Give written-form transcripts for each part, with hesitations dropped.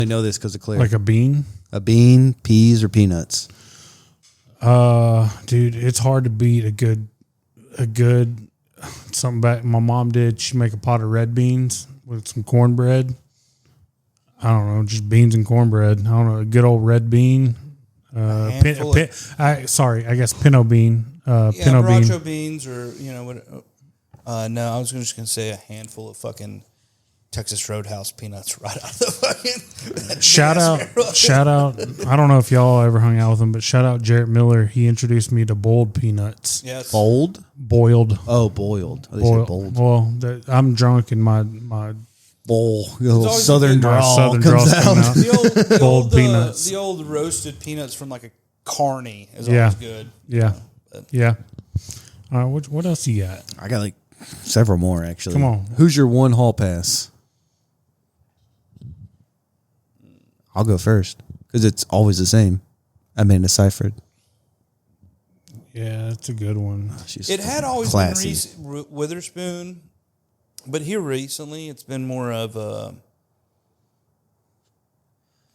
I know this because of Claire. Like a bean? A bean, peas, or peanuts? Dude, it's hard to beat a good something back. My mom did. She make a pot of red beans with some cornbread. I don't know, just beans and cornbread. I don't know, a good old red bean. I guess pinto bean. Pinto Borracho beans, or what? No, I was just gonna say a handful of fucking Texas Roadhouse peanuts right out of the fucking. Shout out. I don't know if y'all ever hung out with him, but shout out Jarrett Miller. He introduced me to boiled peanuts. Yes. Boiled. Oh, boiled. Oh, they said boiled. Well, I'm drunk in my bowl. A little southern drawl comes out. Boiled peanuts. The old roasted peanuts from like a carny is always good. Yeah. Yeah. All right. What else you got? I got like several more actually. Come on. Who's your one hall pass? I'll go first because it's always the same. Amanda Seyfried. Yeah, that's a good one. It had always classy. Been Witherspoon, but here recently it's been more of a.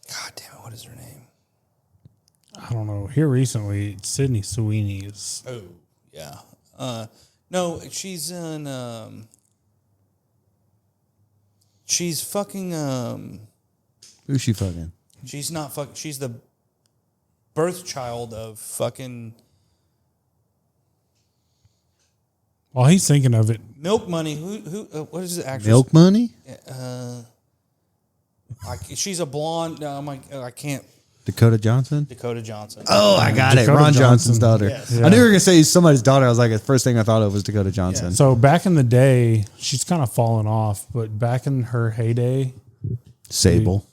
God damn it! What is her name? I don't know. Here recently, Sydney Sweeney is. Oh yeah. No, she's in. She's fucking. Who's she fucking? She's not fucking. She's the birth child of fucking. While he's thinking of it, Milk Money. Who? What is the actress? Milk Money. She's a blonde. No, I'm like, I can't. Dakota Johnson. Dakota Johnson. Oh, I got it. Ron Johnson's daughter. Yes. Yeah. I knew you were gonna say somebody's daughter. I was like, the first thing I thought of was Dakota Johnson. Yeah. So back in the day, she's kind of fallen off, but back in her heyday, Sable.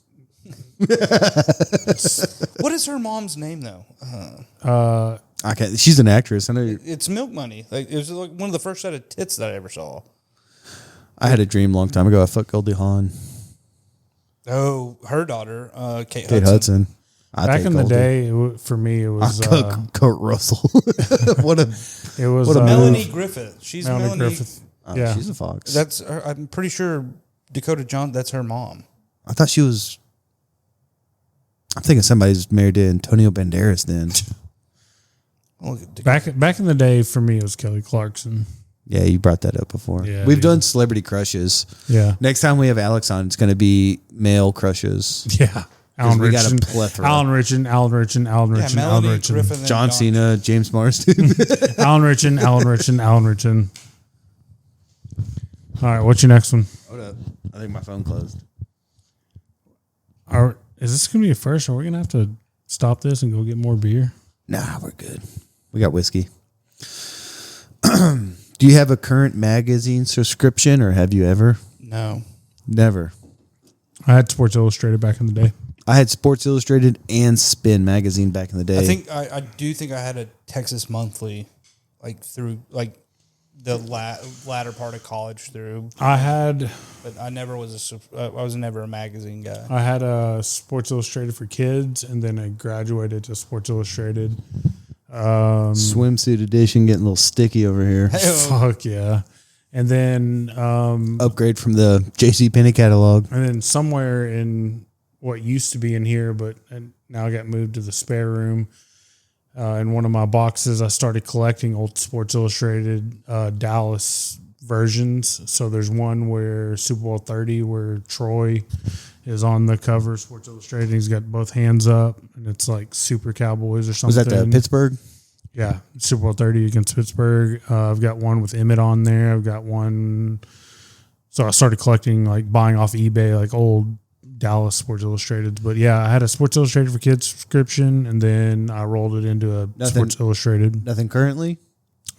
What is her mom's name though? Okay, she's an actress. I know. It's Milk Money. Like, it was like one of the first set of tits that I ever saw. I had a dream a long time ago. I fucked Goldie Hawn. Oh, her daughter, Kate Hudson. Back in the day, for me, it was Kurt Russell. What Melanie Griffith. She's Melanie Griffith. Yeah, she's a fox. That's her, I'm pretty sure Dakota Johnson. That's her mom. I thought she was. I'm thinking somebody's married to Antonio Banderas. Then back in the day, for me, it was Kelly Clarkson. Yeah, you brought that up before. Yeah, we've done celebrity crushes. Yeah. Next time we have Alex on, it's going to be male crushes. Yeah. Alan Richardson, Alan Richardson, John Cena, James Marsden, Alan Richardson. All right, what's your next one? Hold up, I think my phone closed. Is this going to be a first, or are we going to have to stop this and go get more beer? Nah, we're good. We got whiskey. Do you have a current magazine subscription, or have you ever? No. Never. I had Sports Illustrated back in the day. I had Sports Illustrated and Spin magazine back in the day. I do think I had a Texas Monthly, like through like the latter part of college through. But I never was I was never a magazine guy. I had a Sports Illustrated for kids, and then I graduated to Sports Illustrated. Swimsuit edition, getting a little sticky over here. Fuck yeah. And then upgrade from the JCPenney catalog. And then somewhere in what used to be in here, but now I got moved to the spare room. In one of my boxes, I started collecting old Sports Illustrated Dallas versions. So there's one where Super Bowl 30, where Troy is on the cover of Sports Illustrated. He's got both hands up, and it's like Super Cowboys or something. Was that the Pittsburgh? Yeah, Super Bowl 30 against Pittsburgh. I've got one with Emmett on there. I've got one. So I started collecting, like buying off eBay, like old Dallas Sports Illustrated. But yeah, I had a Sports Illustrated for kids subscription, and then I rolled it into a Sports Illustrated. Nothing currently?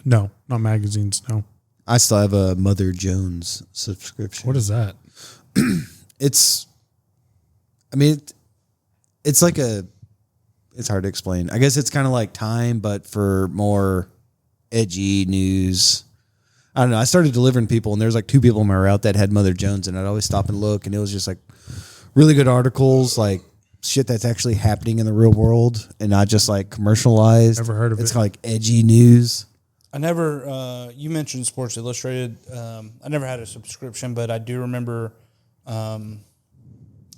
No, not magazines, no. I still have a Mother Jones subscription. What is that? It's like it's hard to explain. I guess it's kind of like Time, but for more edgy news. I don't know. I started delivering people, and there's like 2 people in my route that had Mother Jones, and I'd always stop and look, and it was just like really good articles, like shit that's actually happening in the real world and not just like commercialized. Never heard of it. It's kind of like edgy news. I never, you mentioned Sports Illustrated. I never had a subscription, but I do remember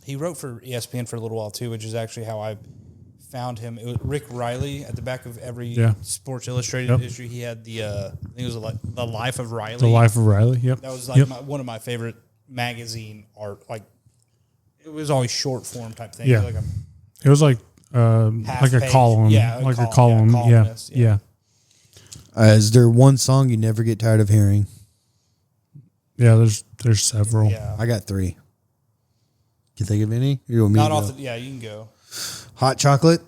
He wrote for ESPN for a little while too, which is actually how I found him. It was Rick Riley at the back of every Sports Illustrated issue. He had the I think it was like the Life of Riley. The Life of Riley. Yep. That was like one of my favorite magazine art. Like it was always short form type thing. Yeah. It was like a column. Yeah, like a column. Yeah. Is there one song you never get tired of hearing? Yeah, there's several. Yeah. I got 3. Can you think of any? You want me Not to off go? the, yeah, you can go. Hot Chocolate,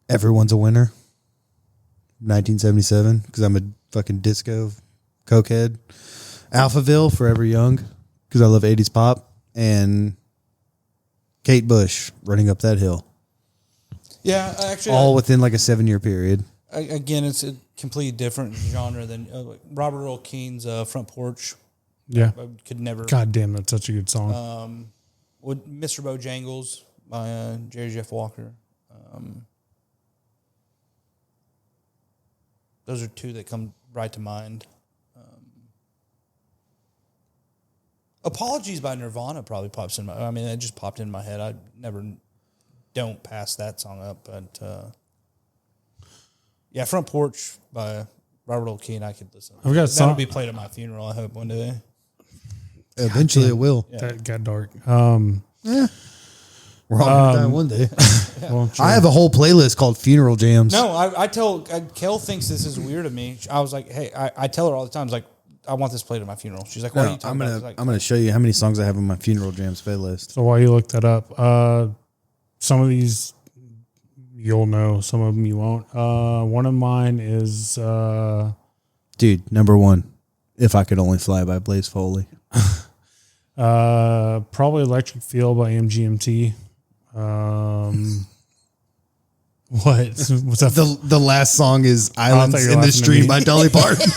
Everyone's a Winner, 1977, because I'm a fucking disco cokehead. Alphaville, Forever Young, because I love 80s pop. And Kate Bush, Running Up That Hill. Yeah, actually. All within like a 7-year period. Again, it's a completely different genre than Robert Earl Keen's Front Porch. Yeah. I could never. God damn, that's such a good song. Mr. Bojangles by Jerry Jeff Walker. Those are 2 that come right to mind. Apologies by Nirvana probably pops in my. I mean, it just popped in my head. I don't pass that song up, but yeah, Front Porch by Robert Earl Keen. I could listen. I've got that'll be played at my funeral. I hope one day. Eventually it will. Yeah. That got dark. Yeah. We're all going to die one day. Well, I have a whole playlist called Funeral Jams. No, I tell Kel thinks this is weird of me. I was like, hey, I tell her all the time. I was like, I want this played at my funeral. She's like, what are you talking about? I'm gonna show you how many songs I have on my Funeral Jams playlist. So while you look that up, some of these you'll know, some of them you won't. One of mine is dude, number 1, If I Could Only Fly by Blaze Foley. probably Electric Feel by MGMT. What? What's that? The last song is Islands in the Stream by Dolly Parton.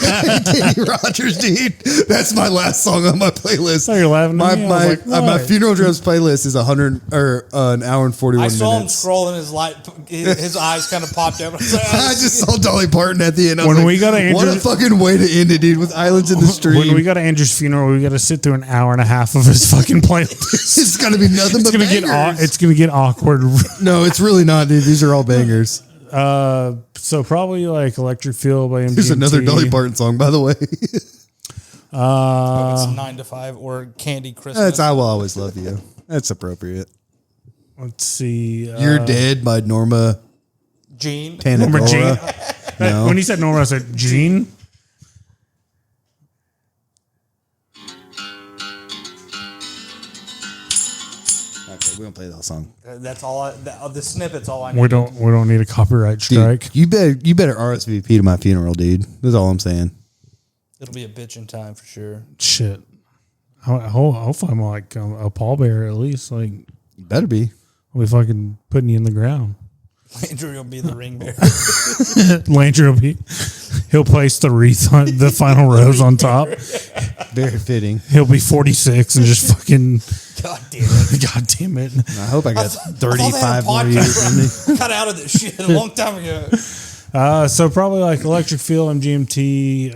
Kenny Rogers, dude. That's my last song on my playlist. I thought you were laughing at me. My Funeral Drums playlist is 100 or an hour and 41 minutes. I saw him scrolling his eyes kind of popped up. I just saw Dolly Parton at the end. When we got to what a fucking way to end it, dude, with Islands in the Stream. When we got to Andrew's funeral, we got to sit through an hour and a half of his fucking playlist. It's going to be nothing but bangers. It's going to get awkward. No, it's really not, dude. These are all bangers. So probably like Electric Feel by MGMT. There's another Dolly Parton song, by the way. It's 9 to 5 or Candy Christmas. That's I Will Always Love You. That's appropriate. Let's see. You're Dead by Norma Jean. Norma Jean. No. When he said Norma, I said Jean. Okay, we don't play that song. That's all. The snippet's all I need. We don't need a copyright strike. Dude, you better RSVP to my funeral, dude. That's all I'm saying. It'll be a bitch in time for sure. Shit. Hopefully I'm like a pallbearer at least. Like, You better be. I'll be fucking putting you in the ground. Landry will be the ring bearer. Landry he'll place the wreath on the final rose on top. Very fitting. He'll be 46 and just fucking. God damn it. God damn it. I hope I got 35 more years in me. Got out of this shit a long time ago. So probably like Electric Feel, MGMT.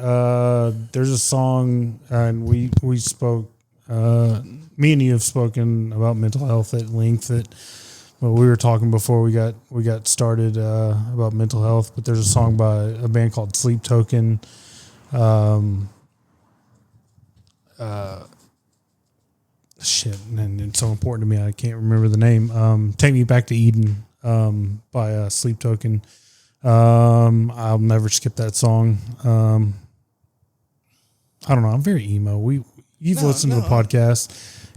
There's a song, and we spoke. Me and you have spoken about mental health at length. Well, we were talking before we got started about mental health. But there's a song by a band called Sleep Token. Shit, and it's so important to me. I can't remember the name. Take Me Back to Eden by Sleep Token. I'll never skip that song. I don't know. I'm very emo. You've listened to the podcast.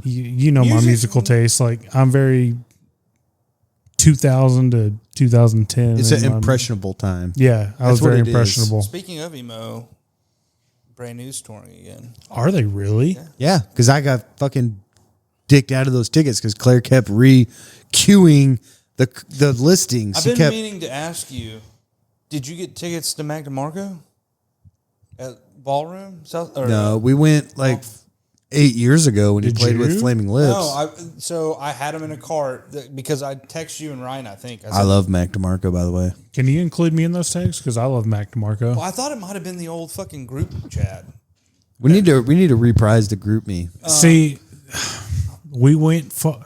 You know my musical taste. Like I'm very 2000 to 2010. It's an impressionable time. Yeah, I was very impressionable. Speaking of emo, Brand New's touring again. Are they really? Yeah, because I got fucking dicked out of those tickets because Claire kept re-queuing the listings. I've been meaning to ask you, did you get tickets to Mac DeMarco at Ballroom? No, we went like 8 years ago when he played with Flaming Lips. No, so I had him in a cart because I text you and Ryan, I think. I love Mac DeMarco, by the way. Can you include me in those tags? Because I love Mac DeMarco. Well, I thought it might have been the old fucking group chat. We need to reprise the group me. See, we went for.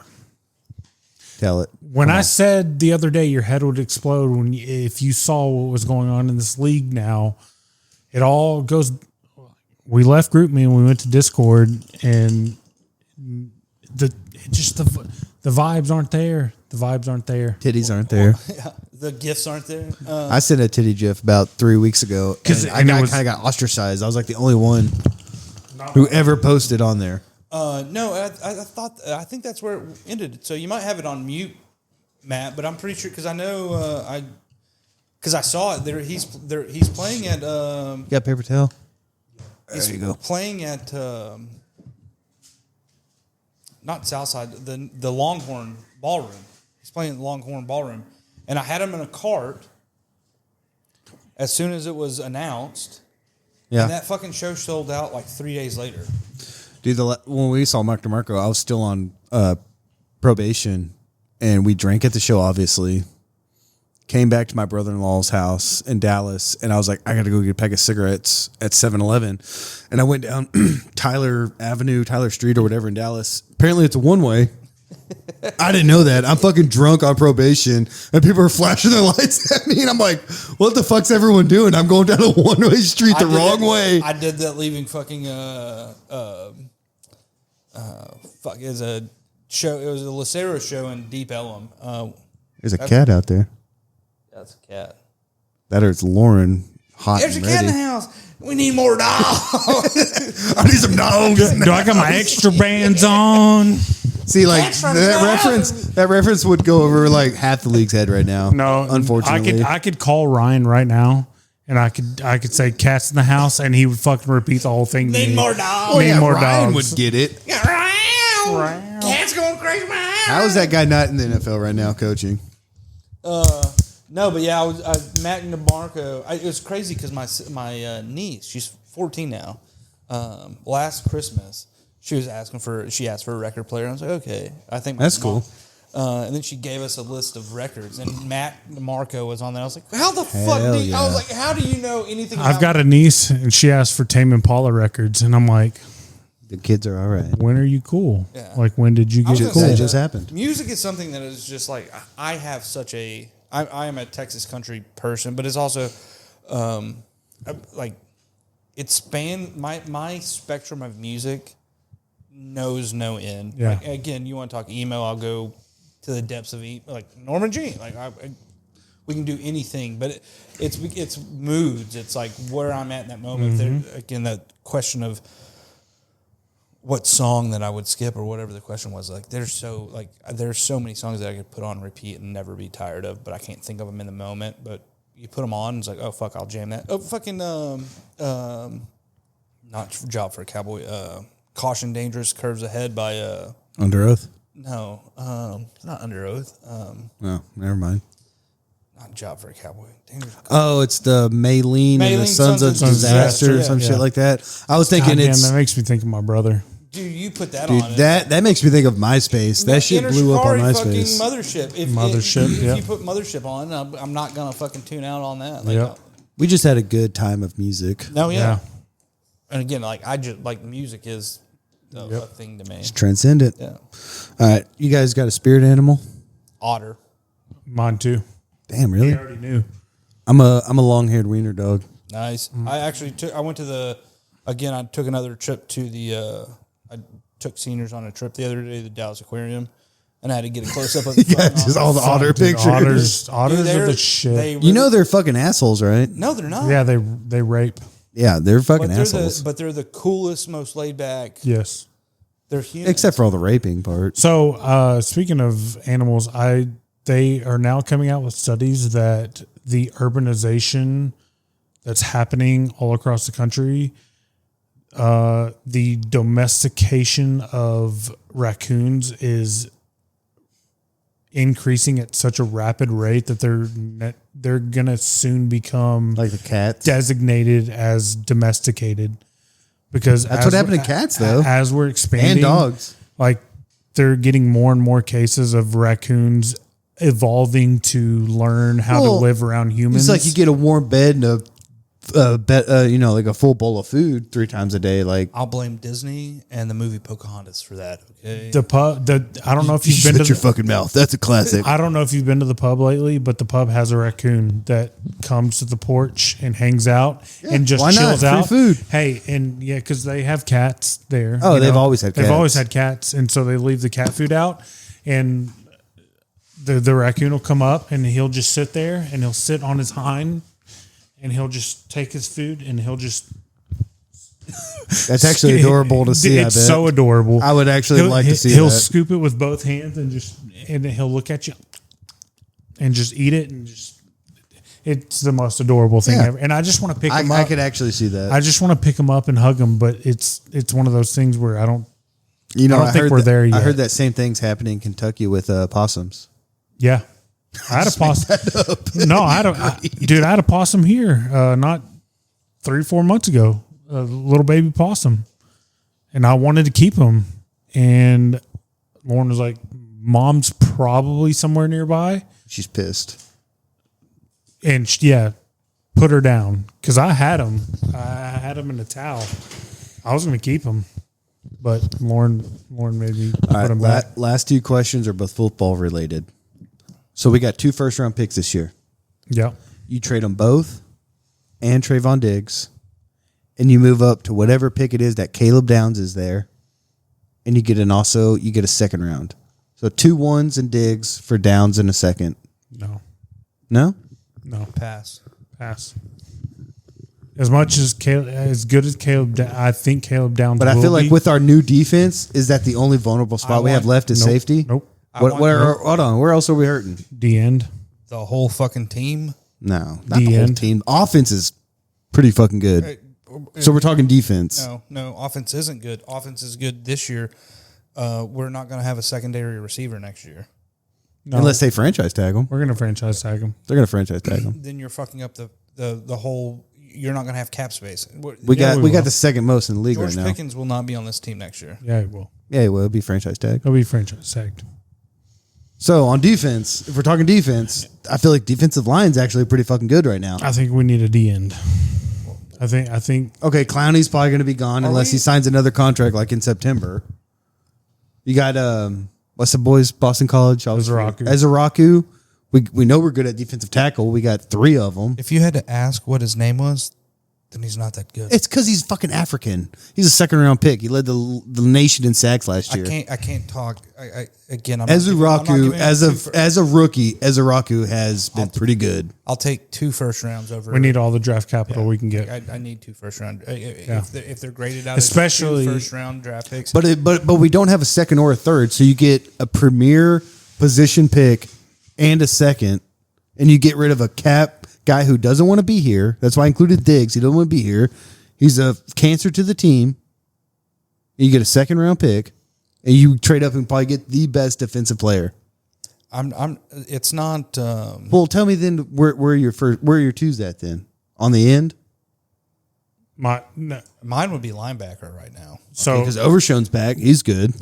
Tell it. When I said the other day your head would explode if you saw what was going on in this league now, it all goes. We left GroupMe and we went to Discord, and the vibes aren't there. The vibes aren't there. Titties aren't there. The gifts aren't there. I sent a titty gif about 3 weeks ago, and I kind of got ostracized. I was like the only one who ever posted on there. No, I think that's where it ended. So you might have it on mute, Matt, but I'm pretty sure because I know because I saw it there. He's playing at. You got paper towel? There you go. Playing at not Southside, the Longhorn Ballroom. He's playing at the Longhorn Ballroom, and I had him in a cart as soon as it was announced. Yeah, and that fucking show sold out like 3 days later. Dude, when we saw Mark DeMarco, I was still on probation, and we drank at the show, obviously. Came back to my brother-in-law's house in Dallas, and I was like, I got to go get a pack of cigarettes at 7-Eleven. And I went down Tyler Street or whatever in Dallas. Apparently, it's a one-way. I didn't know that. I'm fucking drunk on probation, and people are flashing their lights at me, and I'm like, what the fuck's everyone doing? I'm going down a one-way street the wrong way. I did that leaving fucking it was a show. It was a Lucero show in Deep Ellum. There's a cat out there. That's a cat. That or it's Lauren, hot There's and a cat ready. in the house. We need more dogs. I need some dogs. Do I got my extra bands on? See, like that reference would go over like half the league's head right now. No, unfortunately, I could call Ryan right now, and I could say "cats in the house," and he would fucking repeat the whole thing. Need more dogs. Oh, yeah, Ryan would get it. Cat's going crazy. How is that guy not in the NFL right now coaching? No, but yeah, I was Matt DeMarco. It was crazy because my niece, she's 14 now. Last Christmas, she asked for a record player. And I was like, okay, I think that's cool. And then she gave us a list of records, and Matt DeMarco was on there. I was like, how the fuck? I was like, how do you know anything? I've got a niece, and she asked for Tame Impala records, and I'm like, the kids are all right. When are you cool? Yeah. Like, when did you get cool? That just happened. Music is something that is just like I have such a. I am a Texas country person, but it's also like it spanned my spectrum of music knows no end. Yeah. Like, again, you want to talk emo, I'll go to the depths of like Norman Jean. Like we can do anything, but it's moods. It's like where I'm at in that moment. Mm-hmm. Again, that question of what song that I would skip or whatever the question was. Like there's so many songs that I could put on repeat and never be tired of, but I can't think of them in the moment. But you put them on, and it's like, oh fuck, I'll jam that. Oh fucking not Job for a Cowboy. Caution, Dangerous Curves Ahead by Under Oath. No, it's not Under Oath. No, never mind. Not Job for a Cowboy. Dangerous. Oh, it's the Maylene and the Sons of Disaster or some shit like that. I was thinking that makes me think of my brother. Dude, you put that on. That makes me think of MySpace. That shit blew up on MySpace. Mothership. If you put Mothership on, I'm not gonna fucking tune out on that. Like, we just had a good time of music. No, yeah. And again, like I just like music is a thing to me. It's transcendent. Yeah. All right, you guys got a spirit animal? Otter. Mine too. Damn, really? I already knew. I'm a long-haired wiener dog. Nice. I actually I took another trip to I took seniors on a trip the other day to the Dallas Aquarium, and I had to get a close-up of the just all the otter pictures. Otters are the shit. They're fucking assholes, right? No, they're not. Yeah, they rape. Yeah, they're fucking assholes. But they're the coolest, most laid-back. Yes. They're humans. Except for all the raping part. So, speaking of animals, they are now coming out with studies that the urbanization that's happening all across the country, the domestication of raccoons is increasing at such a rapid rate that they're gonna soon become like the cats designated as domesticated, because that's what happened to cats though. As we're expanding, and dogs, like they're getting more and more cases of raccoons evolving to learn how to live around humans. It's like you get a warm bed and a like a full bowl of food 3 times a day. Like, I'll blame Disney and the movie Pocahontas for that. Okay. The pub. I don't know if you've been to your fucking mouth. That's a classic. I don't know if you've been to the pub lately, but the pub has a raccoon that comes to the porch and hangs out and just why not? chills Free out. food. Hey, and yeah, because they have cats there. Oh, they've always had They've cats. always had cats, and so they leave the cat food out, and the raccoon will come up and he'll just sit there and he'll sit on his hind and he'll just take his food and he'll just. That's actually adorable to see. It's so adorable. I would actually like to see He'll that. scoop it with both hands and he'll look at you and just eat it and just. It's the most adorable thing ever, and I just want to pick him up. I could actually see that. I just want to pick him up and hug him, but it's one of those things where I don't. I don't think we're there yet. I heard that same thing's happening in Kentucky with possums. Yeah, I had a possum. No, I had a possum here not 3 or 4 months ago. A little baby possum, and I wanted to keep him. And Lauren was like, "Mom's probably somewhere nearby." She's pissed. And put her down because I had him. I had him in a towel. I was going to keep him, but Lauren made me put him back. Last 2 questions are both football related. So we got 2 first-round picks this year. Yeah. You trade them both and Trayvon Diggs, and you move up to whatever pick it is that Caleb Downs is there, and you get a second round. So 2 1s and Diggs for Downs in a second. No. No? No. Pass. As much as as good as Caleb, I think Caleb Downs. But I feel like with our new defense, is that the only vulnerable spot we have left is safety? Nope. Hold on. Where else are we hurting? The end. The whole fucking team. No, not the whole team. Offense is pretty fucking good. So we're talking defense. No. Offense isn't good. Offense is good this year. We're not going to have a secondary receiver next year. No. Unless they franchise tag them. We're going to franchise tag him. They're going to franchise tag them. Then you're fucking up the whole. You're not going to have cap space. We got the second most in the league George right now. Pickens will not be on this team next year. Yeah, he will. Yeah, it will. It'll be franchise tag. He'll be franchise tagged. So on defense, if we're talking defense, I feel like defensive line's actually pretty fucking good right now. I think we need a D end. I think. Okay, Clowney's probably going to be gone unless he signs another contract like in September. You got what's the boys? Boston College. Ezeraku. We know we're good at defensive tackle. We got 3 of them. If you had to ask what his name was, then he's not that good. It's because he's fucking African. He's a second round pick. He led the nation in sacks last year. I can't talk. Ezeraku, as a rookie, Ezeraku has been pretty good. I'll take 2 first rounds over. We need all the draft capital we can get. I need 2 first round. If they're graded out, especially as 2 first round draft picks. But we don't have a second or a third, so you get a premier position pick and a second, and you get rid of a cap guy who doesn't want to be here. That's why I included Diggs. He doesn't want to be here. He's a cancer to the team. You get a second round pick, and you trade up and probably get the best defensive player. It's not. Well, tell me then where are your 2s at then? On the end? Mine would be linebacker right now. So because Overshown's back, he's good.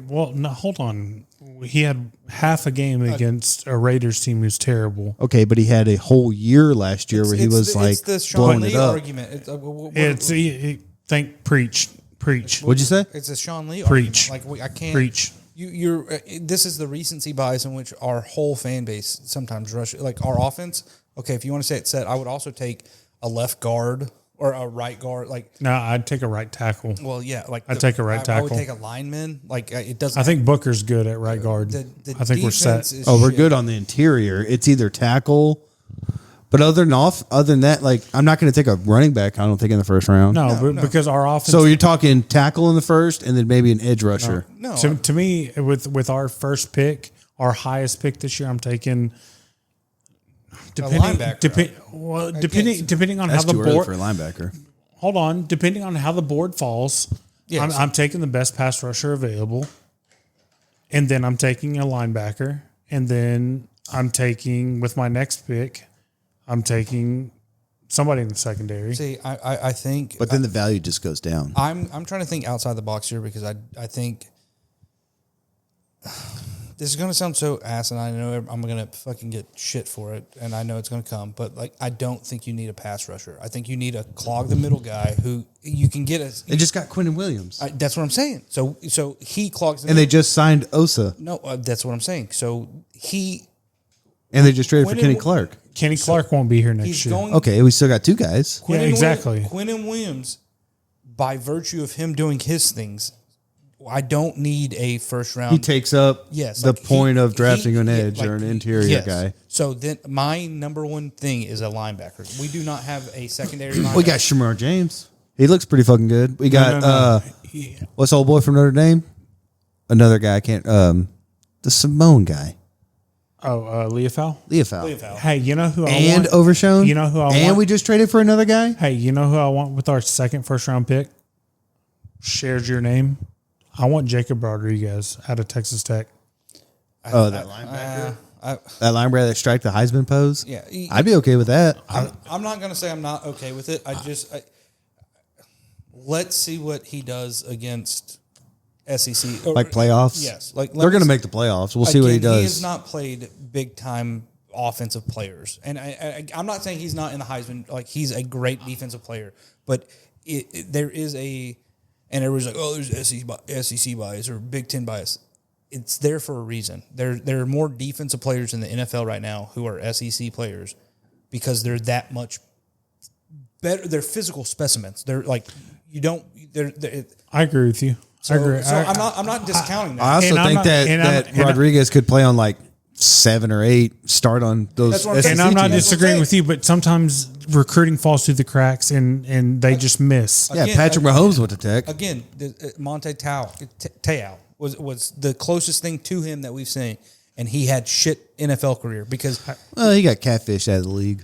Well, no, hold on. He had half a game against a Raiders team who's terrible. Okay, but he had a whole year last year where he was like blowing it up. Argument. Preach. What'd you say? It's a Sean Lee Preach. argument. Like I can't Preach. This is the recency bias in which our whole fan base sometimes rushes. Like our offense. Okay, if you want to say it set, I would also take a left guard or a right guard. Like no, I'd take a right tackle. Well, yeah, I'd take a right tackle. I would take a lineman. Like it doesn't. I think Booker's good at right guard. I think we're set. We're good on the interior. It's either tackle. But other than that, like I'm not going to take a running back. I don't think in the first round. No. Because our offense. So you're talking tackle in the first, and then maybe an edge rusher. No. To me, with our first pick, our highest pick this year, I'm taking. Depending on That's how the too early board for a linebacker. Hold on, depending on how the board falls, yes. I'm taking the best pass rusher available, and then I'm taking a linebacker, and then I'm taking with my next pick. I'm taking somebody in the secondary. See, I think, but then the value just goes down. I'm trying to think outside the box here because I think this is going to sound so asinine. I know I'm going to fucking get shit for it, and I know it's going to come. But like, I don't think you need a pass rusher. I think you need a clog the middle guy who you can get. They just got Quentin Williams, that's what I'm saying. So he clogs. The and they just signed Osa. No, that's what I'm saying. So And they just traded for Kenny Clark. Kenny Clark won't be here next year. Okay, we still got two guys. Exactly. Quentin Williams, by virtue of him doing his things, I don't need a first round. He takes up the point of drafting an edge or an interior guy. So then my number one thing is a linebacker. We do not have a secondary linebacker. We got Shamar James. He looks pretty fucking good. We got what's the old boy from Notre Dame? Another guy I can't the Simone guy. Leofau? Leofau. Hey, you know who I and want? Overshown? You know who I want? And we just traded for another guy? Hey, you know who I want with our second first round pick? Shares your name. I want Jacob Rodriguez out of Texas Tech. That linebacker? That linebacker that strike the Heisman pose? Yeah. I'd be okay with that. I'm not going to say I'm not okay with it. Let's see what he does against SEC. Like playoffs? Yes. Like they're going to make the playoffs. We'll see what he does. He has not played big time offensive players, and I'm not saying he's not in the Heisman. Like, he's a great defensive player, but there is and everyone's like, oh, there's SEC bias or Big Ten bias. It's there for a reason. There are more defensive players in the NFL right now who are SEC players because they're that much better. They're physical specimens. They're like I agree with you. So, I agree. I'm not discounting that. I also think that Rodriguez could play on like 7 or 8, start on those. And I'm not disagreeing with you, but sometimes recruiting falls through the cracks and they just miss. Yeah, Patrick Mahomes went to Tech. Again, Monte Te'o was the closest thing to him that we've seen, and he had shit NFL career because he got catfished out of the league.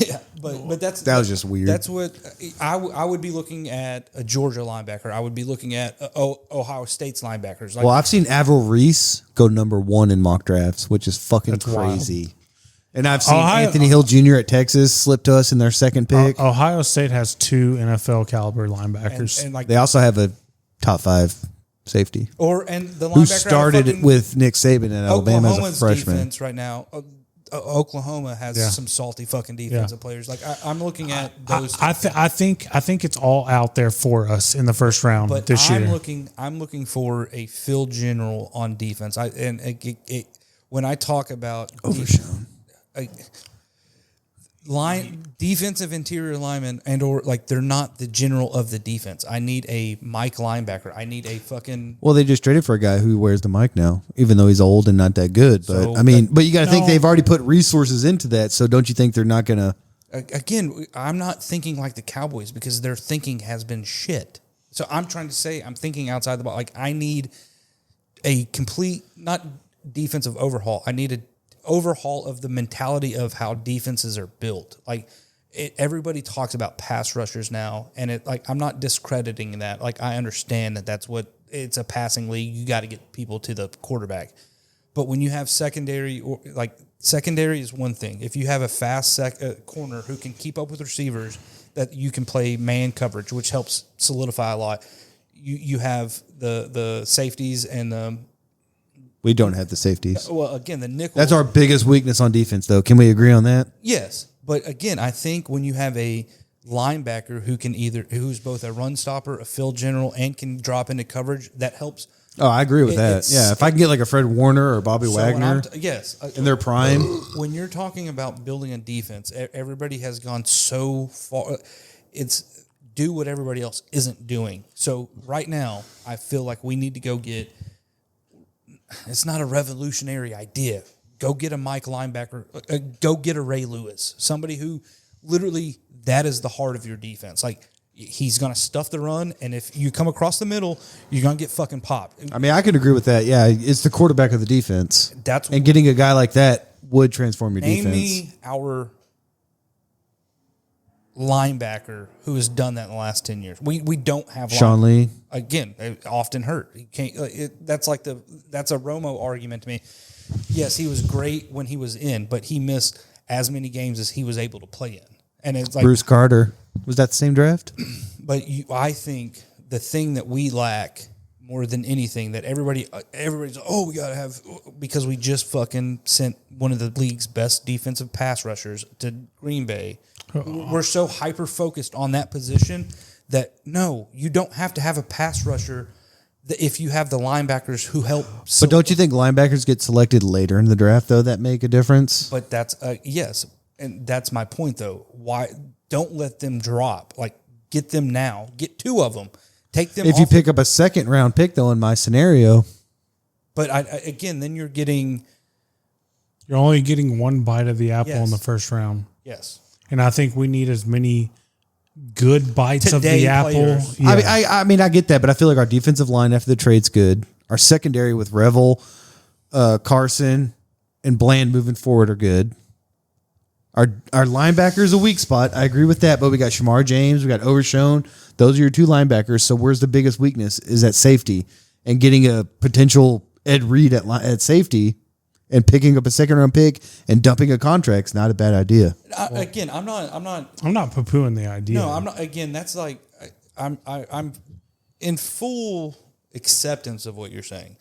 Yeah, but that was just weird. That's what I would be looking at a Georgia linebacker. I would be looking at Ohio State's linebackers. Well, I've seen Avril Reese go number 1 in mock drafts, which is fucking crazy. Wild. And I've seen Anthony Hill Jr. at Texas slip to us in their second pick. Ohio State has 2 NFL caliber linebackers, and they also have a top 5 safety. And the linebacker who started with Nick Saban at Alabama as a freshman. Defense right now. Oklahoma has some salty fucking defensive players. Like I'm looking at those. I think it's all out there for us in the first round this year. I'm looking for a Phil General on defense. When I talk about Overshown. Defensive interior linemen or like they're not the general of the defense. I need a Mike linebacker. I need a fucking. Well, they just traded for a guy who wears the mic now, even though he's old and not that good. But but you got to think they've already put resources into that. So don't you think they're not going to? Again, I'm not thinking like the Cowboys because their thinking has been shit. So I'm trying to say I'm thinking outside the box. Like I need a complete not defensive overhaul. I need a overhaul of the mentality of how defenses are built. Like everybody talks about pass rushers now, and I'm not discrediting that. Like I understand that's what it's a passing league. You got to get people to the quarterback, but when you have secondary is one thing. If you have a fast corner who can keep up with receivers, that you can play man coverage, which helps solidify a lot. You have the safeties and the. We don't have the safeties. Well, again, the nickel. That's our biggest weakness on defense, though. Can we agree on that? Yes. But again, I think when you have a linebacker who's both a run stopper, a field general, and can drop into coverage, that helps. Oh, I agree with that. Yeah, if I can get like a Fred Warner or Bobby Wagner in their prime. When you're talking about building a defense, everybody has gone so far. It's do what everybody else isn't doing. So right now, I feel like we need to go get. It's not a revolutionary idea. Go get a Mike linebacker. Go get a Ray Lewis. Somebody who literally that is the heart of your defense. Like he's going to stuff the run, and if you come across the middle, you're going to get fucking popped. I mean, I could agree with that. Yeah, it's the quarterback of the defense. And getting a guy like that would transform your defense. Name me our linebacker who has done that in the last 10 years. We don't have Sean Lee. Again, often hurt. He can't. That's a Romo argument to me. Yes, he was great when he was in, but he missed as many games as he was able to play in. And it's like Bruce Carter. Was that the same draft? But I think the thing that we lack more than anything that everybody's we gotta have, because we just fucking sent one of the league's best defensive pass rushers to Green Bay. We're so hyper focused on that position that no, you don't have to have a pass rusher if you have the linebackers who help. But don't you think linebackers get selected later in the draft though that make a difference? But that's yes, and that's my point though. Why don't let them drop? Like, get them now. Get 2 of them. Take them. If you pick up a second round pick, though, in my scenario, but again, then you're only getting one bite of the apple Yes. in the first round. Yes, And I think we need as many good bites of Today the apple. players. Yeah. I mean, I get that, but I feel like our defensive line after the trade's good. Our secondary with Revel, Carson, and Bland moving forward are good. Our linebacker is a weak spot. I agree with that, but we got Shamar James, we got Overshone. Those are your 2 linebackers. So where's the biggest weakness? Is at safety, and getting a potential Ed Reed at safety, and picking up a second round pick and dumping a contract's not a bad idea. again, I'm not. I'm not poo-pooing the idea. No, I'm not. Again, that's like I'm in full acceptance of what you're saying.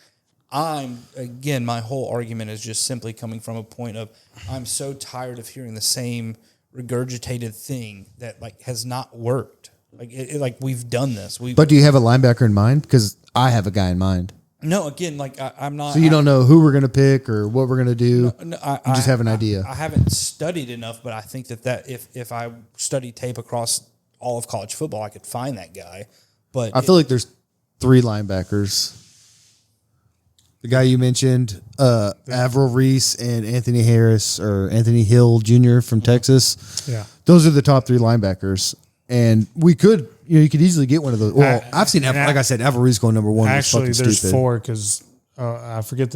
My whole argument is just simply coming from a point of I'm so tired of hearing the same regurgitated thing that like has not worked. Like we've done this. But do you have a linebacker in mind? Because I have a guy in mind. No, again, like I'm not. So you don't know who we're going to pick or what we're going to do. No, you just have an idea. I haven't studied enough, but I think that if I study tape across all of college football, I could find that guy. But I feel like there's 3 linebackers. The guy you mentioned, Avril Reese and Anthony Harris or Anthony Hill Jr. from Texas. Yeah. Those are the top 3 linebackers. And we could, you could easily get one of those. Well, I've seen, like I said, Avril Reese going number 1. Actually, there's stupid. 4 because I forget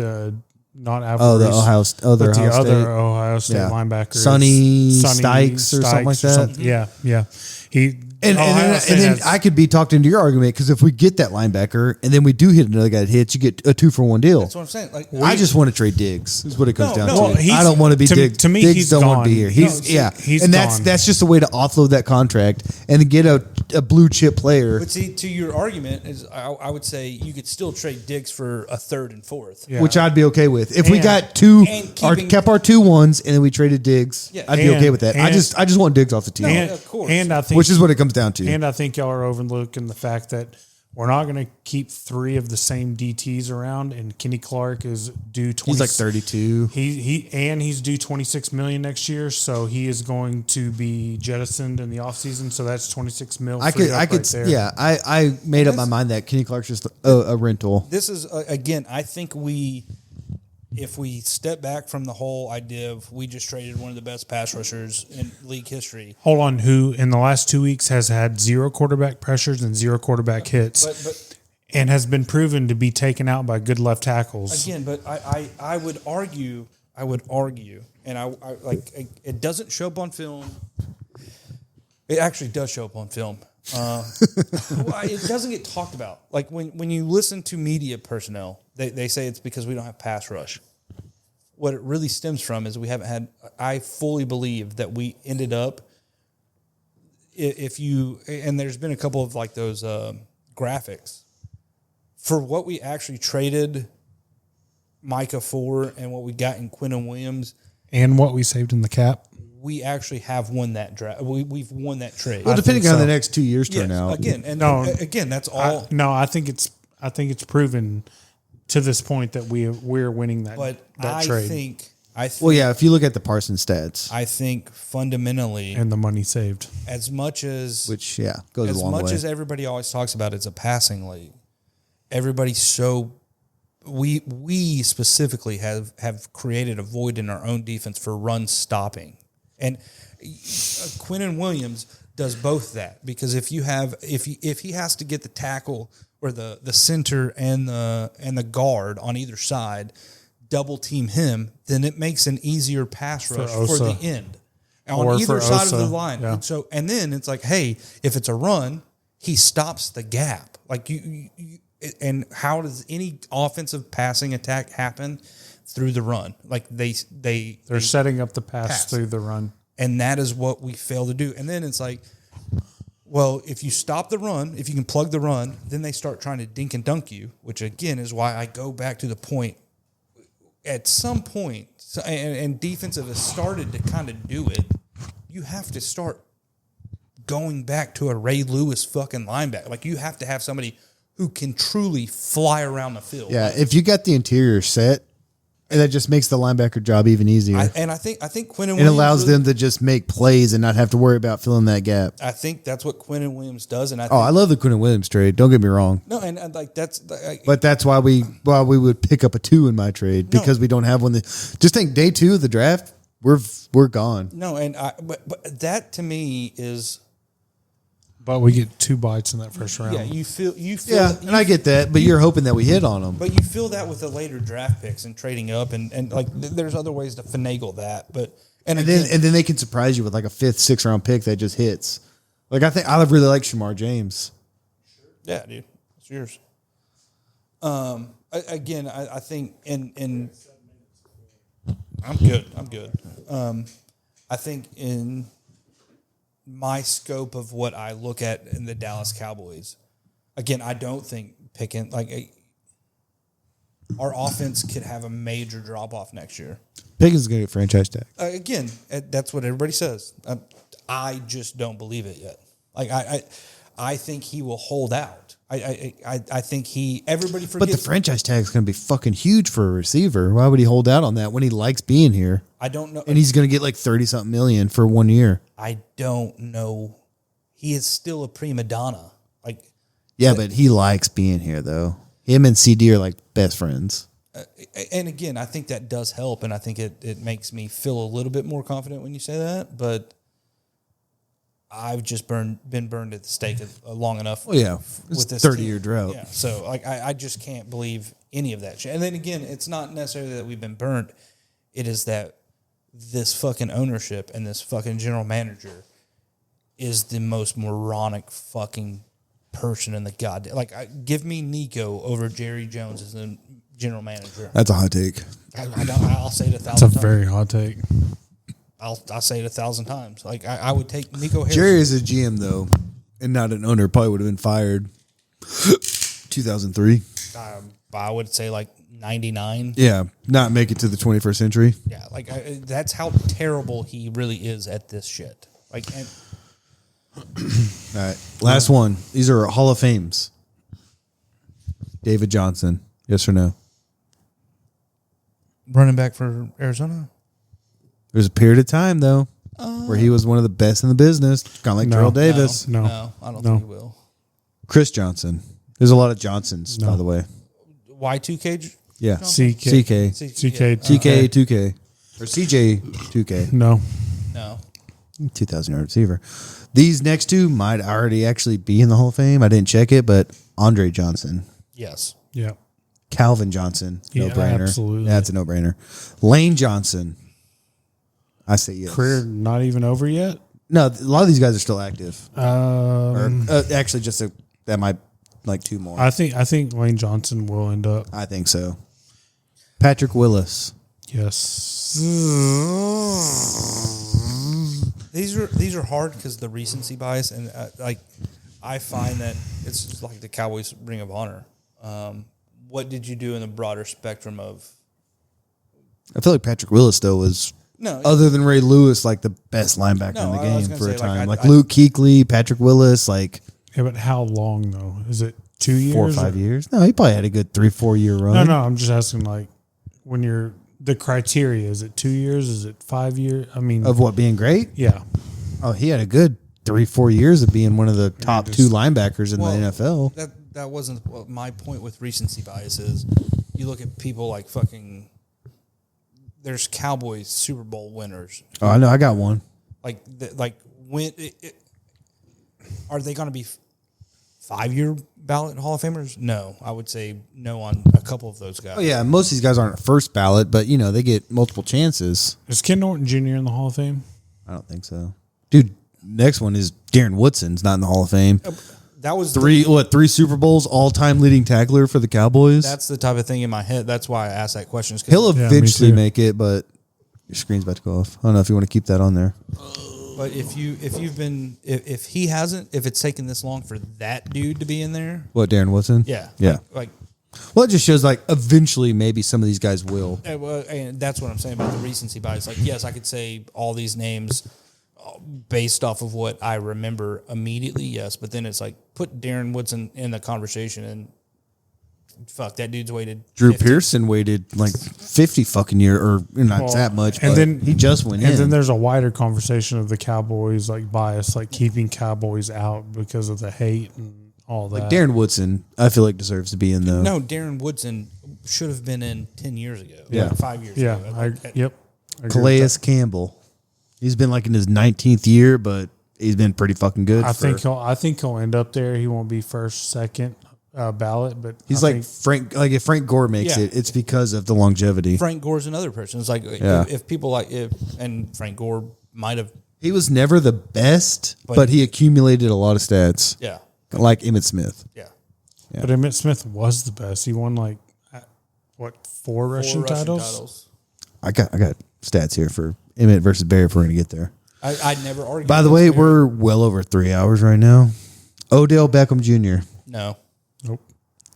not Avril. Oh, the Reese, Ohio but the Ohio State. other Ohio State Yeah. linebacker, Sonny Stykes or something like that. Yeah. He And then I could be talked into your argument because if we get that linebacker and then we do hit another guy that hits, you get a 2-for-1 deal. that's what I'm saying. Like I just want to trade Diggs. Is what it comes down to. Well, I don't want to be Diggs. To me, Diggs he's don't want gone. to be here. He's and gone. that's just a way to offload that contract and to get a blue chip player. But see, to your argument is, I would say you could still trade Diggs for a 3rd and 4th. Yeah. Which I'd be okay with. If we And- got 2, and kept our 2 ones, and then we traded Diggs, Yeah. I'd be okay with that. I And- just want Diggs off the team, and, of course. and I think which is what it comes down to. And I think y'all are overlooking the fact that we're not going to keep 3 of the same DTs around, and Kenny Clark is due 20. He's like 32. He's due $26 million next year, so he is going to be jettisoned in the offseason. So that's $26 million. I made up my mind that Kenny Clark's just a rental. This is again, I think if we step back from the whole idea of we just traded one of the best pass rushers in league history. Hold on, who in the last 2 weeks has had 0 quarterback pressures and 0 quarterback hits, But and has been proven to be taken out by good left tackles. again, but I would argue, and I like it doesn't show up on film. It actually does show up on film. It doesn't get talked about. Like when you listen to media personnel, they say it's because we don't have pass rush. What it really stems from is we haven't had. I fully believe that we ended up. And there's been a couple of like those graphics for what we actually traded Micah for and what we got in Quinnen Williams. And what we saved in the cap. We actually have won that draft. We've won that trade. Well, depending think on so. the next 2 years turn Yes, out. again, that's all. I think it's proven to this point that we're winning that. But that I trade think. Well, yeah, if you look at the Parsons stats, I think fundamentally, and the money saved. as much as which goes a as long much way. as everybody always talks about, it's a passing league. Everybody's so. We specifically have created a void in our own defense for run stopping, and Quinnen Williams does both that because if he has to get the tackle or the center and the guard on either side double team him, then it makes an easier pass rush for the end on Or either for side of Osa, the line. yeah. So and then it's like, hey, if it's a run, he stops the gap. Like you and how does any offensive passing attack happen? Through the run. Like they're setting up the pass through the run. and that is what we fail to do. And then it's like Well, if you stop the run, if you can plug the run, then they start trying to dink and dunk you, which again is why I go back to the point. At some point, and defensive has started to kind of do it, you have to start going back to a Ray Lewis fucking linebacker. Like, you have to have somebody who can truly fly around the field. Yeah, if you got the interior set, and that just makes the linebacker job even easier. I think Quinnen Williams... It allows them to just make plays and not have to worry about filling that gap. I think that's what Quinnen Williams does. And I love the Quinnen Williams trade. Don't get me wrong. No, and like that's... But that's why we would pick up a 2 in my trade, because we don't have one. Just think, day 2 of the draft, we're gone. No, and but that to me is... But we get 2 bites in that first round. Yeah, you feel. Yeah, and I get that, but you're hoping that we hit on them. But you feel that with the later draft picks and trading up, and like there's other ways to finagle that. But and then they can surprise you with like a 5th, 6th round pick that just hits. Like, I really like Shamar James. Yeah, dude, it's yours. Again, I think in I'm good. I think in my scope of what I look at in the Dallas Cowboys, again, I don't think Pickens, our offense could have a major drop off next year. Pickens is going to get franchise tag. Again, that's what everybody says. I just don't believe it yet. Like, I think he will hold out. I think everybody forgets. But the franchise tag is going to be fucking huge for a receiver. Why would he hold out on that when he likes being here? I don't know. And he's going to get like 30-something million for 1 year. I don't know. He is still a prima donna. Yeah, but he likes being here, though. Him and CD are like best friends. And again, I think that does help, and I think it makes me feel a little bit more confident when you say that. But I've just been burned at the stake long enough. Well, yeah, with this 30-year drought. Yeah, so I just can't believe any of that shit. And then again, it's not necessarily that we've been burnt. It is that this fucking ownership and this fucking general manager is the most moronic fucking person in the goddamn. Give me Nico over Jerry Jones as the general manager. That's a hot take. I'll say it 1,000 That's times. a very hot take. I'll say it 1,000 times. I would take Nico Harris. Jerry is a GM, though, and not an owner. Probably would have been fired 2003. I would say 99. Yeah, not make it to the 21st century. Yeah, that's how terrible he really is at this shit. All right, last one. These are Hall of Fames. David Johnson, yes or no? Running back for Arizona? There's a period of time, though, where he was one of the best in the business, kind of like Terrell Davis. No, I don't think he will. Chris Johnson. There's a lot of Johnsons, by the way. Y2K? Yeah. CK. CK. TK 2K. Or CJ 2K. No. 2,000-yard receiver. These next two might already actually be in the Hall of Fame. I didn't check it, but Andre Johnson. Yes. Yeah. Calvin Johnson. No-brainer. Absolutely. That's a no-brainer. Lane Johnson. I say yes. Career not even over yet? No, a lot of these guys are still active. Actually, that might two more. I think Lane Johnson will end up. I think so. Patrick Willis. Yes. These are hard because the recency bias, and I find that it's just like the Cowboys Ring of Honor. What did you do in the broader spectrum of? I feel like Patrick Willis though was other than Ray Lewis the best linebacker in the game for a time. Luke Kuechly, Patrick Willis, Yeah, but how long though? Is it 2 years? 4 or 5 years? No, he probably had a good 3-4 year run. No, I'm just asking when you're the criteria, is it 2 years? Is it 5 years? I mean, of what being great? Yeah. Oh, he had a good 3-4 years of being one of the top 2 linebackers in the NFL. That wasn't my point with recency bias. Is you look at people like fucking. There's Cowboys Super Bowl winners. Oh, I know. I got one. When are they going to be 5-year ballot Hall of Famers? No, I would say no on a couple of those guys. Oh yeah, most of these guys aren't first ballot, but they get multiple chances. Is Ken Norton Jr. in the Hall of Fame? I don't think so, dude. Next one is Darren Woodson's not in the Hall of Fame. That was 3 Super Bowls, all-time leading tackler for the Cowboys. That's the type of thing in my head. That's why I asked that question. He'll eventually make it, but your screen's about to go off. I don't know if you want to keep that on there. But if he hasn't, if it's taken this long for that dude to be in there, What, Darren Woodson? yeah, Yeah. like Well, it just shows like eventually maybe some of these guys will. well, and that's what I'm saying about the recency bias. Like, yes, I could say all these names based off of what I remember immediately, yes, but then it's like put Darren Woodson in the conversation and fuck, that dude's waited. Drew 50. Pearson waited like 50 fucking year, or not that much, and but then he just went in. And then there's a wider conversation of the Cowboys like bias, like keeping Cowboys out because of the hate and all that. Like Darren Woodson, I feel like deserves to be in though. No, Darren Woodson should have been in 10 years ago. Yeah. 5 years yeah, ago. yep. I agree with Calais that. Campbell, he's been like in his 19th year, but he's been pretty fucking good. I think he'll end up there. He won't be first, second ballot, but he's like Frank. Like if Frank Gore makes Yeah. it, it's because of the longevity. Frank Gore's another person. It's like Yeah. if people like and Frank Gore might have He was never the best, But- but he accumulated a lot of stats, yeah. like Emmitt Smith. Yeah. But Emmitt Smith was the best. He won like four Russian titles. I got stats here for Emmett versus Barry if we're gonna get there. I'd never argue. By the way, we're well over 3 hours right now. Odell Beckham Jr. No. Nope.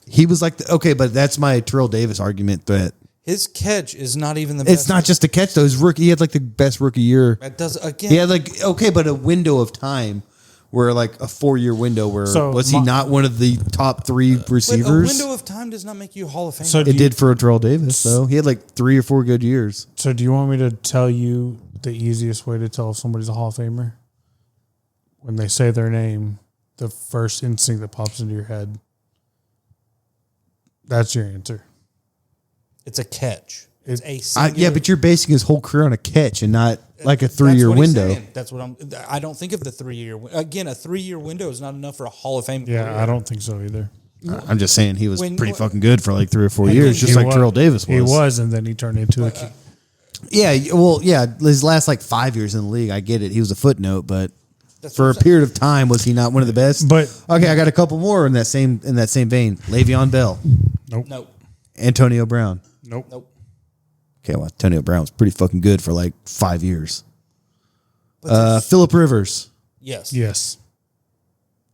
He was like, but that's my Terrell Davis argument that His catch is not even the best. it's not just a catch though. His rookie, he had like the best rookie year. That does again. He had like, but a window of time where like a 4-year window where So was he not one of the top 3 But receivers? a window of time does not make you a Hall of Famer. So It did for Terrell Davis though. He had like 3 or 4 good years. So do you want me to tell you the easiest way to tell if somebody's a Hall of Famer? When they say their name, the first instinct that pops into your head. That's your answer. it's a catch. It's a Yeah, singular- but you're basing his whole career on a catch and not like a That's 3-year what he's window. saying. That's what I don't think of the 3-year. Again, a 3-year window is not enough for a Hall of Fame. Yeah, career. I don't think so either. I'm just saying he was When- pretty fucking good for like 3 or 4 years, just He like was- Terrell Davis was. He was, and then he turned into a Yeah, well, yeah, his last like 5 years in the league, I get it. He was a footnote, but That's for what a I'm saying. period of time, was he not one of the best? But- okay, I got a couple more in that same vein. Le'Veon Bell, Nope. Antonio Brown. Nope. Nope. Okay, well, Antonio Brown was pretty fucking good for like 5 years. But Phillip Rivers, yes. Yes.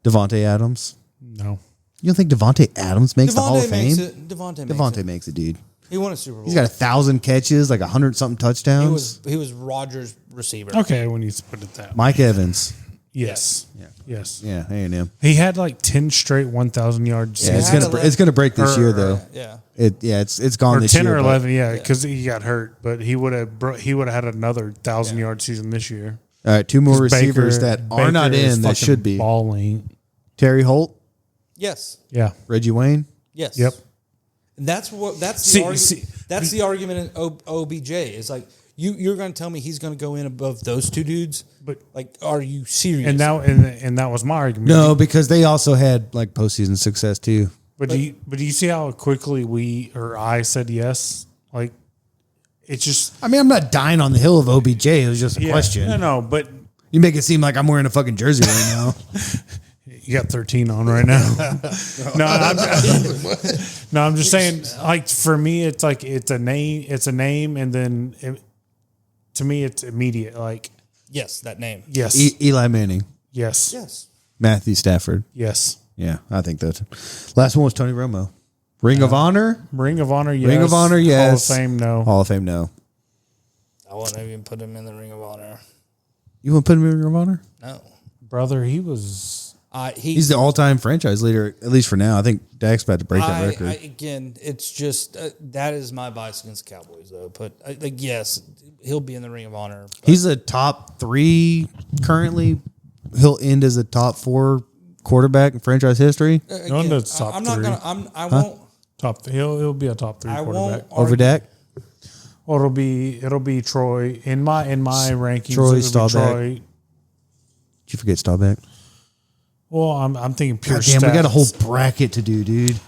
Devontae Adams. No. You don't think Devontae Adams makes the Hall of Devontae makes Fame? it. Devontae Devontae makes makes it, dude. it. He won a Super Bowl. He's got 1,000 catches, like 100 something touchdowns. He was Rodgers' receiver. Okay, when you put it that way. Mike Evans. Yes. Yeah. Yes. Yeah, A&M. He had like 10 straight 1,000 yards. Yeah, had 11 it's gonna break this year though. Yeah. It's gone Or this 10 year. or but- 11, yeah, because he got hurt. But he would have had another 1,000-yard season this year. All right, 2 more 'Cause receivers Baker- that are Baker not is in that fucking should be. balling. Terry Holt, Yes. Yeah. Reggie Wayne. Yes. Yep. And that's the See- argument. see- That's the argument in OBJ. It's like you're going to tell me he's going to go in above those two dudes, But like, are you serious? and that was my argument. No, because they also had like postseason success too. But do you see how quickly I said yes? Like, it's just I mean, I'm not dying on the hill of OBJ. It was just a yeah, question. No, but You make it seem like I'm wearing a fucking jersey right now. you got 13 on right now. I'm just saying. Like for me, it's like it's a name, and then to me, it's immediate. Like yes, that name. yes, Eli Manning, yes, Yes. Matthew Stafford. yes. Yeah, I think that's last one was Tony Romo. Ring of Honor, Ring of Honor, yes. Ring of Honor, yes. Hall of Fame, no. Hall of Fame, no. I wouldn't even put him in the Ring of Honor. You want to put him in Ring of Honor? No. Brother, he was. He's the all-time franchise leader, at least for now. I think Dak's about to break that record. Again, it's just that is my bias against the Cowboys, though. But yes, he'll be in the Ring of Honor. But He's a top 3 currently. He'll end as a top 4 quarterback in franchise history No one does top I'm three. not gonna. I won't. Top. He'll be a top 3 I quarterback. won't over argue- Dak. Well, it'll be Troy in my rankings. Troy it'll be Staubach. Troy. Did you forget Staubach? Well, I'm thinking pure God damn, stats. we got a whole bracket to do, dude.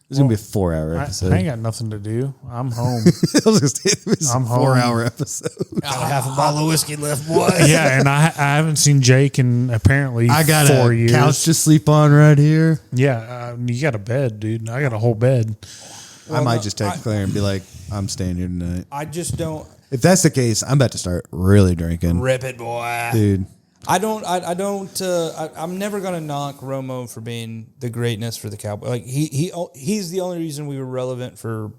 It's gonna be a 4-hour episode. I ain't got nothing to do. I'm home. I was gonna say, it was I'm a home. 4-hour episode. Half a bottle of whiskey left, boy. Yeah, and I haven't seen Jake in apparently I got 4 a years. couch to sleep on right here. Yeah, you got a bed, dude. I got a whole bed. I might just text Claire and be like, "I'm staying here tonight." I just don't. If that's the case, I'm about to start really drinking, Rip it, boy. dude. I'm never gonna knock Romo for being the greatness for the Cowboys. Like he's the only reason we were relevant for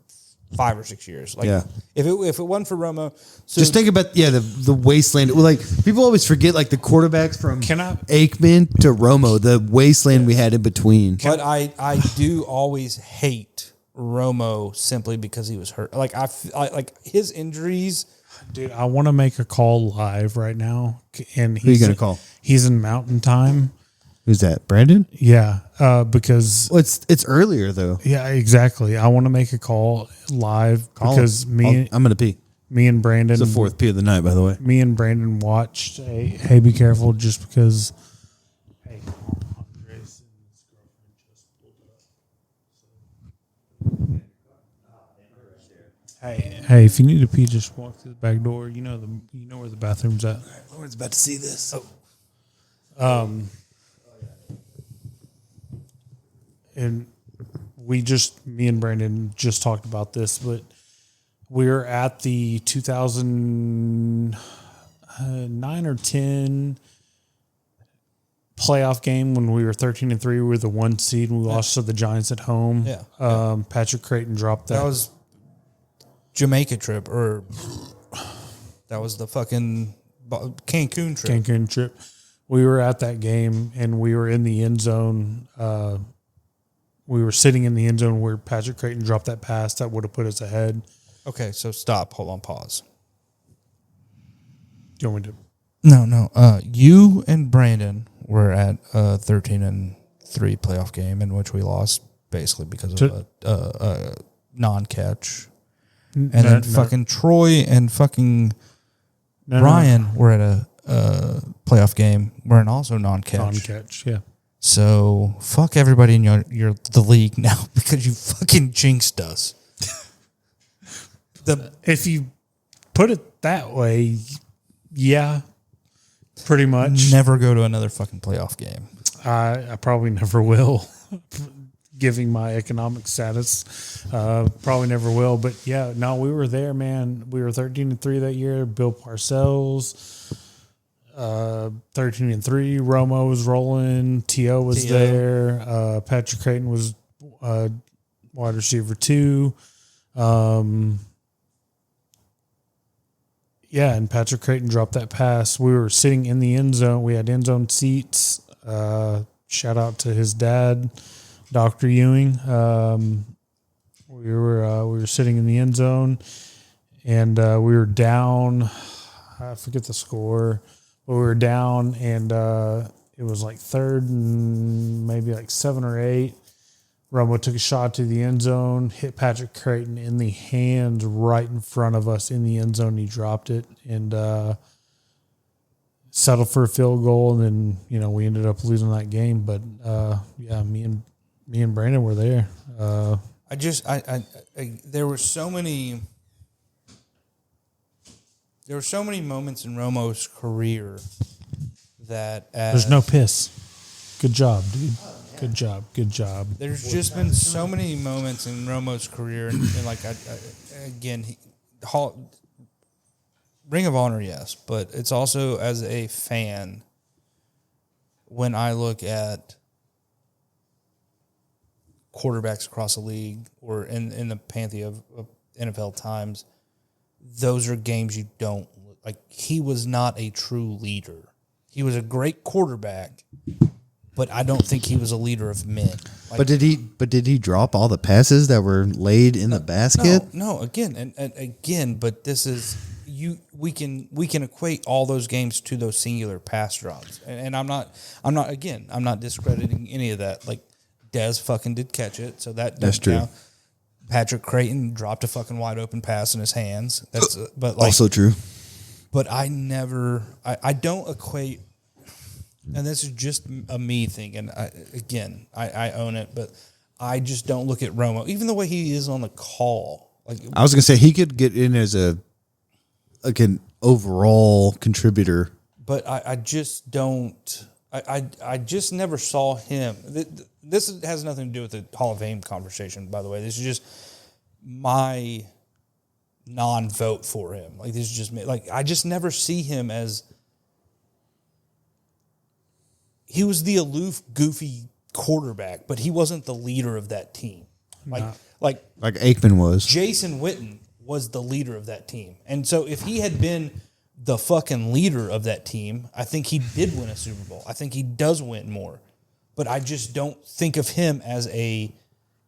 5 or 6 years. Like if it wasn't for Romo, Just think about the wasteland. Well, like people always forget like the quarterbacks from Aikman to Romo, the wasteland we had in between. But I do always hate Romo simply because he was hurt. Like I like his injuries. Dude, I want to make a call live right now. And Who are you going to call? He's in Mountain Time. Who's that? Brandon? Yeah, because it's earlier though. Yeah, exactly. I want to make a call live because I'm going to pee. Me and Brandon. It's the fourth pee of the night, by the way. Me and Brandon watched Hey, be careful, just because. Hey, Andres and his girlfriend just pulled up. Hey, if you need to pee, just walk through the back door. You know where the bathroom's at. Lauren's about to see this. And me and Brandon just talked about this, but we're at the 2009 or 10 playoff game when we were 13-3. We were the 1 seed and we lost to the Giants at home. Yeah. Patrick Creighton dropped that. That was Jamaica trip, or that was the fucking Cancun trip. We were at that game and we were in the end zone. We were sitting in the end zone where Patrick Creighton dropped that pass that would have put us ahead. Okay, so stop. Hold on. Pause. Do you want me to? No. You and Brandon were at a 13-3 playoff game in which we lost basically because of a non-catch. And then fucking Troy and fucking Ryan were at a playoff game. We're in also non-catch. Non-catch, yeah. So fuck everybody in the league now because you fucking jinxed us. If you put it that way, yeah, pretty much. Never go to another fucking playoff game. I probably never will. Giving my economic status, probably never will. But yeah, no, we were there, man. We were 13-3 that year. Bill Parcells, 13-3. Romo was rolling. T.O. was there. Patrick Creighton was wide receiver 2. Yeah, and Patrick Creighton dropped that pass. We were sitting in the end zone. We had end zone seats. Shout out to his dad, Dr. Ewing. We were sitting in the end zone, and we were down. I forget the score, but we were down, and it was like 3rd and maybe like 7 or 8. Romo took a shot to the end zone, hit Patrick Creighton in the hands right in front of us in the end zone. He dropped it and settled for a field goal, and then we ended up losing that game. But yeah, me and Brandon were there. There were so many moments in Romo's career that there's no piss. Good job, dude. Good job. There's just been so many moments in Romo's career, and like Ring of Honor, yes, but it's also as a fan when I look at quarterbacks across the league or in the pantheon of NFL times, those are games you don't like. He was not a true leader. He was a great quarterback, but I don't think he was a leader of men. Like, but did he drop all the passes that were laid in the basket? No, again and again. But this is we can equate all those games to those singular pass drops, and I'm not discrediting any of that. Like Dez fucking did catch it, so that's true. Count. Patrick Creighton dropped a fucking wide open pass in his hands. That's but like, also true. But I don't equate. And this is just a me thing, and I own it, but I just don't look at Romo, even the way he is on the call. Like I was gonna say, he could get in as an overall contributor, but I just don't. I just never saw him. This has nothing to do with the Hall of Fame conversation, by the way. This is just my non-vote for him. Like, this is just me. Like, I just never see him as. He was the aloof, goofy quarterback, but he wasn't the leader of that team. Like Aikman was. Jason Witten was the leader of that team. And so if he had been the fucking leader of that team, I think he did win a Super Bowl. I think he does win more. But I just don't think of him as a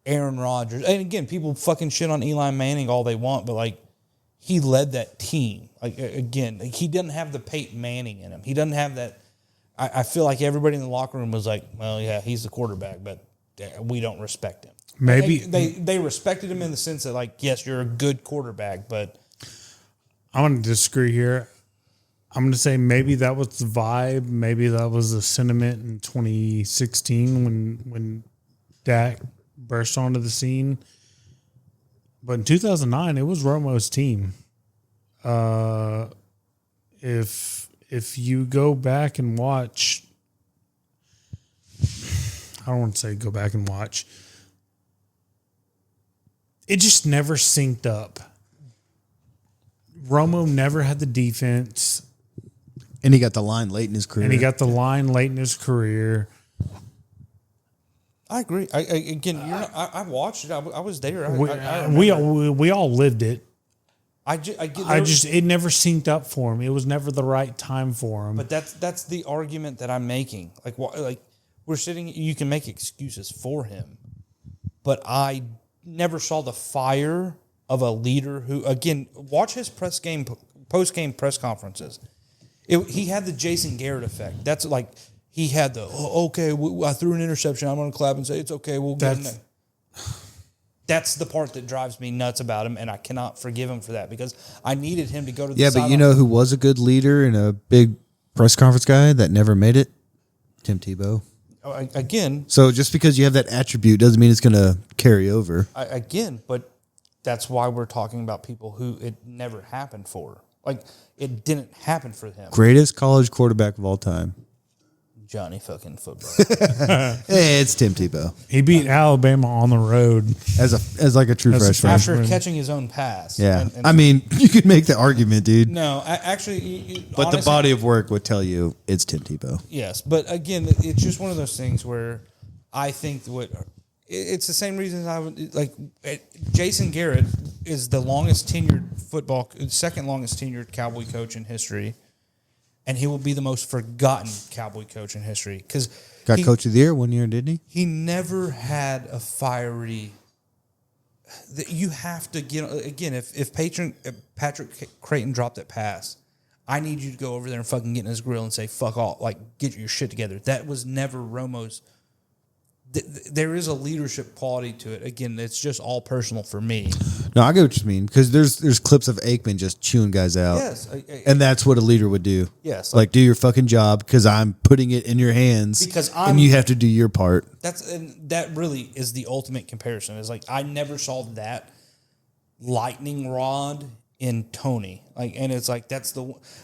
Aaron Rodgers. And again, people fucking shit on Eli Manning all they want, but like, he led that team. Like, again, like, he doesn't have the Peyton Manning in him. He doesn't have that. I feel like everybody in the locker room was like, well, yeah, he's the quarterback, but we don't respect him. Maybe they respected him in the sense that, like, yes, you're a good quarterback, but I'm going to disagree here. I'm going to say maybe that was the vibe. Maybe that was the sentiment in 2016 when Dak burst onto the scene. But in 2009, it was Romo's team. If you go back and watch, I don't want to say go back and watch. It just never synced up. Romo never had the defense. And he got the line late in his career. I agree. I watched it. I was there. We all lived it. It never synced up for him. It was never the right time for him. But that's the argument that I'm making. Like we're sitting. You can make excuses for him, but I never saw the fire of a leader who, again, watch his post game press conferences. He had the Jason Garrett effect. That's like he had the I threw an interception. I'm going to clap and say it's okay. We'll get it. That's the part that drives me nuts about him, and I cannot forgive him for that because I needed him to go to the sideline. But you know who was a good leader and a big press conference guy that never made it? Tim Tebow. Again. So just because you have that attribute doesn't mean it's going to carry over. But that's why we're talking about people who it never happened for. Like, it didn't happen for him. Greatest college quarterback of all time. Johnny fucking football. Hey, it's Tim Tebow. He beat Alabama on the road as like a true freshman. After catching his own pass. Yeah. I mean, you could make the argument, dude. No, actually. But honestly, the body of work would tell you it's Tim Tebow. Yes. But again, it's just one of those things where I think it's the same reason I would like Jason Garrett is the second longest tenured Cowboy coach in history. And he will be the most forgotten Cowboy coach in history because got Coach of the Year one year, didn't he? He never had a fiery. You have to get again. If Patrick Creighton dropped that pass, I need you to go over there and fucking get in his grill and say fuck all, like get your shit together. That was never Romo's. There is a leadership quality to it. Again, it's just all personal for me. No, I get what you mean because there's clips of Aikman just chewing guys out. Yes, and that's what a leader would do. Yes, like do your fucking job because I'm putting it in your hands and you have to do your part. That really is the ultimate comparison. Is like I never saw that lightning rod in Tony. And it's like that's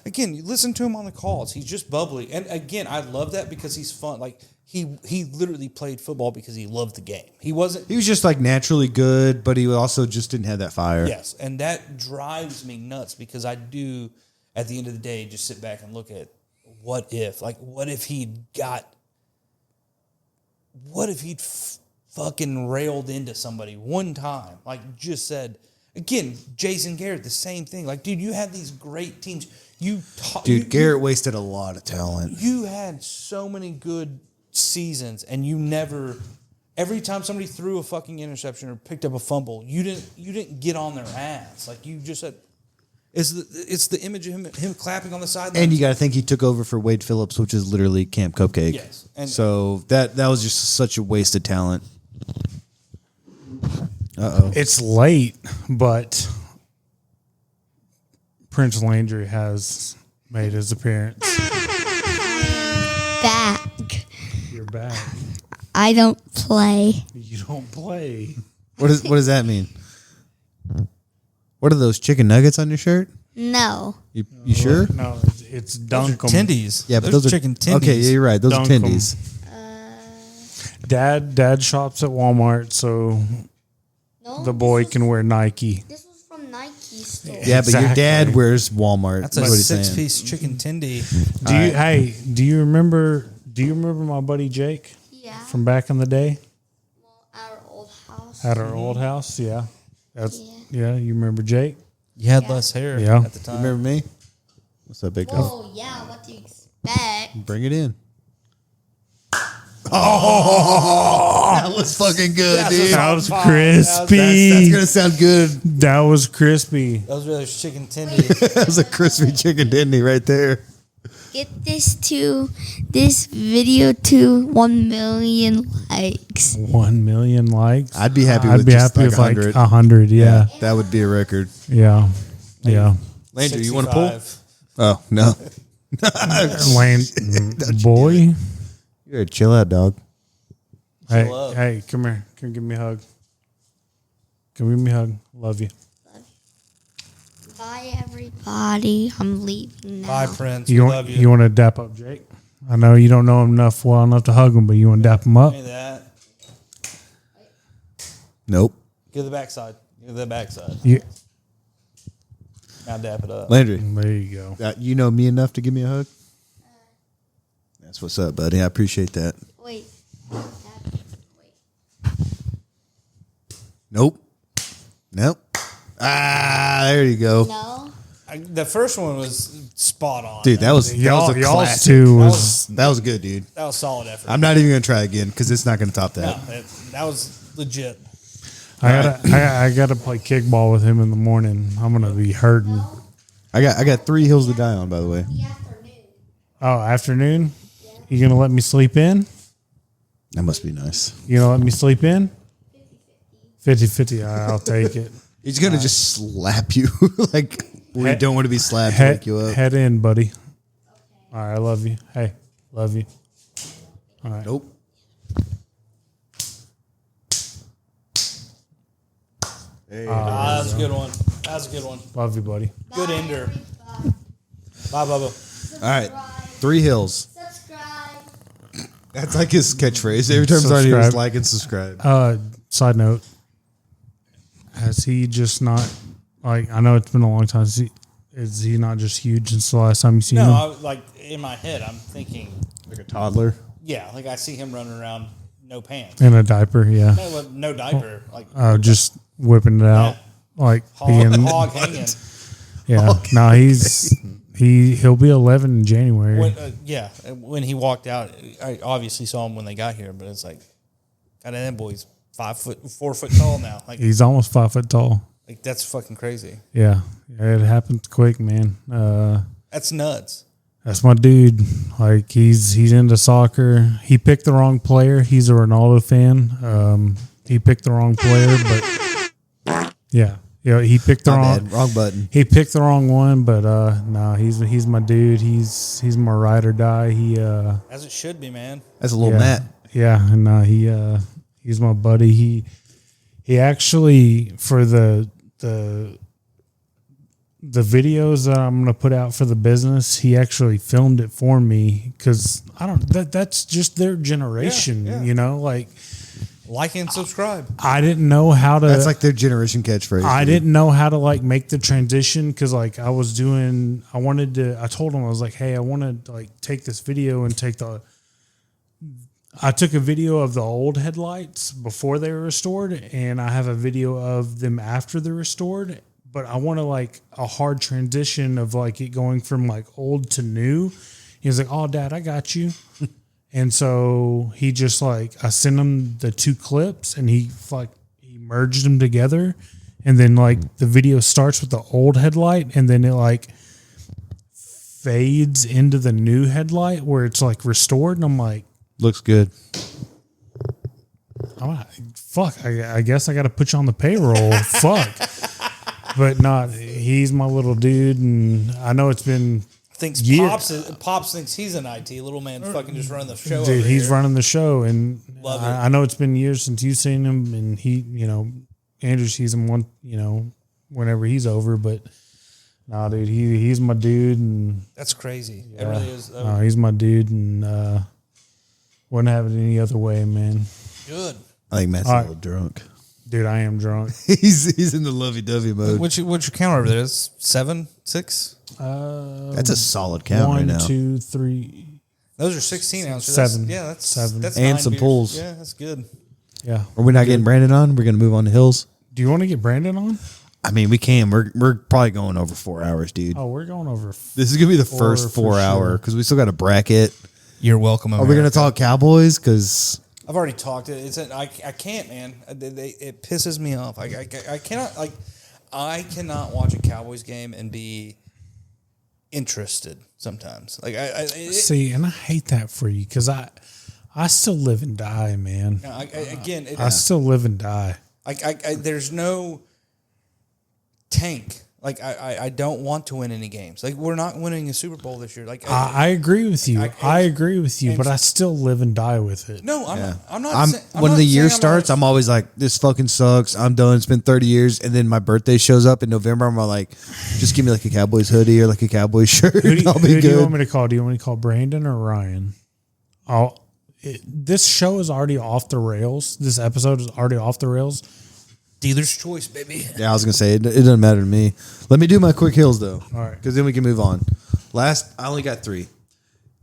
again. You listen to him on the calls. He's just bubbly, and again, I love that because he's fun. Like. He literally played football because he loved the game. He was just like naturally good, but he also just didn't have that fire. Yes, and that drives me nuts because I do, at the end of the day, just sit back and look at what if he'd fucking railed into somebody one time, like just said, again, Jason Garrett, the same thing. Like, dude, you had these great teams. Garrett wasted a lot of talent. You had so many good seasons and you never every time somebody threw a fucking interception or picked up a fumble you didn't get on their ass. Like you just said it's the image of him clapping on the sideline. And you got to think he took over for Wade Phillips, which is literally Camp Cupcake. Yes, and so that was just such a wasted talent. It's late, but Prince Landry has made his appearance. Back. You're back. I don't play. You don't play. What does that mean? What are those chicken nuggets on your shirt? No. You sure? No, it's Dunkin'. Tendies. Yeah, but those are chicken tendies. Okay, yeah, you're right. Those Dunkin'. are tendies. Dad shops at Walmart, so No, the boy can wear Nike. This was from Nike. store. Yeah, but your Exactly. dad wears Walmart. That's a what he's saying. 6-piece chicken tendy. Do you remember my buddy Jake Yeah. from back in the day Our old house. at our old house? Yeah. That's Yeah. yeah, you remember Jake? You had less hair Yeah. at the time. Remember me? What's up, big dog? Oh yeah. What do you expect? Bring it in. Oh, that was fucking good, dude. That was That's crispy. That's gonna sound good. That was crispy. Those were those chicken tendies. That was a crispy chicken dinny right there. Get this video to 1 million likes. 1 million likes. I'd be happy I'd with be just happy like with like 100. 100. Yeah. That would be a record. Yeah. Yeah. Landry, you want to pull? 65. Oh no, Land boy. you gotta chill out, dog. Hey, up. hey, come here. Come give me a hug. Come give me a hug. Love you. Bye everybody. I'm leaving now. Bye, Prince. You We want love you want to dap up Jake? I know you don't know him well enough to hug him, but you want to dap him up? Give me that. Nope. Give the backside. Give the backside. Yeah. Now dap it up. Landry, There you go. you know me enough to give me a hug? That's what's up, buddy. I appreciate that. Wait. Nope. There you go. No. The first one was spot on. Dude, that was a Y'all's classic. two was That was good, dude. That was solid effort. I'm not even gonna try again because it's not gonna top that. No, that was legit. I gotta play kickball with him in the morning. I'm gonna be hurting. I got 3 hills to die on, by the way. The afternoon. Oh, afternoon? You gonna let me sleep in? That must be nice. You gonna let me sleep in? 50-50. I'll take it. He's gonna just slap you like we Head- don't want to be slapped to wake you up. Head in, buddy. All right, I love you. Hey, love you. All right. Nope. Hey. That's a good one. That's a good one. Love you, buddy. Good ender. Bye, Bubba. All right, 3 hills. Subscribe. That's like his catchphrase. Every time somebody was Subscribe. like and subscribe. Side note: has he just not like? I know it's been a long time. Is he not just huge since the last time you seen No, him? I, like in my head, I'm thinking, Like a toddler. yeah, like I see him running around, no pants, In a diaper, yeah. no diaper, like Just whipping it out, like being, hog hanging. yeah. No, he'll be 11 in January. When he walked out, I obviously saw him when they got here, but it's like, God, that boy's 4 foot tall now. He's almost 5 foot tall. Like that's fucking crazy. Yeah, it happens quick, man. That's nuts. That's my dude. Like he's into soccer. He picked the wrong player. He's a Ronaldo fan. He picked the wrong player, but yeah, he picked the Wrong button. He picked the wrong one, but no, he's my dude. He's my ride or die. He As it should be, man. That's a little yeah, Matt. yeah, and he's my buddy. He actually for the videos that I'm gonna put out for the business, he actually filmed it for me because that's just their generation, Yeah. you know. Like Like and subscribe. I didn't know how to. That's like their generation catchphrase. I dude. didn't know how to like make the transition because like I told him I was like, hey, I want to like take this video and I took a video of the old headlights before they were restored, and I have a video of them after they're restored. But I want to like a hard transition of like it going from like old to new. He was like, "Oh, Dad, I got you." And so he just like I sent him the 2 clips, and he merged them together, and then like the video starts with the old headlight, and then it like fades into the new headlight where it's like restored, and I'm like. Looks good. I guess I got to put you on the payroll. Fuck. But he's my little dude, and I know it's been Thinks years. Pops thinks he's an IT. Little man fucking just running the show. Dude, over he's here. running the show, and Love it. I know it's been years since you've seen him, and Andrew sees him whenever he's over, but nah, dude, he's my dude, and That's crazy. It really is. he's my dude, and wouldn't have it any other way, man. Good. I think Matt's All a right. little drunk. Dude, I am drunk. He's in the lovey-dovey mode. What's your count over there? Is 7, 6? That's a solid count right 1, now. 2, 3. Those are 16 ounces. 7. That's 7. That's And 9 some beers. pulls. Yeah, that's good. Yeah. Are we not getting Brandon on? We're going to move on to Hills? Do you want to get Brandon on? I mean, we can. We're probably going over 4 hours, dude. Oh, we're going over. This is going to be the 4 first for 4 hour sure. because we still got a bracket. You're welcome. Are we going to talk Cowboys? Because I've already talked. I can't, man. It pisses me off. I cannot I cannot watch a Cowboys game and be interested sometimes. See, and I hate that for you because I still live and die, man. I still live and die. There's no tank. I don't want to win any games. Like, we're not winning a Super Bowl this year. Like, I agree with you. I agree with you, but I still live and die with it. No, I'm not. When the year starts, I'm always like, this fucking sucks. I'm done. It's been 30 years. And then my birthday shows up in November. I'm like, just give me like a Cowboys hoodie or like a Cowboys shirt. I'll be Who do you want good. me to call? Do you want me to call Brandon or Ryan? This show is already off the rails. This episode is already off the rails. Dealer's choice, baby. Yeah, I was going to say, it doesn't matter to me. Let me do my quick Hills, though. All right. Because then we can move on. I only got 3.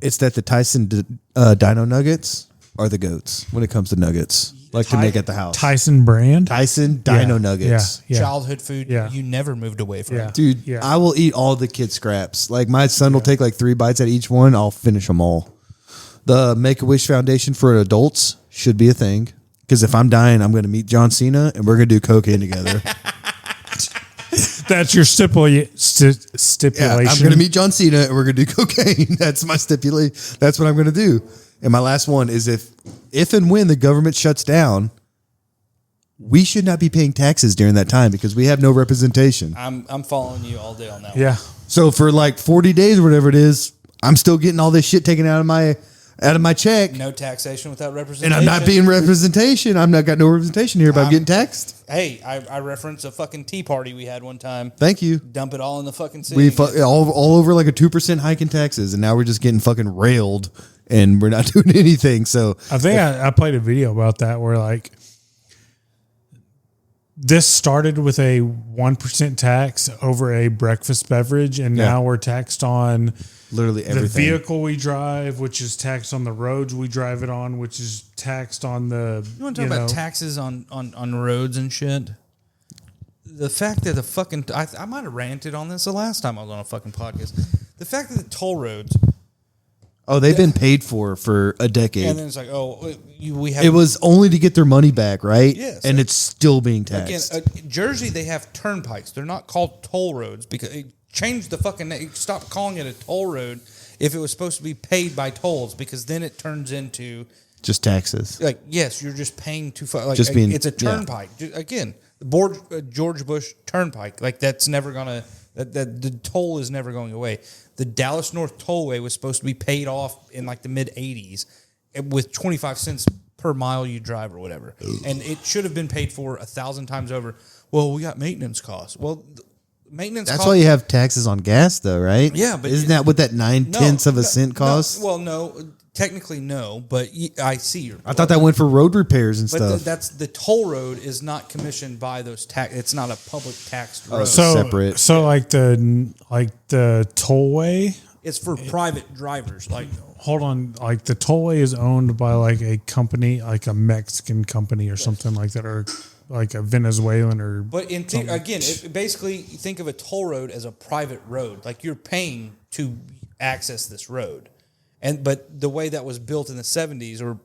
It's that the Tyson Dino Nuggets are the GOATs when it comes to nuggets. Like to make at the house. Tyson brand. Tyson Dino Nuggets. Yeah. Childhood food. Yeah. You never moved away from. Yeah. Dude, Yeah. I will eat all the kid scraps. Like my son will take like 3 bites at each one. I'll finish them all. The Make-A-Wish Foundation for adults should be a thing. Because if I'm dying, I'm going to meet John Cena and we're going to do cocaine together. That's your stipulation. Yeah, I'm going to meet John Cena and we're going to do cocaine. That's my stipulation. That's what I'm going to do. And my last one is if and when the government shuts down, we should not be paying taxes during that time because we have no representation. I'm following you all day on that. Yeah. So for like 40 days or whatever it is, I'm still getting all this shit taken out of my check. No taxation without representation. And I'm not being representation. I'm not got no representation here, but I'm getting taxed. Hey, I referenced a fucking tea party we had one time. Thank you. Dump it all in the fucking city. We all over like a 2% hike in taxes, and now we're just getting fucking railed, and we're not doing anything. So I think I played a video about that where like this started with a 1% tax over a breakfast beverage, and now we're taxed on literally everything. the vehicle we drive, which is taxed on the roads we drive it on, which is taxed on the. You want to talk about taxes on roads and shit? The fact that the fucking I might have ranted on this the last time I was on a fucking podcast. The fact that the toll roads. Oh, they've been paid for a decade. And then it's like, we have. It was only to get their money back, right? Yes. And it's still being taxed. Again, Jersey, they have turnpikes. They're not called toll roads because it changed the fucking name. Stop calling it a toll road if it was supposed to be paid by tolls, because then it turns into just taxes. like, yes, you're just paying too far. Like, Just being- it's a turnpike. Again, the George Bush Turnpike. Like, that's never gonna. That the toll is never going away. The Dallas North Tollway was supposed to be paid off in like the mid '80s with 25 cents per mile you drive or whatever, and it should have been paid for 1,000 times over. Well, we got maintenance costs. Well, maintenance. That's costs, why you have taxes on gas, though, right? Yeah, but isn't that what that 9/10 of a cent costs? No, technically no, but I see. I thought that went for road repairs and But stuff. that's the toll road is not commissioned by those tax. It's not a public taxed road. Separate. So like the tollway. It's for private drivers. Like, Hold on, like the tollway is owned by like a company, like a Mexican company or something like that, or like a Venezuelan or. but again, basically think of a toll road as a private road. Like, you're paying to access this road, but the way that was built in the 70s or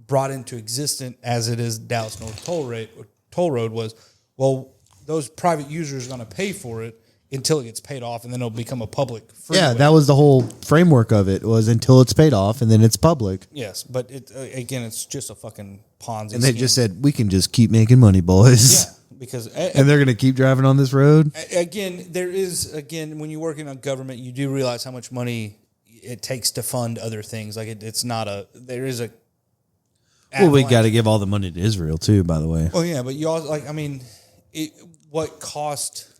brought into existence as it is Dallas North Toll Road was, well, those private users are going to pay for it until it gets paid off, and then it'll become a public freeway. Yeah, that was the whole framework of it, was until it's paid off and then it's public. Yes, but again, it's just a fucking Ponzi And they scheme. just said, we can just keep making money, boys. Yeah, because And they're going to keep driving on this road. again, when you work in a government, you do realize how much money it takes to fund other things. Like, it's not there is a. Well, we got to give all the money to Israel, too, by the way. Well, yeah, but you also, what cost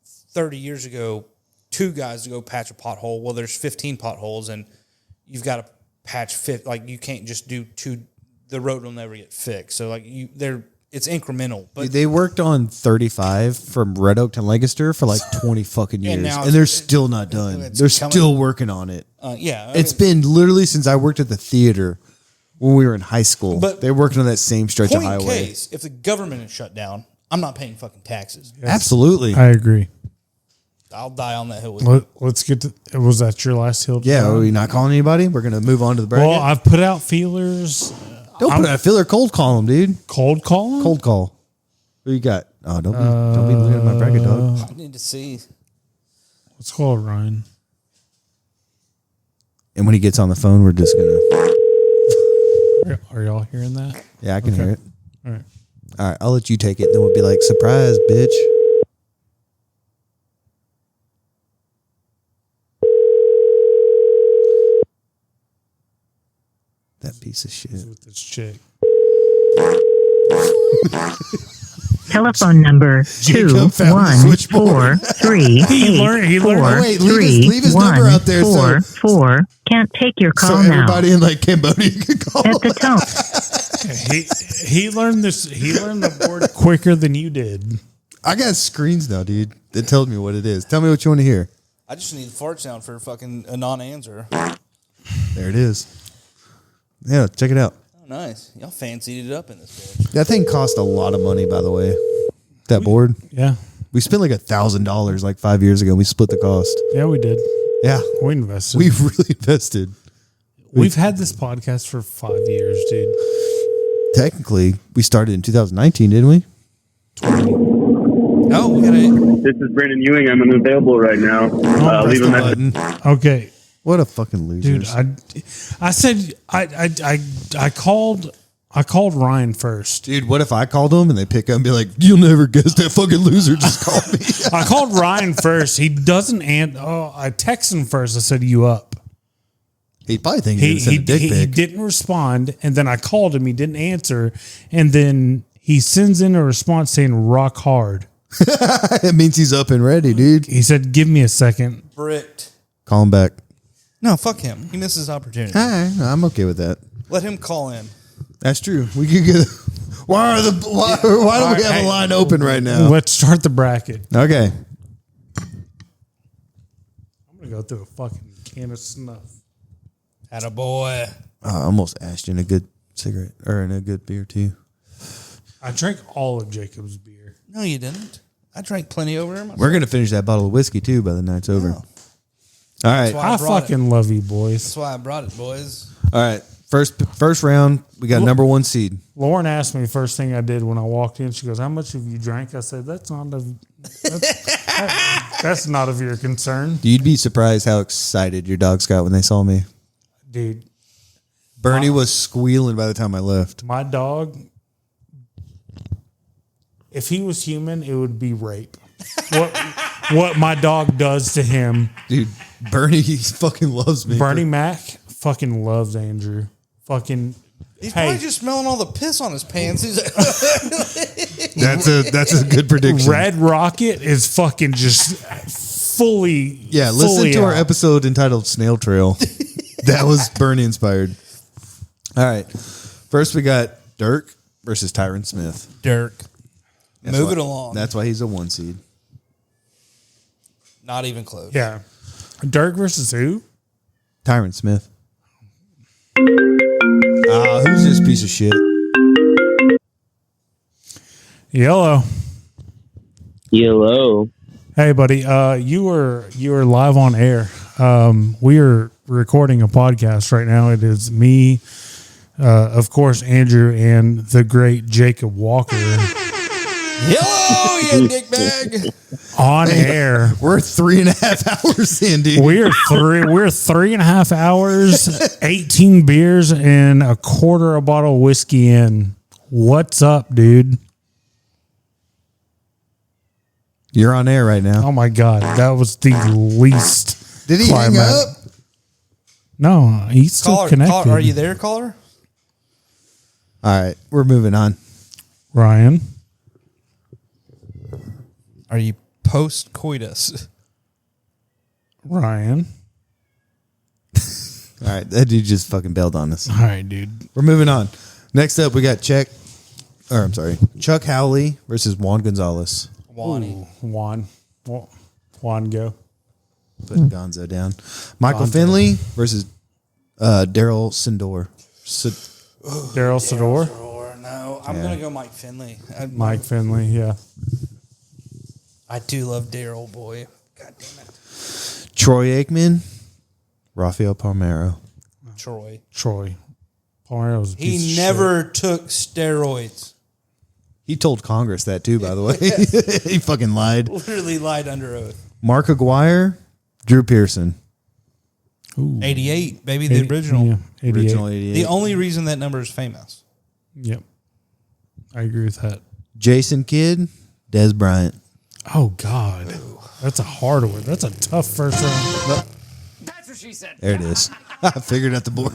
30 years ago 2 guys to go patch a pothole? Well, there's 15 potholes, and you've got to patch 50. Like, you can't just do 2 the road will never get fixed. So like it's incremental. But Dude, they worked on 35 from Red Oak to Lancaster for like 20 fucking years, now and they're still not done. it's They're coming- still working on it. It's Been literally since I worked at the theater when we were in high school. But they're working on that same stretch of point in highway. case, if the government is shut down, I'm not paying fucking taxes. Absolutely. I agree. I'll die on that hill with you. Let's get to. Was that your last hill? to Yeah, die are on? we not calling anybody? We're gonna move on to the bracket. Well, I've put out feelers. Don't put out a filler. Cold call them, dude. Cold call. Cold call. Who you got? Oh, don't be looking at my bracket, dog. I need to see. Let's call it Ryan. And when he gets on the phone, we're just gonna. Are y'all hearing that? Yeah, I can hear it. All right. All right, I'll let you take it. Then we'll be like, surprise, bitch. That piece of shit. With this chick. Telephone number Jacob found the switchboard. 21438 He learned. Oh, wait, leave his number out there so- 4. Can't take your So call now. everybody in like Cambodia could call. At the tone. He learned this. He learned the board quicker than you did. I got screens now, dude. That tells me what it is. Tell me what you want to hear. I just need the fart sound for fucking a non-answer. There it is. Yeah, check it out. Oh, nice. Y'all fancied it up in this bitch. That thing cost a lot of money, by the way. That board. Yeah. We spent like $1,000 like 5 years ago. We split the cost. Yeah, we did. Yeah, We invested. we've really invested. We've had this podcast for 5 years, dude. Technically, we started in 2019, didn't we? Oh, we got a This is Brandon Ewing. I'm unavailable right now. Press Leave the a message. button. Okay, What a fucking loser. dude. I said I called Ryan first. Dude, what if I called him and they pick up and be like, "You'll never guess that fucking loser just called me." I called Ryan first. He doesn't answer. Oh, I texted him first. I said, "You up?" He'd probably think he sent a dick he pic. didn't respond, and then I called him. He didn't answer, and then he sends in a response saying "rock hard." It means he's up and ready, dude. He said, "Give me a second." Brit. Call him back. No, fuck him. He misses opportunity. Hi, I'm okay with that. Let him call in. That's true. We could get. Why don't we have a line open right now? Let's start the bracket. Okay. I'm gonna go through a fucking can of snuff. Attaboy. I almost asked you in a good cigarette or in a good beer too. I drank all of Jacob's beer. No, you didn't. I drank plenty over there myself. We're gonna finish that bottle of whiskey too by the night's over. Oh. All right, why- I brought fucking love you, boys. That's why I brought it, boys. all right. First round, we got number one seed. Lauren asked me first thing I did when I walked in. She goes, "How much have you drank?" I said, that's not of your concern, You'd be surprised how excited your dogs got when they saw me. dude. Bernie was squealing by the time I left. My dog, if he was human, it would be rape. What my dog does to him. Dude, Bernie he fucking loves me. Bernie Mac fucking loves Andrew. Fucking. He's Hey. probably just smelling all the piss on his pants. He's like, That's a good prediction. Red Rocket is fucking just fully. Yeah, listen fully to our out. episode entitled Snail Trail. That was Bernie inspired. All right. First we got Dirk versus Tyron Smith. Dirk. That's Move why- it along. That's why he's a 1 seed. Not even close. Yeah. Dirk versus who? Tyron Smith. Who's this piece of shit? Yellow. Hello. Hey, buddy. You were live on air. We are recording a podcast right now. It is me, of course, Andrew, and the great Jacob Walker Hello, you dickbag. on air. We're 3.5 hours in, dude. We're 3.5 hours, 18 beers, and a quarter a bottle of whiskey in. What's up, dude? You're on air right now. Oh my God, that was the least. Did he hang climatic- up? No, he's still Caller, connected. are you there, caller? All right, we're moving on. Ryan? Are you post coitus? Ryan? All right, that dude just fucking bailed on us. All right, dude. We're moving on. Next up, we got Chuck Howley versus Juan Gonzalez. Ooh, Juan go. Put Gonzo down. Michael Finley versus Daryl Sindor. Daryl Sador. No, I'm gonna go Mike Finley. Mike Finley, yeah. I do love Daryl, boy. God damn it, Troy Aikman, Rafael Palmeiro. Troy. Palmeiro's a piece He of never took steroids. He told Congress that too, by the way. He fucking lied. Literally lied under oath. Mark Aguirre, Drew Pearson. Ooh. 88, baby, the original. Yeah, 88. Original 88. The only reason that number is famous. Yep. I agree with that. Jason Kidd, Des Bryant. Oh, God. That's a hard one. That's a tough first round. That's what she said. There it is. I figured out the board.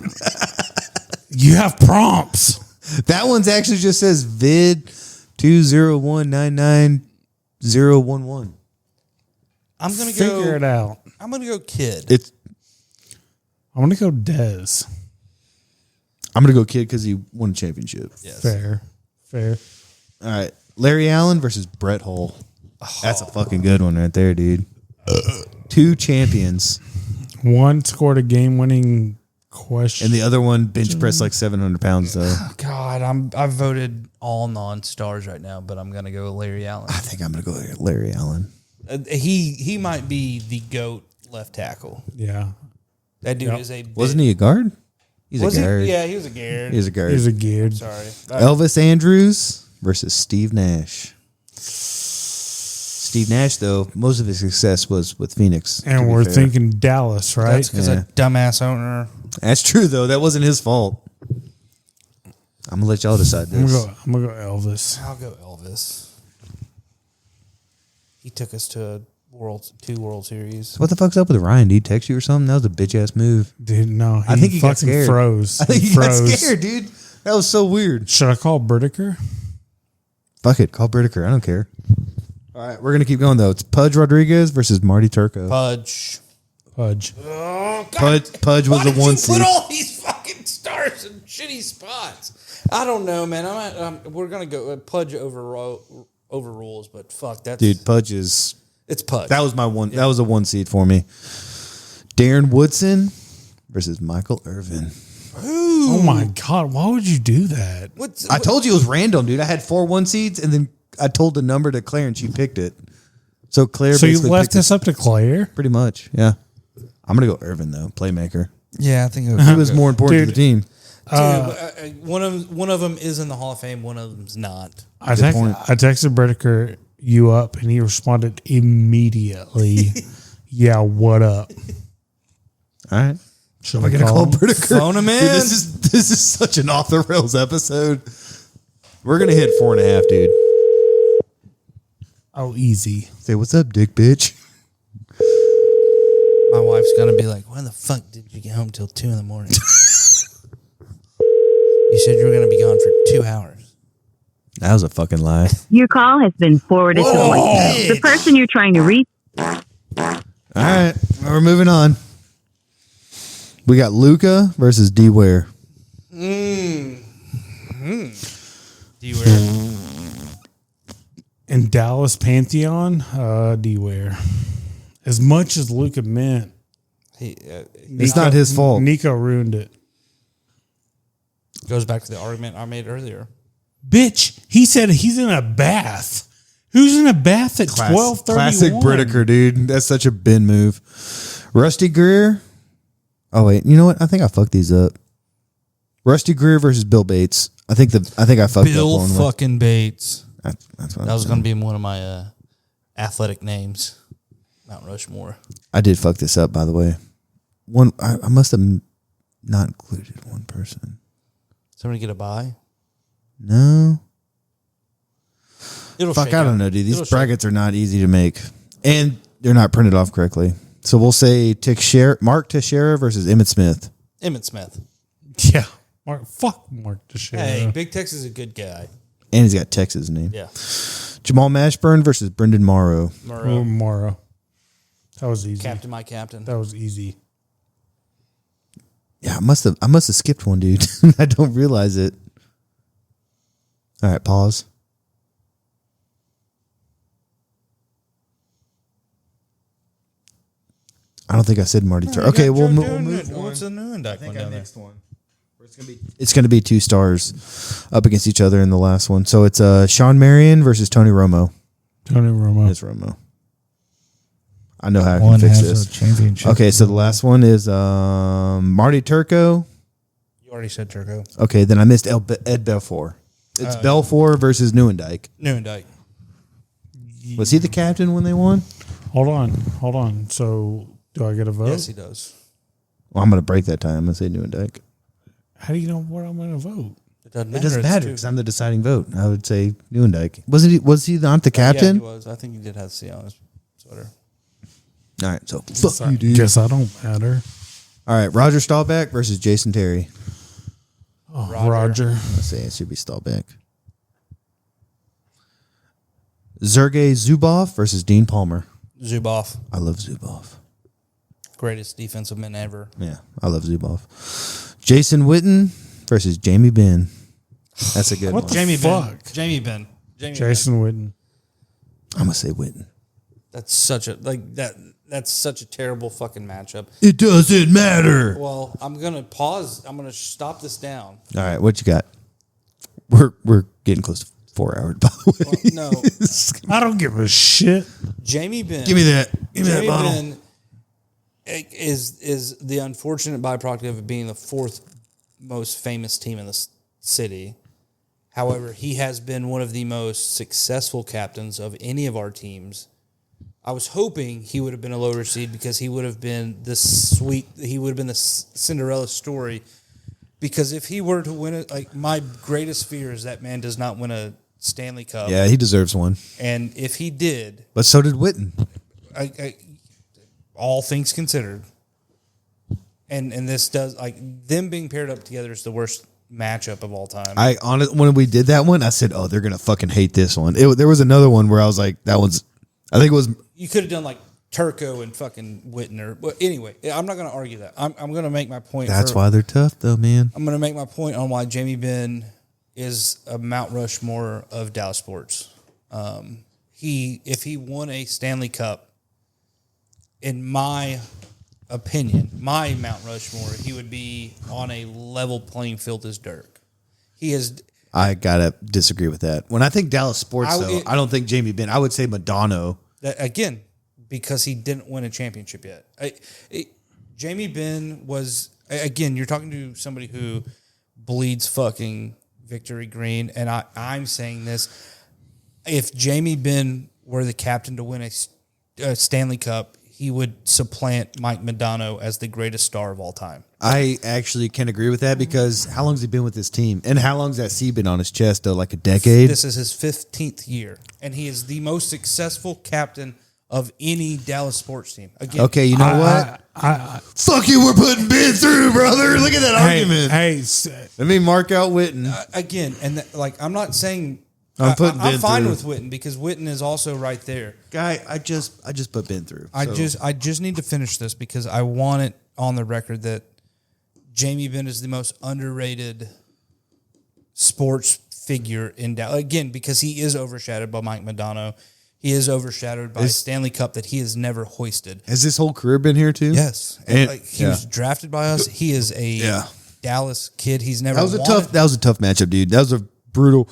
You have prompts. That one's actually just says vid 201991011. I'm gonna Figure it out. I'm gonna go Kid. I'm going to go Dez. I'm gonna go Kid because he won a championship. Yes. Fair. All right, Larry Allen versus Brett Hull. That's a fucking good one right there, dude. Two champions, One scored a game-winning question. and the other one bench pressed like 700 pounds though. God, I voted all non-stars right now, but I'm gonna go Larry Allen. I think I'm gonna go Larry Allen. He might be the GOAT left tackle. Yeah. That dude Yep. is a Wasn't he a guard? He's Was a guard. he? Yeah, he was a guard. He's a guard. He's a geared. Sorry. Elvis Andrews versus Steve Nash. Steve Nash, though, most of his success was with Phoenix. And we're thinking Dallas, right? That's because a dumbass owner. That's true, though. That wasn't his fault. I'm going to let y'all decide I'm this. gonna go Elvis. I'll go Elvis. He took us to two World Series. What the fuck's up with Ryan? Did he text you or something? That was a bitch-ass move. Dude, no. I think he got fucking scared. froze. I think he got froze. scared, dude. That was so weird. Should I call Brittaker? Fuck it. Call Brittaker. I don't care. All right, we're going to keep going, though. It's Pudge Rodriguez versus Marty Turco. Pudge. Pudge. Oh, Pudge was the one seed. Put all these fucking stars in shitty spots. I don't know, man. We're gonna go Pudge overrules, but fuck that, Dude, Pudge is... It's Pudge. That was my one. Yeah. That was a one seed for me. Darren Woodson versus Michael Irvin. Ooh. Oh my God! Why would you do that? I told you it was random, dude. I had 4 1 seeds, and then I told the number to Claire, and she picked it. So Claire. So you basically left picked this up to Claire? Pretty much, yeah. I'm gonna go Irvin though, playmaker. Yeah, I think He was more important to the team. One of them is in the Hall of Fame. One of them's not. I texted Brittaker you up, and he responded immediately. Yeah, what up? All right. Should I gotta call him? Brittaker. Phone him in. Dude, this is such an off the rails episode. We're gonna hit 4.5, dude. Oh, easy. Say what's up, dick bitch. My wife's gonna be like, "When the fuck did you get home till 2 a.m? You said you were gonna be gone for 2 hours." That was a fucking lie. Your call has been forwarded to voicemail. The person you're trying to reach. All right, we're moving on. We got Luca versus D Ware. D-Ware. In Dallas Pantheon, D-Ware. As much as Luca meant, It's not his fault. Nico ruined it. Goes back to the argument I made earlier. Bitch, he said he's in a bath. Who's in a bath at 12:31? Classic Brittaker, dude. That's such a bin move. Rusty Greer. Oh wait, you know what? I think I fucked these up. Rusty Greer versus Bill Bates. I think I fucked Bill up one. fucking Bates. That's what That was going to be one of my athletic names. Mount Rushmore. I did fuck this up, by the way. I must have not included one person. Somebody get a bye? No. It'll Fuck, shake I don't out. know, dude. These It'll shake. brackets are not easy to make, and they're not printed off correctly. So we'll say Mark Teixeira versus Emmitt Smith. Emmett Smith. Yeah. Fuck Mark Teixeira. Hey, Big Tex is a good guy. And he's got Texas name. Yeah. Jamal Mashburn versus Brendan Morrow. Morrow. That was easy. Captain, my captain. That was easy. Yeah, I must have skipped one, dude. I don't realize it. All right, pause. I don't think I said Marty Turco. Okay, we'll move on. What's the new one down there? One. It's going to be 2 stars up against each other in the last one. So it's Sean Marion versus Tony Romo. Tony Romo. It's Romo. I know how I One can fix has this. a championship. Okay, so the last one is Marty Turco. You already said Turco. Okay, then I missed Ed Belfour. It's Belfour versus Neuendijk. Neuendijk. Was he the captain when they won? Hold on. So, do I get a vote? Yes, he does. Well, I'm going to break that time. I'm going to say Neuendijk. How do you know what I'm going to vote? It doesn't It matter. doesn't It's matter two. because I'm the deciding vote. I would say Neuendijk. Was he not the captain? Yeah, he was. I think he did have C on his sweater. All right, so fuck you, dude. Guess I don't matter. All right, Roger Staubach versus Jason Terry. Oh, Roger. Let's say it should be Staubach. Sergey Zubov versus Dean Palmer. Zuboff, I love Zubov. greatest defensive man ever. Yeah, I love Zubov. Jason Witten versus Jamie Benn. That's a good What one. the Jamie fuck? Ben. Jamie Ben. Jamie Jason Witten. I'm gonna say Witten. That's such a That's such a terrible fucking matchup. It doesn't matter. Well, I'm gonna pause. I'm gonna stop this down. All right, what you got? We're getting close to 4 hours, by the way. No, I don't give a shit. Jamie Ben. Give me that. Give me that Jamie bottle. Ben is the unfortunate byproduct of it being the 4th most famous team in the city. However, he has been one of the most successful captains of any of our teams. I was hoping he would have been a lower seed because he would have been the Cinderella story. Because if he were to win it, like my greatest fear is that man does not win a Stanley Cup. Yeah, he deserves one. And if he did, But so did Witten. all things considered, and this does them being paired up together is the worst matchup of all time. When we did that one, I said, "Oh, they're gonna fucking hate this one." There was another one where I was like, "That one's." I think it was. You could have done like Turco and fucking Whitner, but anyway, I'm not going to argue that. I'm going to make my point. That's why they're tough, though, man. I'm going to make my point on why Jamie Benn is a Mount Rushmore of Dallas sports. If he won a Stanley Cup, in my opinion, my Mount Rushmore, he would be on a level playing field as Dirk. He is. I gotta disagree with that. When I think Dallas sports, I don't think Jamie Benn. I would say Madonna. Again, because he didn't win a championship yet. Jamie Benn was, again, you're talking to somebody who bleeds fucking victory green, and I'm saying this. If Jamie Benn were the captain to win a Stanley Cup, he would supplant Mike Modano as the greatest star of all time. I actually can agree with that because how long's he been with this team? And how long's that C been on his chest, though? Like a decade? This is his 15th year, and he is the most successful captain of any Dallas sports team. Again, Okay, you know what? Fuck you, we're putting Ben through, brother. Look at that argument. Hey, Let me mark out Witten. again, and I'm not saying I'm putting I'm Ben fine through. with Witten because Witten is also right there. Guy, I just put Ben through. I just need to finish this because I want it on the record that Jamie Benn is the most underrated sports figure in Dallas. Again, because he is overshadowed by Mike Modano. He is overshadowed by a Stanley Cup that he has never hoisted. Has his whole career been here too? Yes. And- He was drafted by us. He is a Dallas kid. He's never That was a tough matchup, dude. That was a brutal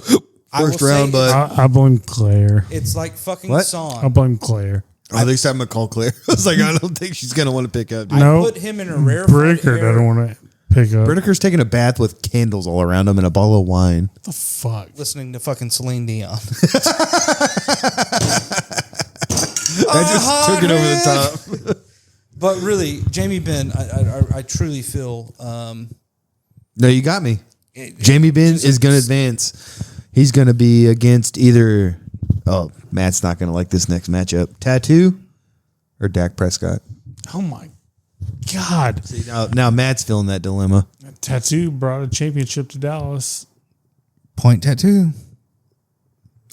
I will first round, say but I blame Claire. it's like fucking What? I Son. blame Claire. at least I'm gonna call Claire. I was like, I don't think she's gonna want to pick up. Dude. No. Put him in a rare Bricker doesn't want to pick up. Brittaker's taking a bath with candles all around him and a bottle of wine. What the fuck? listening to fucking Celine Dion. I just took it over the top. But really, Jamie Benn, I truly feel No, you got me. Jamie Benn is going to advance. He's going to be against either. Oh, Matt's not going to like this next matchup. Tattoo or Dak Prescott. Oh my God. See, now Matt's feeling that dilemma. Tattoo brought a championship to Dallas. point tattoo.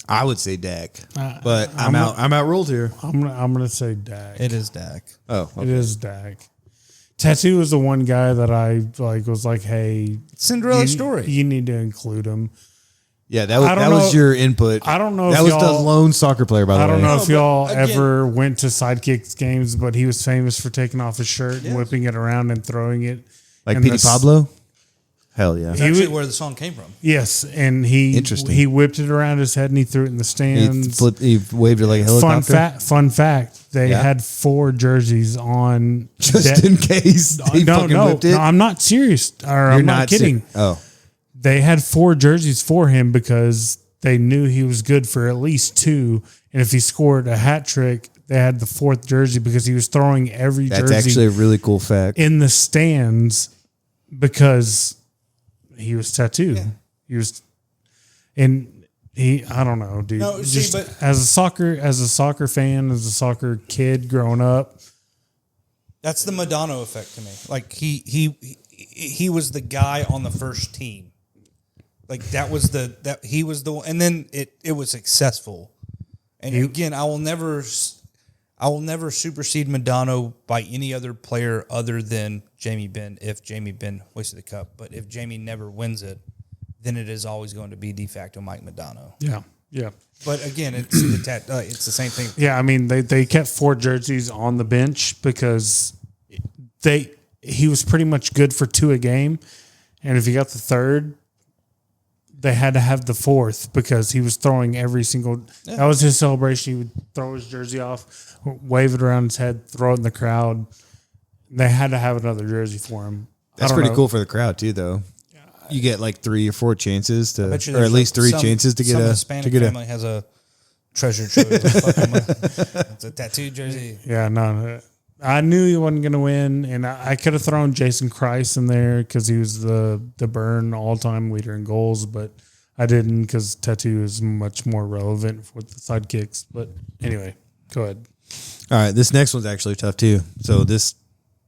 I would say Dak, but I'm I'm outruled here. I'm gonna say Dak. It is Dak. Oh, It is Dak. Tattoo was the one guy that I was like, hey, Cinderella story. You need to include him. Yeah, that was I don't that was know- your input. I don't know That if was the y'all- lone soccer player, by the way. I don't know No, if but y'all again- ever went to Sidekicks games, but he was famous for taking off his shirt and whipping it around and throwing it. Like And Petey the- Pablo. Hell yeah. That's He actually would- where the song came from. Yes, and he Interesting. he whipped it around his head and he threw it in the stands. He waved it like a helicopter. Fun fact. They Yeah. had 4 jerseys on. Just in case he fucking whipped it. No, I'm not serious. Or I'm not kidding. Oh, They had 4 jerseys for him because they knew he was good for at least 2. And if he scored a hat trick, they had the 4th jersey because he was throwing every that's jersey actually a really cool fact. in the stands because he was tattooed. He was, and I don't know, dude. No, see, Just but- as a soccer fan, as a soccer kid growing up, That's the Madonna effect to me. Like he was the guy on the first team. Like he was the one, and then it was successful. And again, I will never supersede Madonna by any other player other than Jamie Benn if Jamie Benn hoisted the cup. But if Jamie never wins it, then it is always going to be de facto Mike Madonna. yeah. But again, it's it's the same thing. Yeah, I mean they kept 4 jerseys on the bench because he was pretty much good for 2 a game, and if he got the 3rd, they had to have the 4th because he was throwing every single. That was his celebration. He would throw his jersey off, wave it around his head, throw it in the crowd. They had to have another jersey for him. That's I don't pretty know. cool for the crowd too, though. You get like 3 or 4 chances to, Bet you or at there's least 3 some- chances to get some a Hispanic family has a treasure trove. It's a tattoo jersey. Yeah, no. I knew he wasn't going to win, and I could have thrown Jason Christ in there because he was the Burn all-time leader in goals, but I didn't because tattoo is much more relevant with the sidekicks. But anyway, go ahead. All right, this next one's actually tough too. So this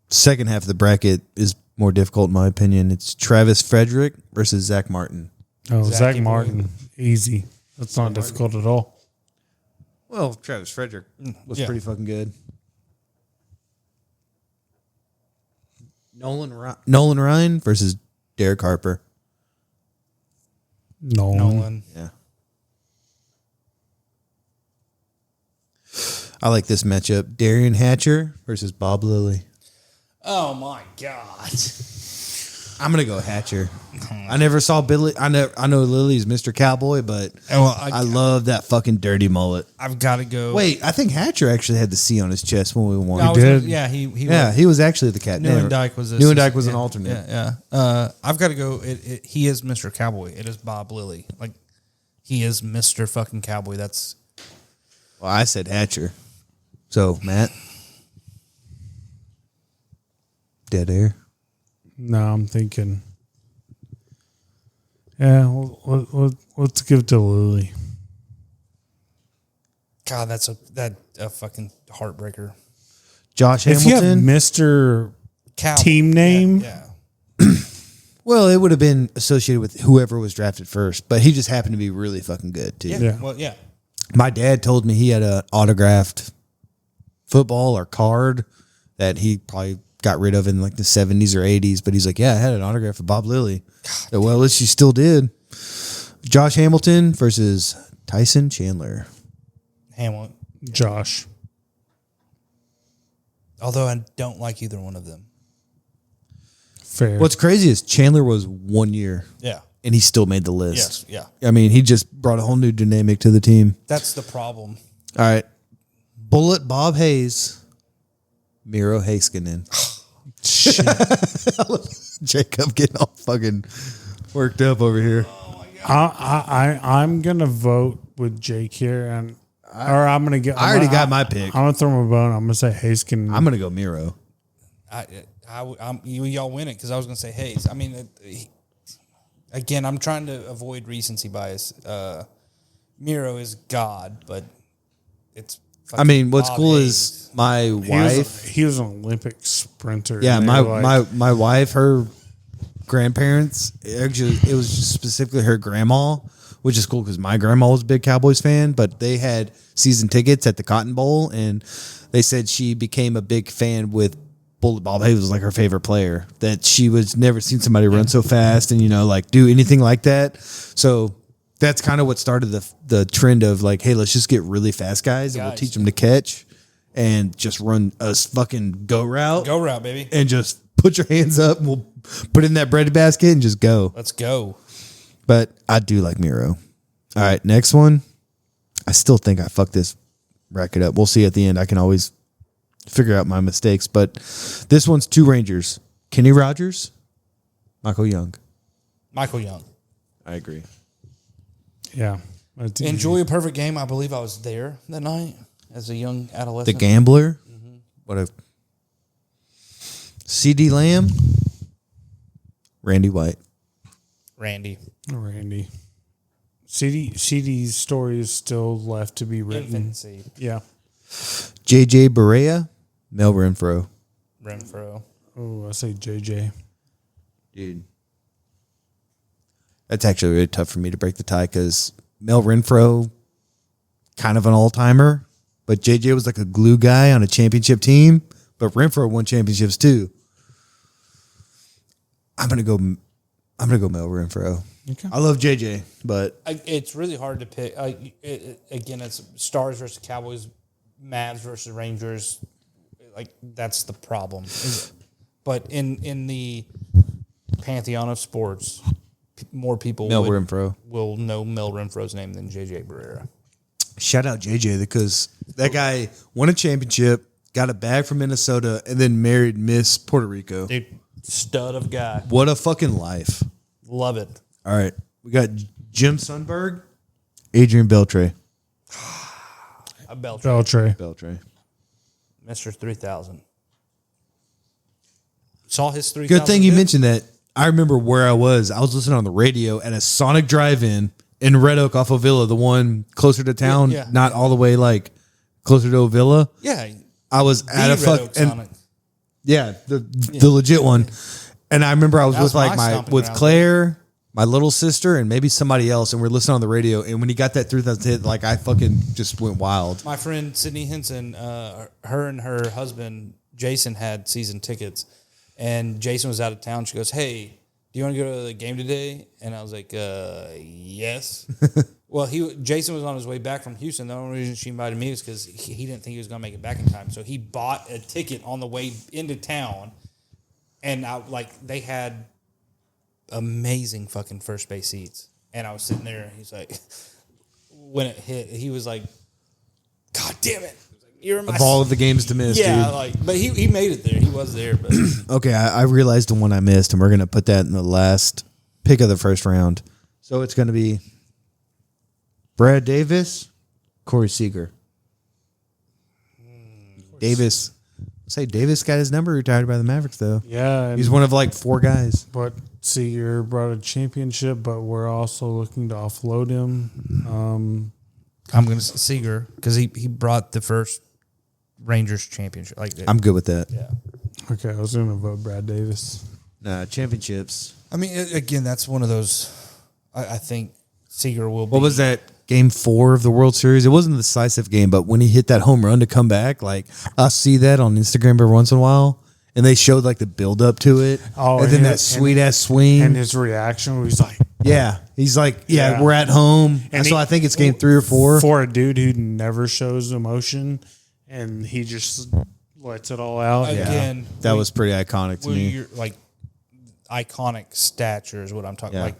second half of the bracket is more difficult in my opinion. It's Travis Frederick versus Zach Martin. Oh, Zach Zachy Martin, easy. That's not difficult at all. Well, Travis Frederick was Yeah. pretty fucking good. Nolan Ryan versus Derek Harper. Nolan. Yeah. I like this matchup. Darian Hatcher versus Bob Lilly. Oh my god. I'm gonna go Hatcher. I never saw Billy. I know Lily's Mr. Cowboy, but Well, I love that fucking dirty mullet. I've got to go. Wait, I think Hatcher actually had the C on his chest when we won. I was did? gonna- yeah, he Yeah, he was actually the cat. Newendijk was an alternate. Yeah. I've got to go. He is Mr. Cowboy. It is Bob Lilly. Like he is Mr. fucking Cowboy. That's Well, I said Hatcher. So Matt, dead air. No, I'm thinking. Yeah, let's give it to Lily. God. That's a fucking heartbreaker. Josh If you have Hamilton. Mr. Cowboy. Team name, Yeah. Well, it would have been associated with whoever was drafted first, but he just happened to be really fucking good too. Yeah. Yeah. Well, yeah. My dad told me he had an autographed football or card that he probably got rid of in like the 70s or 80s, but he's like, yeah, I had an autograph of Bob Lilly. Well, at least she still did. Josh Hamilton versus Tyson Chandler. Hamlet. Josh. Although I don't like either one of them. Fair. What's crazy is Chandler was 1 year Yeah. and he still made the list. Yes. Yeah. I mean, he just brought a whole new dynamic to the team. That's the problem. All right. Bullet Bob Hayes, Miro Heiskanen. Shit. Jacob getting all fucking worked up over here. I'm gonna vote with Jake here, and or I'm gonna get. I already got my pick. I'm gonna throw my bone. I'm gonna say Haskin. I'm going to go Miro. Y'all win it because I was going to say Hayes. I mean, again, I'm trying to avoid recency bias. Miro is God, but it's. I mean, what's Bob cool Hayes. is my wife. He was an Olympic sprinter. Yeah, and my, they were like- my wife, her grandparents, actually, it was just specifically her grandma, which is cool because my grandma was a big Cowboys fan, but they had season tickets at the Cotton Bowl, and they said she became a big fan with Bullet Bob Hayes was like her favorite player, that she was never seen somebody run so fast and, like do anything like that. So that's kind of what started the trend of like, hey, let's just get really fast guys and we'll teach them to catch and just run a fucking go route. Go route, baby. And just put your hands up and we'll put it in that bread basket and just go. Let's go. But I do like Miro. All right, next one. I still think I fucked this bracket up. We'll see at the end. I can always figure out my mistakes. But this one's two Rangers. Kenny Rogers, Michael Young. Michael Young. I agree. Yeah. Enjoy a perfect game. I believe I was there that night as a young adolescent. The Gambler. Mm-hmm. What a CD Lamb. Randy White. Randy. CD's story is still left to be written. Infancy. Yeah. JJ Barea. Mel Renfro. Oh, I say JJ. Dude. That's actually really tough for me to break the tie because Mel Renfro, kind of an all-timer, but JJ was like a glue guy on a championship team, but Renfro won championships too. I'm gonna go Mel Renfro. Okay. I love JJ, but it's really hard to pick. Again, it's Stars versus Cowboys, Mavs versus Rangers. Like that's the problem. But in the pantheon of sports, more people will know Mel Renfro's name than JJ Barrera. Shout out JJ because that guy won a championship, got a bag from Minnesota, and then married Miss Puerto Rico. Dude, stud of guy. What a fucking life. Love it. All right. We got Jim Sundberg, Adrian Beltre. Beltre. Mr. 3000. Saw his 3000. Good thing you mentioned that. I remember where I was. I was listening on the radio at a Sonic drive-in in Red Oak off Ovilla, the one closer to town, not all the way like closer to Ovilla. Yeah. I was at a fuck and the legit one. And I remember I was with like with Claire, my little sister, and maybe somebody else, and we're listening on the radio. And when he got that 3000 hit, like I fucking just went wild. My friend Sydney Henson, her and her husband Jason had season tickets. And Jason was out of town. She goes, "Hey, do you want to go to the game today?" And I was like, "Yes." Well, Jason was on his way back from Houston. The only reason she invited me was because he didn't think he was going to make it back in time. So he bought a ticket on the way into town, and they had amazing fucking first base seats. And I was sitting there, and he's like, when it hit, he was like, "God damn it." You're of all of the games to miss, dude. But he made it there. He was there. But okay, I realized the one I missed, and we're going to put that in the last pick of the first round. So it's going to be Brad Davis, Corey Seager. Davis. Say Davis got his number retired by the Mavericks, though. Yeah. He's one of like four guys. But Seager brought a championship, but we're also looking to offload him. I'm going to say Seager because he brought the first Rangers championship. I'm good with that. Yeah. Okay, I was going to vote Brad Davis. Nah, championships. I mean, again, that's one of those. I think Seager will be. What was that? Game 4 of the World Series. It wasn't a decisive game, but when he hit that home run to come back, like I see that on Instagram every once in a while, and they showed like the build up to it. Oh, and then that sweet ass swing and his reaction was like, he's like, we're at home. And so I think it's game 3 or 4 for a dude who never shows emotion, and he just lets it all out. Again, that was pretty iconic to me. Like iconic stature is what I'm talking. Like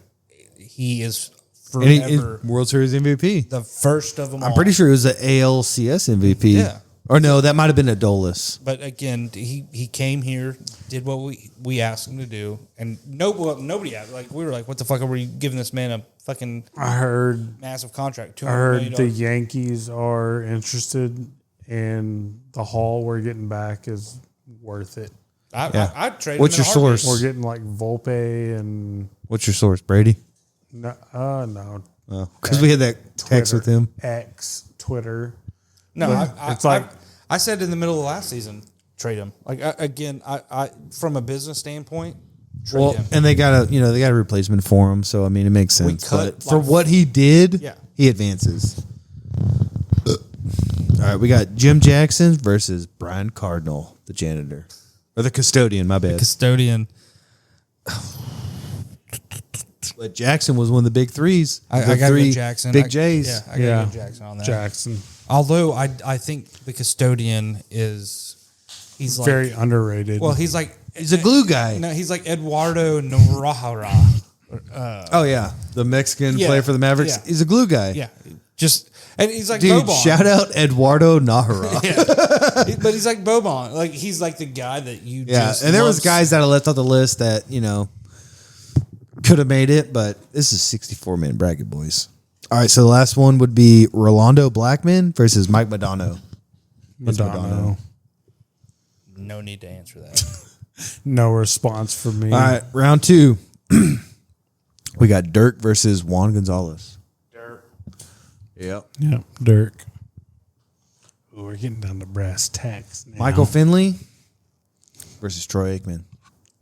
he is. Forever World Series MVP. The first of them all. I'm pretty sure it was the ALCS MVP. Yeah. Or no, that might have been Adolis. But again, he came here, did what we asked him to do, and nobody asked. Like we were like, what the fuck are we giving this man a fucking massive contract? I heard the Yankees are interested, and the haul we're getting back is worth it. I'd trade. What's your source? We're getting like Volpe and. What's your source, Brady? No. Because we had that text with him. Twitter. No, I said in the middle of last season, trade him. Like again, I from a business standpoint, trade him. And they got a replacement for him, so I mean it makes sense. But for what he did, he advances. All right, we got Jim Jackson versus Brian Cardinal, the janitor or the custodian. My bad. The custodian. But Jackson was one of the big threes. I The got to three go Jackson. Big J's. Yeah, I got to Yeah. go Jackson on that. Jackson. Although I think the custodian he's like Very underrated. well, he's like He's a glue guy. No, he's like Eduardo Norahara. Oh, yeah. The Mexican Yeah, player for the Mavericks. yeah. He's a glue guy. Yeah, just and he's like Dude, Boban. shout out Eduardo Nahara. Yeah. But he's like Boban. Like he's like the guy that you Yeah, just and there was loves. guys that I left off the list that, could have made it, but this is 64-man bracket, boys. All right, so the last one would be Rolando Blackman versus Mike Madonna. Madonna. No need to answer that. No response from me. All right, round 2. We got Dirk versus Juan Gonzalez. Dirk. Yep. Yep, Dirk. Ooh, we're getting down to brass tacks now. Michael Finley versus Troy Aikman.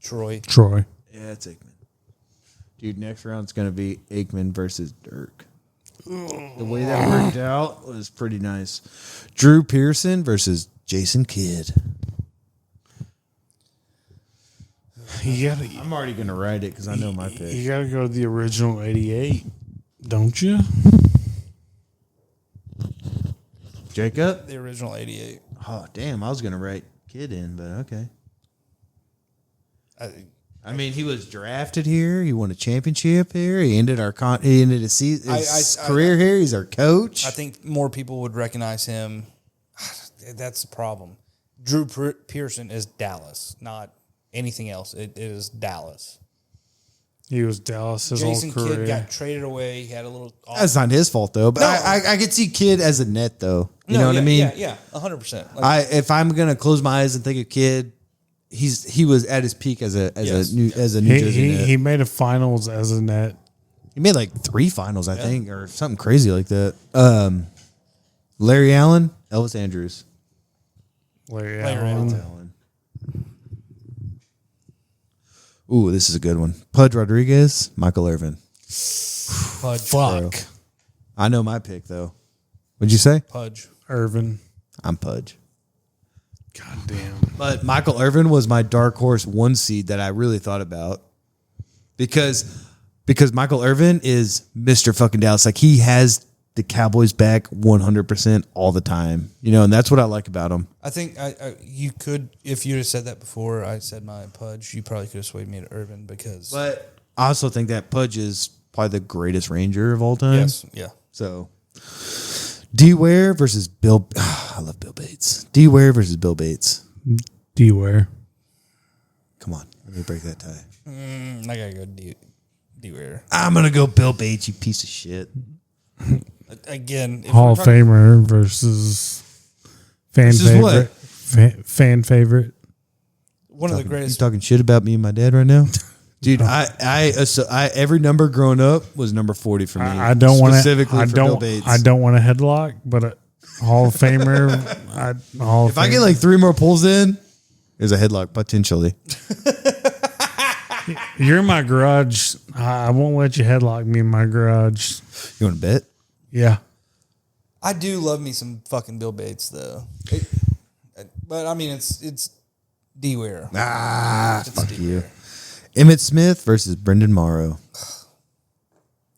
Troy. Troy. Yeah, it's Aikman. Dude, next round's going to be Aikman versus Dirk. The way that worked out was pretty nice. Drew Pearson versus Jason Kidd. You gotta, I'm already going to write it because I know my pick. you gotta go to the original 88, don't you? Jacob? The original 88. Oh, damn. I was going to write Kidd in, but okay. I mean, he was drafted here. He won a championship here. He ended his season, his career here. He's our coach. I think more people would recognize him. That's the problem. Drew Pearson is Dallas, not anything else. It is Dallas. He was Dallas his Jason whole career. Kidd got traded away. He had a little. That's not his fault though. But No. I could see Kidd as a net though. You know what I mean? Yeah, 100%. If I'm gonna close my eyes and think of Kidd, he was at his peak as a New Jersey net. He made a finals as a net. He made like 3 finals, I think, or something crazy like that. Larry Allen, Elvis Andrews. Larry Allen. Allen. Ooh, this is a good one. Pudge Rodriguez, Michael Irvin. Pudge. Fuck. I know my pick though. What'd you say? Pudge. Irvin. I'm Pudge. God damn. But Michael Irvin was my dark horse 1 seed that I really thought about because Michael Irvin is Mr. fucking Dallas. Like he has the Cowboys back 100% all the time, and that's what I like about him. I think you could, if you'd have said that before I said my Pudge, you probably could have swayed me to Irvin because. But I also think that Pudge is probably the greatest Ranger of all time. Yes, yeah. So D Ware versus Bill. I love Bill Bates. D Ware versus Bill Bates. D Ware. Come on, let me break that tie. I gotta go D Ware. I'm gonna go Bill Bates. You piece of shit. Again, if Hall we're of talking- Famer versus fan Versus favorite. what? Fan favorite. one of the You greatest. talking shit about me and my dad right now, dude? I every number growing up was number 40 for me. I don't want to. specifically I for Bill don't. Bates. I don't want a headlock, but a Hall of Famer. Hall of If I get like 3 more pulls in, there's a headlock potentially. you're in my garage. I won't let you headlock me in my garage. You want to bet? Yeah. I do love me some fucking Bill Bates though, but I mean it's D Ware. Ah, fuck D. you. Emmett Smith versus Brendan Morrow.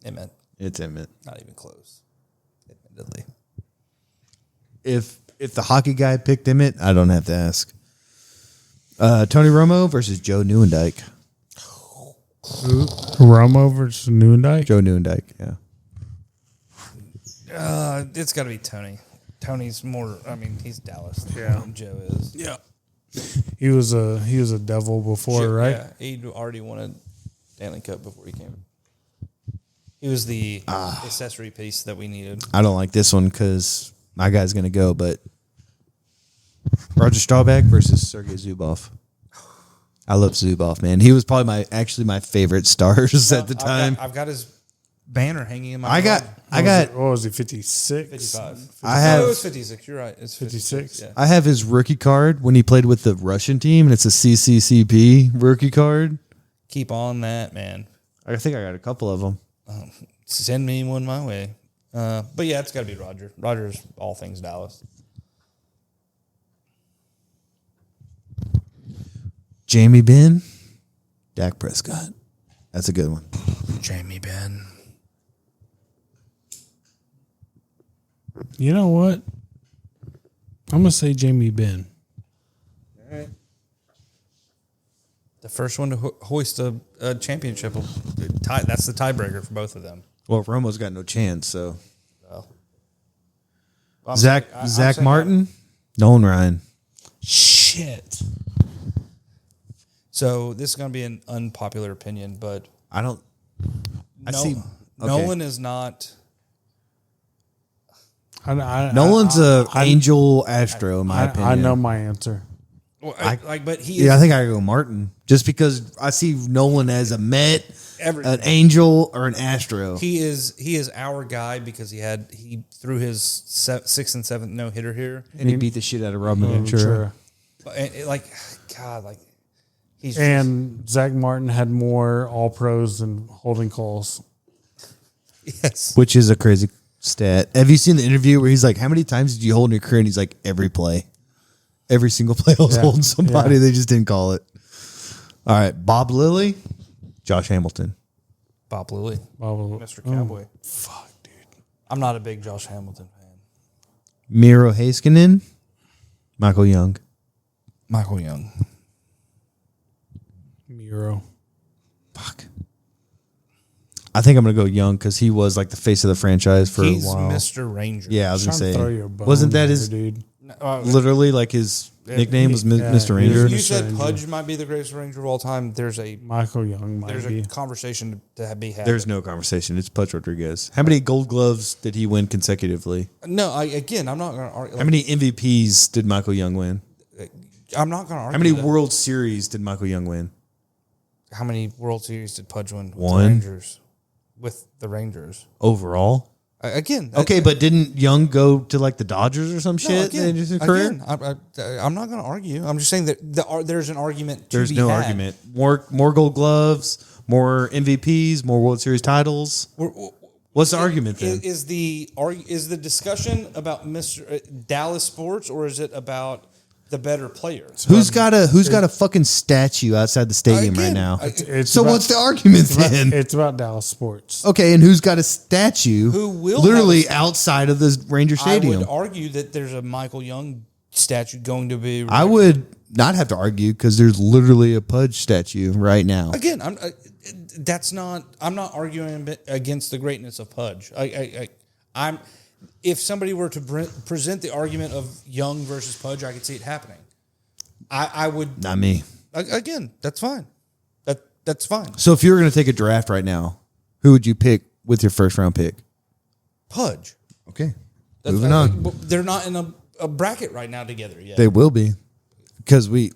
Emmett, It's Emmett. not even close. Admittedly, If the hockey guy picked Emmett, I don't have to ask. Tony Romo versus Joe Newendike. Romo versus Newendike. Joe Newendike, yeah. it's got to be Tony. Tony's more. I mean, he's Dallas. Yeah. Than Joe is. Yeah. He was a devil before, right? Yeah, he'd already won a Stanley Cup before he came. He was the accessory piece that we needed. I don't like this one because my guy's going to go, but Roger Staubach versus Sergei Zubov. I love Zubov, man. He was probably my favorite stars at the time. I've got his banner hanging in my. I got What was he? 56. 55. I have- No, it was 56. You're right. It's 56? 56. Yeah. I have his rookie card when he played with the Russian team, and it's a CCCP rookie card. Keep on that, man. I think I got a couple of them. Send me one my way. But yeah, it's got to be Roger. Roger's all things Dallas. Jamie Benn, Dak Prescott. That's a good one. Jamie Benn. You know what? I'm gonna say Jamie Benn. The first one to hoist a championship. That's the tiebreaker for both of them. Well, Romo's got no chance. So Well, Zach saying Martin, Nolan Ryan. Shit. So this is going to be an unpopular opinion, but I don't. I No- see. Okay. Nolan is not. Nolan's a Angel Astro, in my opinion. I know my answer. Well, but he is. Yeah, I think I go Martin just because I see Nolan as a Met, Everything. an Angel, or an Astro. He is our guy because he threw his 6th and 7th no hitter here. And he beat the shit out of Robin Ventura. Ventura. God, he's And Zach Martin had more All Pros than holding calls. yes. Which is a crazy stat. Have you seen the interview where he's like, how many times did you hold in your career? And he's like, every play. Every single play I was holding somebody. Yeah. They just didn't call it. All right. Bob Lilly, Josh Hamilton. Bob Lilly, Oh, Mr. Cowboy. fuck, dude. I'm not a big Josh Hamilton fan. Miro Heiskanen, Michael Young. Michael Young. Miro. Fuck. I think I'm going to go Young because he was like the face of the franchise for He's a while. Mr. Ranger. Yeah, I was going to Trying to throw say. you a bone Wasn't that here, his, dude? literally like his nickname was yeah, Mr. he was Ranger? You Mr. said Ranger. Pudge might be the greatest Ranger of all time. There's a Michael Young might be. conversation to be had. There's no conversation. It's Pudge Rodriguez. How many Gold Gloves did he win consecutively? I'm not going to argue. How many MVPs did Michael Young win? I'm not going to argue. How many that. World Series did Michael Young win? How many World Series did Pudge win with One. the Rangers? With the Rangers. Overall? Again. Okay, but didn't Young go to like the Dodgers or some No, shit again, in his career? I'm not going to argue. I'm just saying that there's an argument to There's be no had. argument. More Gold Gloves, more MVPs, more World Series titles. What's the argument then? Is the discussion about Mr. Dallas sports, or is it about the better players? Who's got a fucking statue outside the stadium right Again, now? It's So about- what's the argument then? It's about Dallas sports. Okay, and who's got a statue Who will literally have a- outside of the Ranger I Stadium? would argue that there's a Michael Young statue going to be. I would not have to argue because there's literally a Pudge statue right now. Again, I'm not arguing against the greatness of Pudge. I'm if somebody were to present the argument of Young versus Pudge, I could see it happening. I would. Not me. Again, that's fine. That's fine. So if you were going to take a draft right now, who would you pick with your first round pick? Pudge. Okay, moving on. They're not in a bracket right now together yet. They will be because wait.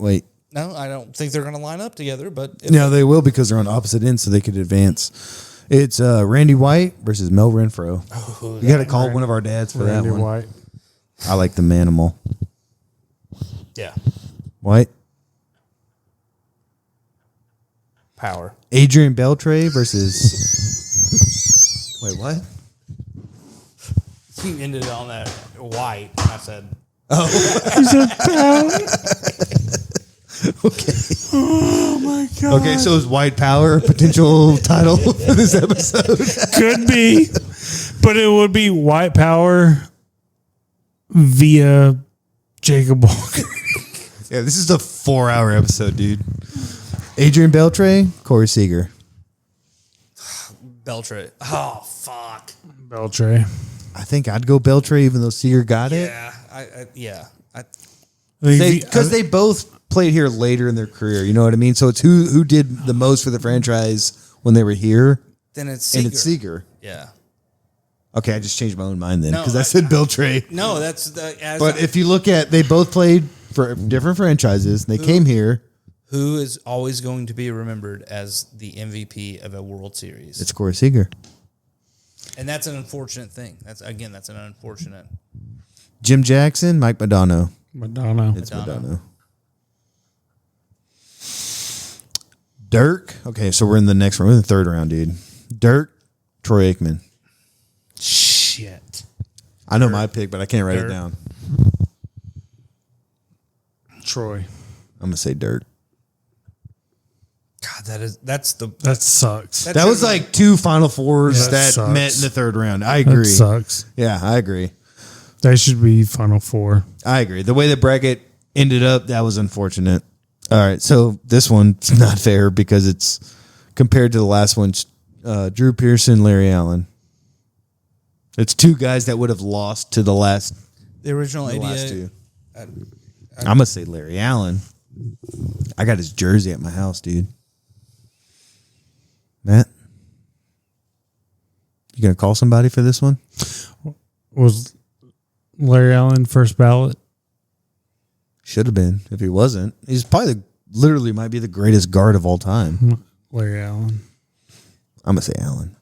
No, I don't think they're going to line up together. But No, they will because they're on opposite ends, so they could advance. It's Randy White versus Mel Renfro. You got to call one of our dads for Randy that one. White. I like the manimal. yeah, White. power. Adrian Beltre versus. Wait, what? You ended on that White, and I said, Oh my god. Okay, so is White Power a potential title for this episode? Could be, but it would be White Power via Jacob Walker. Yeah, this is a 4-hour episode, dude. Adrian Beltre, Corey Seager. Beltre. Oh, fuck. Beltre. I think I'd go Beltre, even though Seager got it. Yeah. Because they both played here later in their career. You know what I mean? So it's who did the most for the franchise when they were here, Then it's and Seager. it's Seager. Yeah. Okay, I just changed my own mind then No, because I said Beltre. No, that's the. But if you look at, they both played for different franchises. And they came here. who is always going to be remembered as the MVP of a World Series? It's Corey Seager. And that's an unfortunate thing. That's an unfortunate. Jim Jackson, Mike Madonna. Madonna. It's Madonna. Dirk. Okay, so we're in the next round. We're in the third round, dude. Dirk, Troy Aikman. Shit. I know my pick, but I can't write Dirk. it down. Troy. I'm gonna say Dirk. God, That sucks. That was like two Final Fours Yeah, that that sucks. met in the third round. I That agree. sucks. Yeah, I agree. They should be Final Four. I agree. The way the bracket ended up, that was unfortunate. All right, so this one's not fair because it's compared to the last one, Drew Pearson, Larry Allen. It's two guys that would have lost to the last original the 88. last two. I'm gonna say Larry Allen. I got his jersey at my house, dude. Matt, you gonna call somebody for this one? Was Larry Allen first ballot? Should have been. If he wasn't, he's probably literally might be the greatest guard of all time. Larry Allen. I'm gonna say Allen.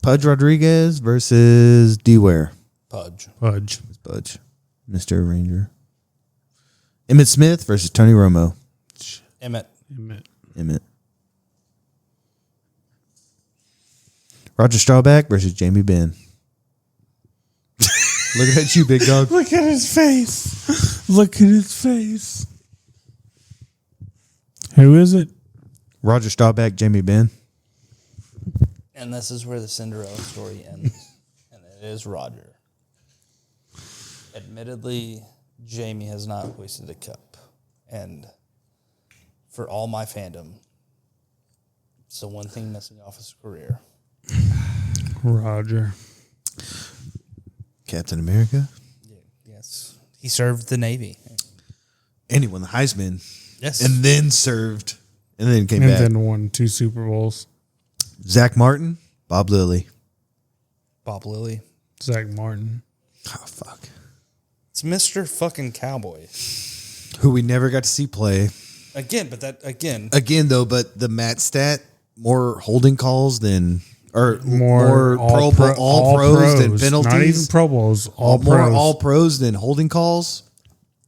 Pudge Rodriguez versus D Ware. Pudge. It's Pudge. Mr. Ranger. Emmett Smith versus Tony Romo. Emmett. Emmett. Roger Staubach versus Jamie Benn. Looking at you, big dog. Look at his face. Look at his face. Who is it? Roger Staubach, Jamie Benn. And this is where the Cinderella story ends. And it is Roger. Admittedly, Jamie has not hoisted a cup. And for all my fandom, it's the one thing missing off his career. Roger. Captain America. Yes. He served the Navy. And he won the Heisman. Yes. And then served. And then came And back. then won 2 Super Bowls. Zach Martin, Bob Lilly. Bob Lilly. Zach Martin. Oh, fuck. It's Mr. fucking Cowboy. Who we never got to see play. Again, Again, though, but the Matt stat, more holding calls than... Or More all pros than penalties. Not even Pro Bowls. All more pros. all pros than holding calls.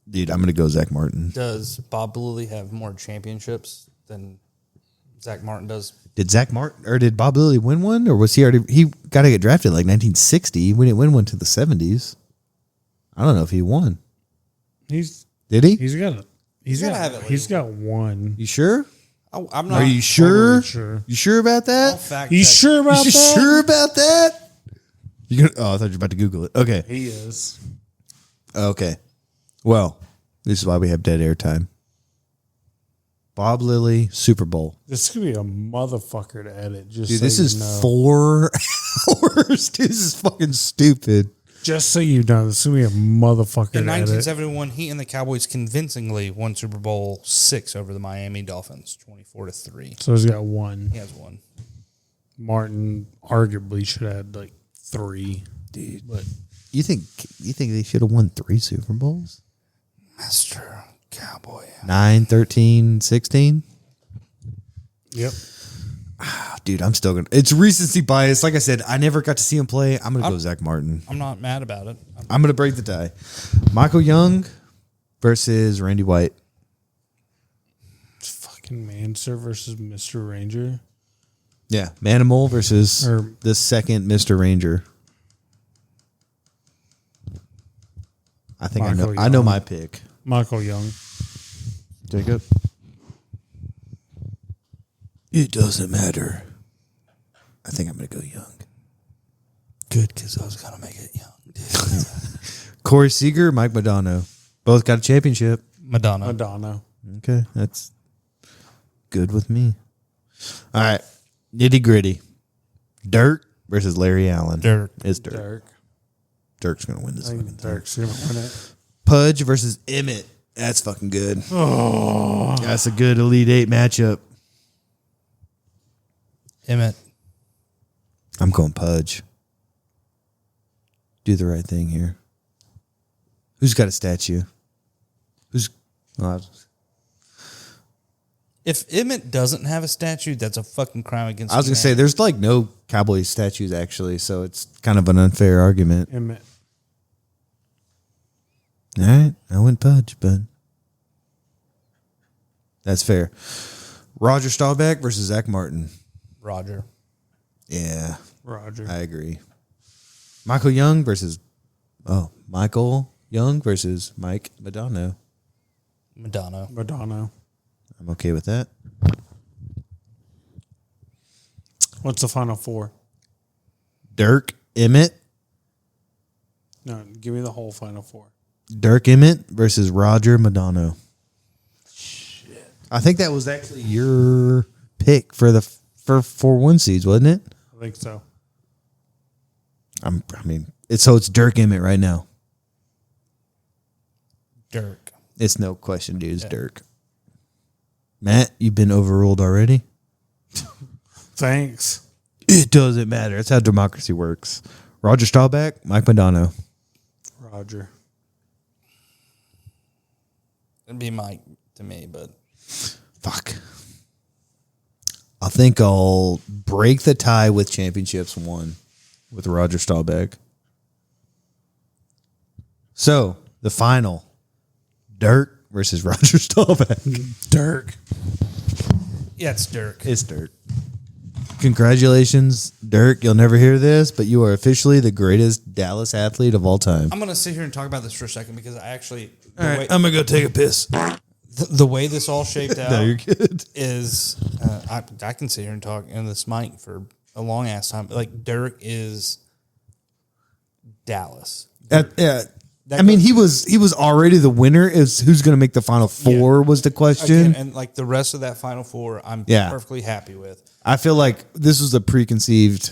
Dude, I'm going to go Zach Martin. does Bob Lilly have more championships than Zach Martin does? Did Zach Martin or did Bob Lilly win one, or was he already? He got to get drafted in like 1960. We didn't win one to the 70s. I don't know if he won. Did he? He's got He's got one. You sure? I'm not. Are you sure? Totally sure. You sure about that? You sure about You that? sure about that? You gonna? Oh, I thought you were about to Google it. Okay. He is. Okay. Well, this is why we have dead air time. Bob Lilly, Super Bowl. This could be a motherfucker to edit. Just Dude, so this you is know. 4 hours. Dude, this is fucking stupid. Just so you know, this is gonna be a motherfucker In to edit. 1971, he and the Cowboys convincingly won Super Bowl VI over the Miami Dolphins, 24-3. So he's got one. He has one. Martin arguably should have had like 3. Dude. But You think they should have won 3 Super Bowls? Mr. Cowboy. 9, 13, 16? yep. Dude, I'm still going to... It's recency bias. Like I said, I never got to see him play. I'm going to go Zach Martin. I'm not mad about it. I'm going to break the tie. Michael Young versus Randy White. It's fucking Manser versus Mr. Ranger. Yeah, Manimal versus Or- the second Mr. Ranger. I think Michael I know Young. my pick. Michael Young. Jacob? It doesn't matter. I think I'm going to go Young. Good, because I was going to make it young. Dude. Corey Seager, Mike Madonna. Both got a championship. Madonna. Okay, that's good with me. All right, nitty gritty. Dirk versus Larry Allen. Dirk. It's Dirk. Dirk. Dirk's going to win this I fucking think thing. Dirk's gonna win it. Pudge versus Emmett. That's fucking good. Oh, that's a good Elite 8 matchup. Emmett. I'm going Pudge. Do the right thing here. Who's got a statue? Who's? Oh, If Emmett doesn't have a statue, that's a fucking crime against I was going to say, humanity. there's like no Cowboys statues actually, so it's kind of an unfair argument. Emmett. All right, I went Pudge, but that's fair. Roger Staubach versus Zach Martin. Roger. Yeah, Roger. I agree. Michael Young versus Michael Young versus Mike Madonna. Madonna. Madonna. I'm okay with that. What's the final four? Dirk Emmett. No, give me the whole final four. Dirk Emmett versus Roger Madonna. Shit. I think that was actually your pick for the for 1 seeds, wasn't it? I think so. It's Dirk Emmett right now. Dirk. It's no question, dude. It's Dirk. Matt, you've been overruled already. Thanks. It doesn't matter. That's how democracy works. Roger Staubach, Mike Madonna. Roger. It'd be Mike to me, but Fuck. I think I'll break the tie with championships won with Roger Staubach. So, the final. Dirk versus Roger Staubach. Dirk. yeah, it's Dirk. It's Dirk. Congratulations, Dirk. You'll never hear this, but you are officially the greatest Dallas athlete of all time. I'm gonna sit here and talk about this for a second because I actually I'm going to go take a piss. the way this all shaped out No, you're good. is I can sit here and talk in this mic for a long ass time. Like Dirk is Dallas. He was already the winner. Is who's going to make the final four was the question. Again, and like the rest of that final four, I'm Yeah. perfectly happy with. I feel like this was a preconceived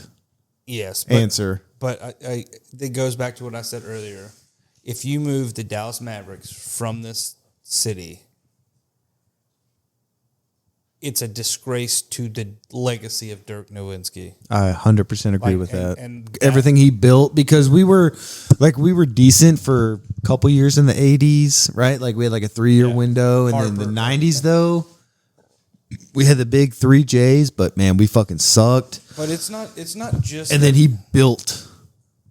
Yes, answer. But it goes back to what I said earlier. If you move the Dallas Mavericks from this city, it's a disgrace to the legacy of Dirk Nowitzki. I 100% agree with and- that. and Everything he built, because we were decent for a couple years in the 80s, right? Like we had like a 3-year window, and then the 90s though, we had the big 3 J's, but man, we fucking sucked. But it's not just. And then he built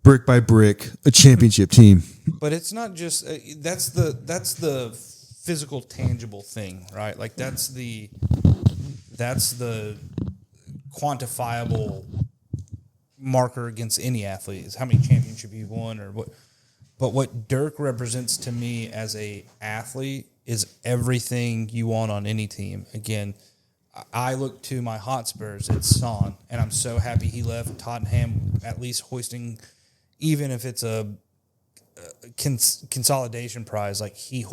brick by brick a championship team. But it's not just that's the physical, tangible thing, right? Like that's the quantifiable marker against any athlete is how many championships you've won or what. But what Dirk represents to me as a athlete is everything you want on any team. Again, I look to my Hotspurs. It's Son, and I'm so happy he left Tottenham at least hoisting, even if it's a consolidation prize. Like he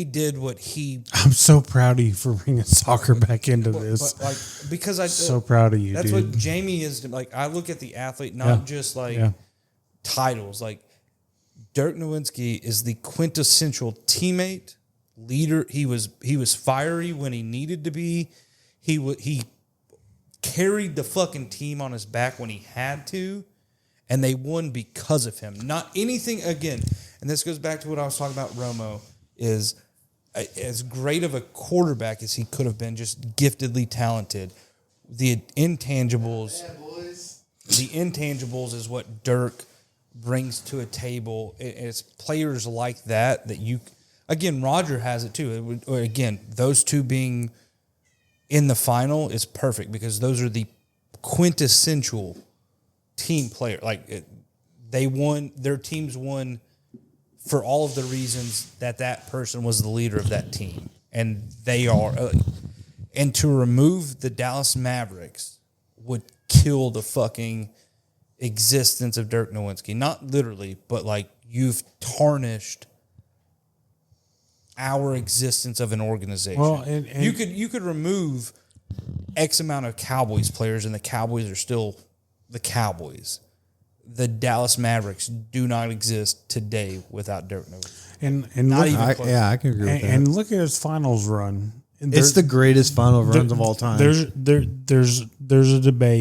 did what he. I'm so proud of you for bringing soccer back into this. But like because I So proud of you, That's dude. what Jamie is like. I look at the athlete, not just like titles. Like Dirk Nowitzki is the quintessential teammate, leader. He was fiery when he needed to be. He carried the fucking team on his back when he had to, and they won because of him. Not anything again. And this goes back to what I was talking about. Romo is as great of a quarterback as he could have been, just giftedly talented. The intangibles is what Dirk brings to a table. It's players like that you. Again, Roger has it too. Again, those two being in the final is perfect because those are the quintessential team player. Like they won, their teams won for all of the reasons that person was the leader of that team, and they are. And to remove the Dallas Mavericks would kill the fucking existence of Dirk Nowitzki. Not literally, but like you've tarnished our existence of an organization. Well, and you could remove X amount of Cowboys players, and the Cowboys are still the Cowboys. The Dallas Mavericks do not exist today without Dirk Nowitzki. and Not look, even close. I can agree with that. and look at his finals run. And It's the greatest final runs of all time. There's a debate.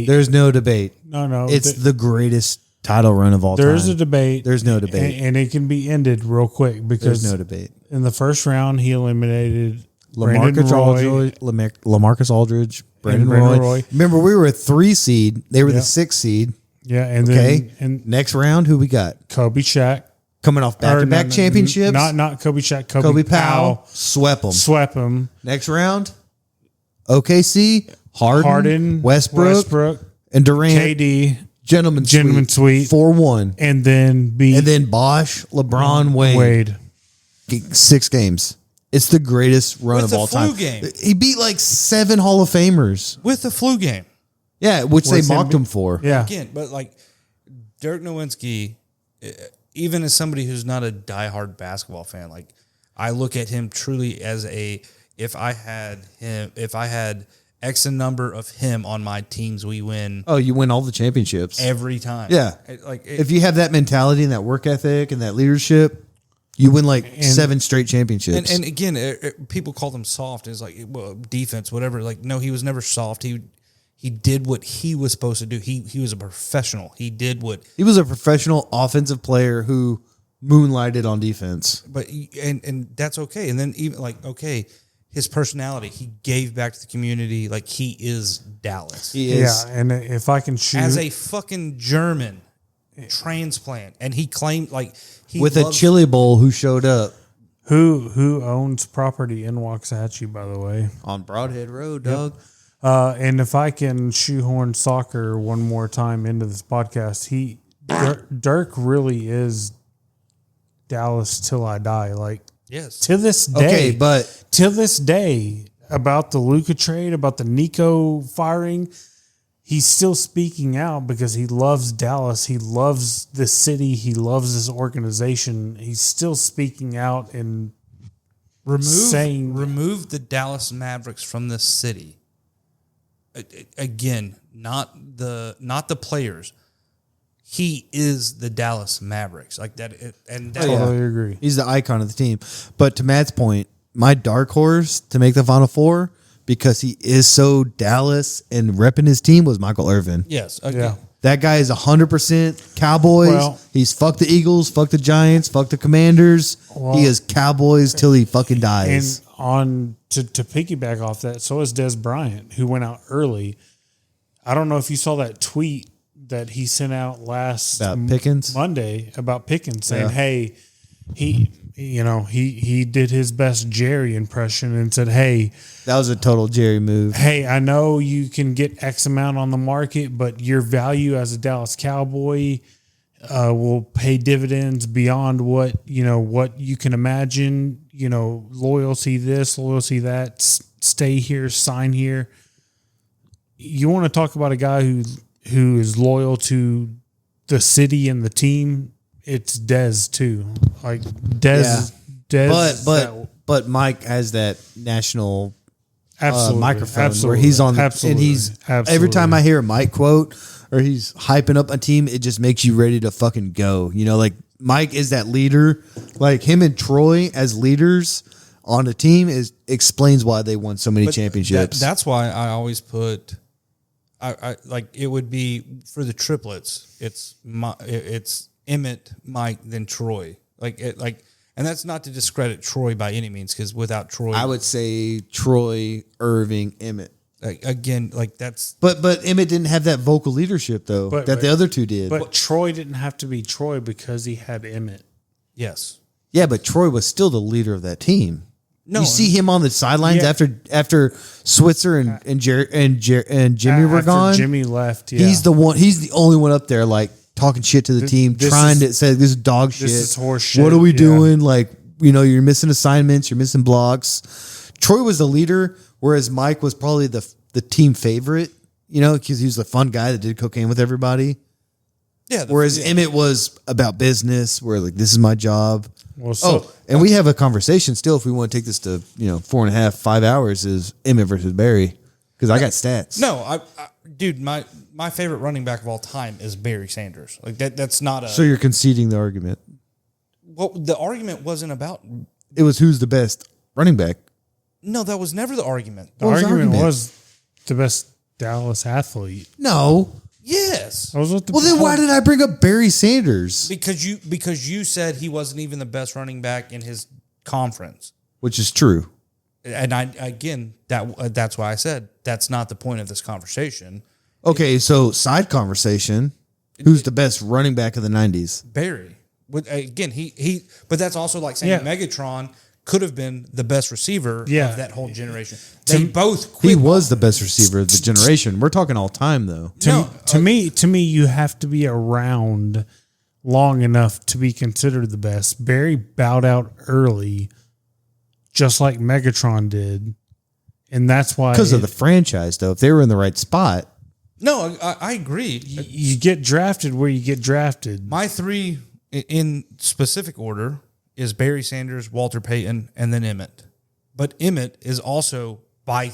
There's no debate. No. It's the greatest title run of all time. There's a debate. There's no debate. and it can be ended real quick because There's no debate. in the first round he eliminated Brandon LaMarcus Aldridge, Brandon Brandon Roy. Roy. Remember, we were a 3 seed. They were the Yeah. 6 seed. Yeah, and Okay. then and Next round, who we got? Kobe Shaq. Coming off back-to-back championships. Not Kobe Shaq. Kobe Powell. Swept them. Swept him. Next round, OKC, Harden, Westbrook, and Durant. KD, Gentleman Suite. 4-1. and then And then Bosh, LeBron, Wade. 6 games. It's the greatest run With of all the flu time. game. He beat like 7 Hall of Famers. with the flu game. Yeah, which they What's him mocked be- him for. Yeah. Again, but like Dirk Nowitzki, even as somebody who's not a diehard basketball fan, like I look at him truly as if I had X number of him on my teams, we win Oh, you win all the championships. every time. Yeah. If you have that mentality and that work ethic and that leadership, you win like 7 straight championships. and again, people call them soft. It's like, well, defense, whatever. Like, no, he was never soft. He did what he was supposed to do. He was a professional. He did what. He was a professional offensive player who moonlighted on defense. But and that's okay. And then even like, okay, his personality, he gave back to the community. Like, he is Dallas. He is. Yeah, and if I can shoot As a fucking German transplant, and he claimed like he with loves- a chili bowl who showed up who owns property in Waxahachie, by the way. on Broadhead Road, dog. And if I can shoehorn soccer one more time into this podcast, Dirk really is Dallas till I die. Like, Yes. to this day, Okay, but till this day, about the Luka trade, about the Nico firing, he's still speaking out because he loves Dallas. He loves this city. He loves this organization. He's still speaking out and remove the Dallas Mavericks from this city. Again, not the players. He is the Dallas Mavericks, like that, and that, totally agree. he's the icon of the team. But to Matt's point, my dark horse to make the Final Four, because he is so Dallas and repping his team, was Michael Irvin. yes, again, Yeah. That guy is 100% Cowboys. Well- He's fuck the Eagles, fuck the Giants, fuck the Commanders. Well- he is Cowboys till he fucking And dies. on to piggyback off that, so is Des Bryant, who went out early. I don't know if you saw that tweet that he sent out last About Pickens? Monday about Pickens, saying, Yeah. "Hey, he did his best Jerry impression and said, hey, That was a total Jerry move. hey, I know you can get X amount on the market, but your value as a Dallas Cowboy will pay dividends beyond what you can imagine. Loyalty this, loyalty that. Stay here, sign here. You want to talk about a guy who is loyal to the city and the team? It's Dez too. Like Dez, But Mike has that national absolutely, microphone absolutely, where he's on the, absolutely, and he's absolutely. every time I hear a Mike quote or he's hyping up a team, it just makes you ready to fucking go. Like Mike is that leader. Like him and Troy as leaders on a team explains why they won so many championships. That's why I always put. I like it would be for the triplets. It's Emmett, Mike, then Troy. And that's not to discredit Troy by any means, because without Troy, I would say Troy, Irving, Emmett. That's. But Emmett didn't have that vocal leadership though that the other two did. But Troy didn't have to be Troy because he had Emmett. Yes. Yeah, but Troy was still the leader of that team. No, you see him on the sidelines Yeah. after Switzer and Jimmy were After gone. Jimmy left. Yeah. He's the only one up there like talking shit to the team, this trying is- to say this is dog shit. this is horse shit, What are we yeah. doing? Like you're missing assignments, you're missing blocks. Troy was the leader, whereas Mike was probably the team favorite. Because he was the fun guy that did cocaine with everybody. Yeah. Whereas Emmett was about business, where like this is my job. Well, so, And we have a conversation still if we want to take this to 4.5, 5 hours is Emmett versus Barry, because I got stats. No, dude, my favorite running back of all time is Barry Sanders. Like that. That's not a. So you're conceding the argument. Well, the argument wasn't about. It was who's the best running back. No, that was never the argument. the What was the argument argument? was the best Dallas athlete. No. Yes. That was what the Well, then why did I bring up Barry Sanders? Because you said he wasn't even the best running back in his conference, Which is true. and that's why I said that's not the point of this conversation. Okay, so side conversation. Who's the best running back of the 90s? Barry, again, but that's also like saying Yeah. Megatron could have been the best receiver Yeah. of that whole generation. They both He quit. was the best receiver of the generation. We're talking all time, though. To me, you have to be around long enough to be considered the best. Barry bowed out early just like Megatron did. And that's why... Because of the franchise, though. If they were in the right spot. No, I agree. You get drafted where you get drafted. My 3 in specific order is Barry Sanders, Walter Payton, and then Emmett. But Emmett is also I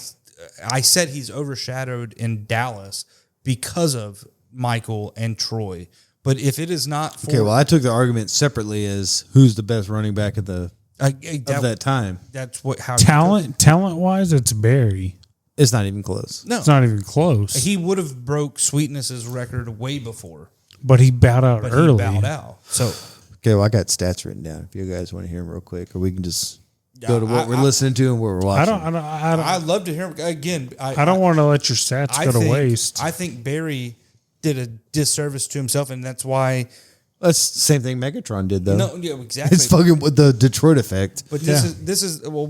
said he's overshadowed in Dallas because of Michael and Troy. But if it is not for... Okay, well, I took the argument separately as who's the best running back of that time. That's what how Talent wise, it's Barry. It's not even close. No, It's not even close. he would have broke Sweetness's record way before, But he bowed out but early. he bowed out. So Okay, well, I got stats written down if you guys want to hear them real quick, or we can just go to what we're listening to and what we're watching. I'd love to hear him again. I don't want to let your stats go to waste. I think Barry did a disservice to himself, and that's why. That's the same thing Megatron did, though. No, yeah, exactly. It's fucking with the Detroit effect. But this is well,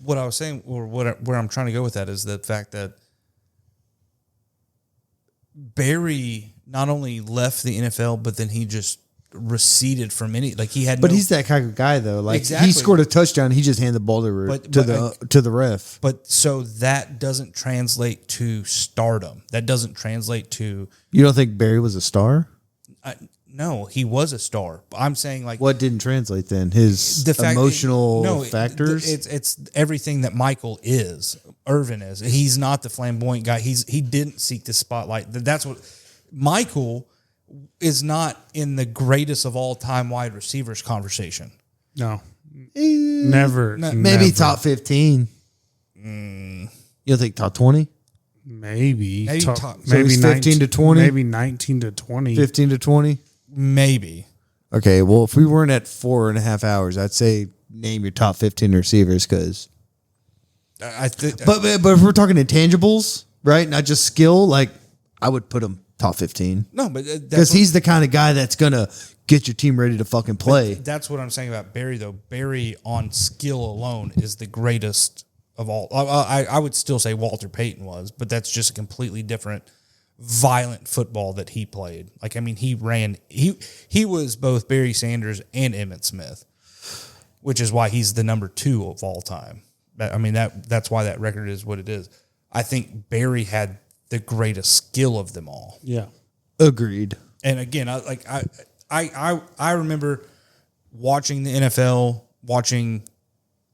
what I was saying, or where I'm trying to go with that is the fact that Barry not only left the NFL, but then he just receded from any. Like he had. But he's that kind of guy, though. Like Exactly. he scored a touchdown, he just handed the ball to the ref. But so that doesn't translate to stardom. That doesn't translate to. You don't think Barry was a star? No, he was a star. I'm saying like What didn't translate then? His emotional factors. It's everything that Michael is. Irvin is. He's not the flamboyant guy. He didn't seek the spotlight. That's what Michael is not in the greatest of all time wide receivers conversation. No. Never. Maybe never. top 15. You don't think top 20? Maybe. Maybe Top- top- So maybe he's 15 to 20? Maybe 19 to 20. 15 to 20? Maybe. Okay, well, if we weren't at 4.5 hours, I'd say name your top 15 receivers because. I think. But if we're talking intangibles, right? Not just skill, like I would put him top 15. No, but Because he's the kind of guy that's going to get your team ready to fucking play. That's what I'm saying about Barry, though. Barry on skill alone is the greatest of all. I would still say Walter Payton was, but that's just a completely different violent football that he played. Like, I mean, he was both Barry Sanders and Emmitt Smith, which is why he's the number 2 of all time. I mean, that's why that record is what it is. I think Barry had the greatest skill of them all. Yeah. Agreed. And again, I remember watching the NFL, watching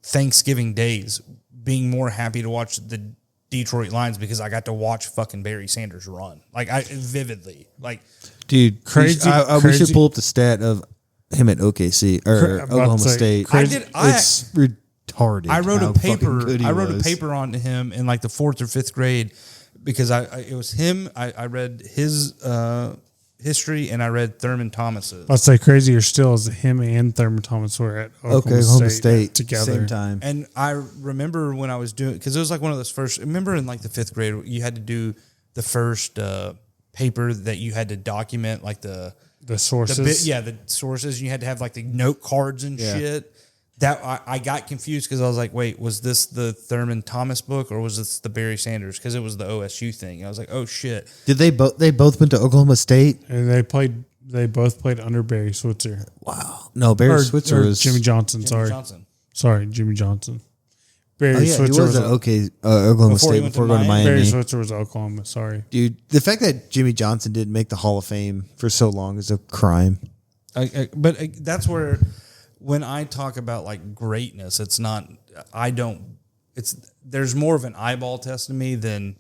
Thanksgiving days, being more happy to watch the Detroit Lions because I got to watch fucking Barry Sanders run. Like vividly. Like, dude, crazy. We should pull up the stat of him at OKC or Oklahoma State. It's retarded. I wrote how a paper. fucking good he I wrote was. a paper on him in like the 4th or 5th grade because it was him. I read his history and I read Thurman Thomas's. I'd say crazier still is him and Thurman Thomas were at Oklahoma State together. same time. And I remember when I was doing, because it was like one of those first, remember in like the 5th grade, you had to do the first paper that you had to document like the sources. the sources. You had to have like the note cards and shit. That I got confused because I was like, wait, was this the Thurman Thomas book or was this the Barry Sanders? Because it was the OSU thing. And I was like, oh shit. Did they both went to Oklahoma State? And they both played under Barry Switzer. Wow. No, Barry Switzer was Jimmy Johnson. Sorry, Jimmy Johnson. Barry Switzer he was at Oklahoma Before he State went before to going to Miami. Miami. Barry Switzer was Oklahoma. Sorry, Dude, the fact that Jimmy Johnson didn't make the Hall of Fame for so long is a crime. But that's where, when I talk about like greatness, it's not, there's more of an eyeball test to me than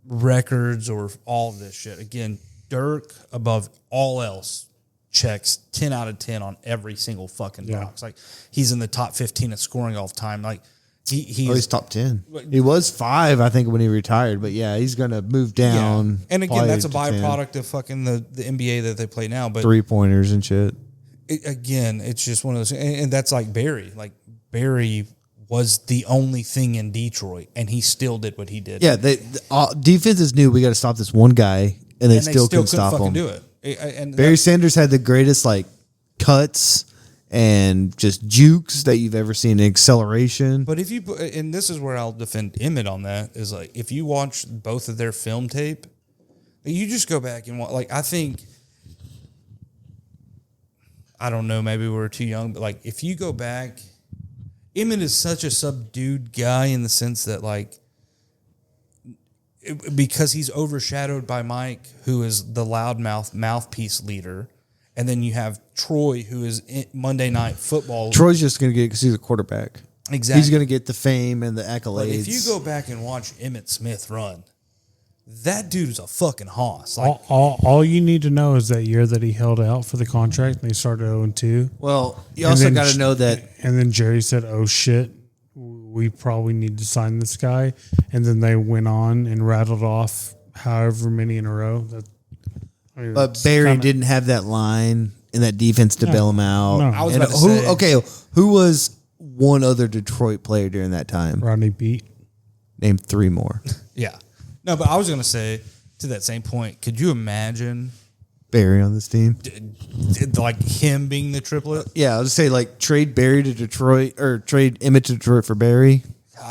records or all of this shit. Again, Dirk above all else checks 10 out of 10 on every single fucking box. Like he's in the top 15 of scoring all the time. Like he's top 10. He was 5, I think, when he retired. But yeah, he's going to move down. Yeah. And again, that's a probably to 10. byproduct of fucking the NBA that they play now. But 3-pointers and shit. It's just one of those, and that's like Barry. Like Barry was the only thing in Detroit, and he still did what he did. Yeah, defenses knew we got to stop this one guy, and they still couldn't stop him. Do it. And Barry Sanders had the greatest like cuts and just jukes that you've ever seen. Acceleration. But if you, and this is where I'll defend Emmett on that, is like if you watch both of their film tape, you just go back and watch. Like I think. I don't know, maybe we were too young, but like if you go back Emmett is such a subdued guy in the sense that, like, because he's overshadowed by Mike, who is the loudmouth mouthpiece leader, and then you have Troy, who is Monday Night Football. Troy's just going to get because he's a quarterback. Exactly. He's going to get the fame and the accolades. But if you go back and watch Emmitt Smith run, that dude is a fucking hoss. Like, All you need to know is that year that he held out for the contract and they started 0-2. Well, you also got to know that. And then Jerry said, "Oh shit, we probably need to sign this guy." And then they went on and rattled off however many in a row. But Barry didn't have that line and that defense to bail him out. No. I was And about to say, okay, who was one other Detroit player during that time? Rodney Beat. Name 3 more. yeah. No, but I was going to say, to that same point, could you imagine Barry on this team. like him being the triplet? Yeah, I would say like trade Barry to Detroit or trade Emmett to Detroit for Barry.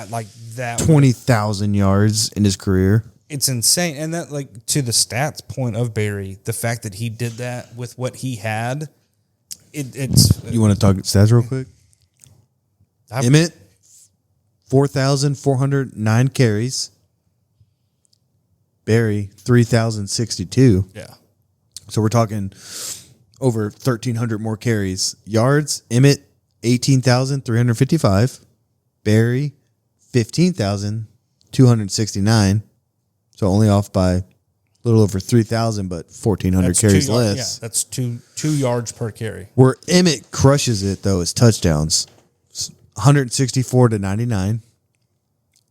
Like that. 20,000 yards in his career. It's insane. And that, like, to the stats point of Barry, the fact that he did that with what he had, it's. You want to talk stats real quick? Emmett, 4,409 carries. Barry, 3,062. Yeah. So we're talking over 1,300 more carries. Yards, Emmett, 18,355. Barry, 15,269. So only off by a little over 3,000, but 1,400 That's carries 2 yards. less. Yeah, that's two yards per carry. Where Emmett crushes it, though, is touchdowns. 164 to 99.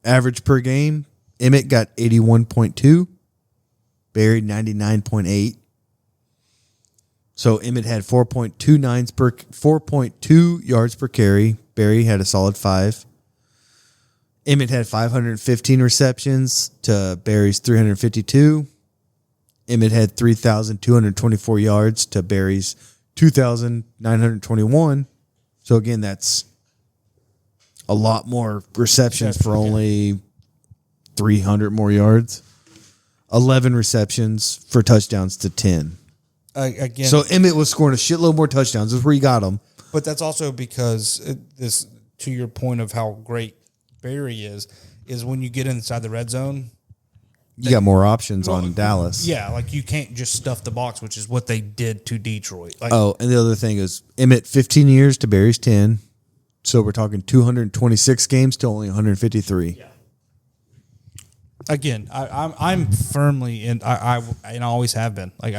Average per game, Emmett got 81.2. Barry, 99.8. So Emmett had 4.2 yards per carry. Barry had a solid 5. Emmett had 515 receptions to Barry's 352. Emmett had 3,224 yards to Barry's 2,921. So again, that's a lot more receptions for only 300 more yards. 11 receptions for touchdowns to 10. Again, So Emmett was scoring a shitload more touchdowns. That's where he got them. but that's also because this, to your point of how great Barry is when you get inside the red zone, You got more options on Dallas. yeah, like you can't just stuff the box, which is what they did to Detroit. Like, Oh, and the other thing is Emmett 15 years to Barry's 10. So we're talking 226 games to only 153. Yeah. Again, I'm firmly in. I always have been. Like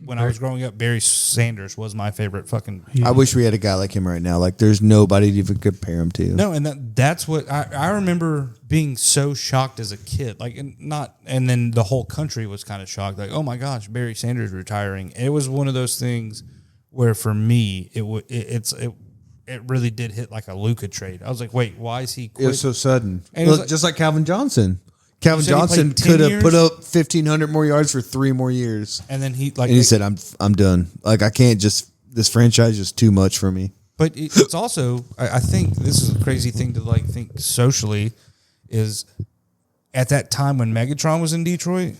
when I was growing up, Barry Sanders was my favorite fucking. I wish we had a guy like him right now. Like there's nobody to even compare him to. No, and that's what I remember being so shocked as a kid. Like, and then the whole country was kind of shocked. Like, oh my gosh, Barry Sanders retiring. It was one of those things where for me it really did hit like a Luka trade. I was like, wait, why is he quit? It was so sudden. And it was like- just like Calvin Johnson. Calvin said he Johnson played 10 could have years? put up 1,500 more yards for 3 more years. And then he And he said, I'm done. Like, I can't just, this franchise is too much for me. But it's also, I think this is a crazy thing to like think socially, is at that time when Megatron was in Detroit,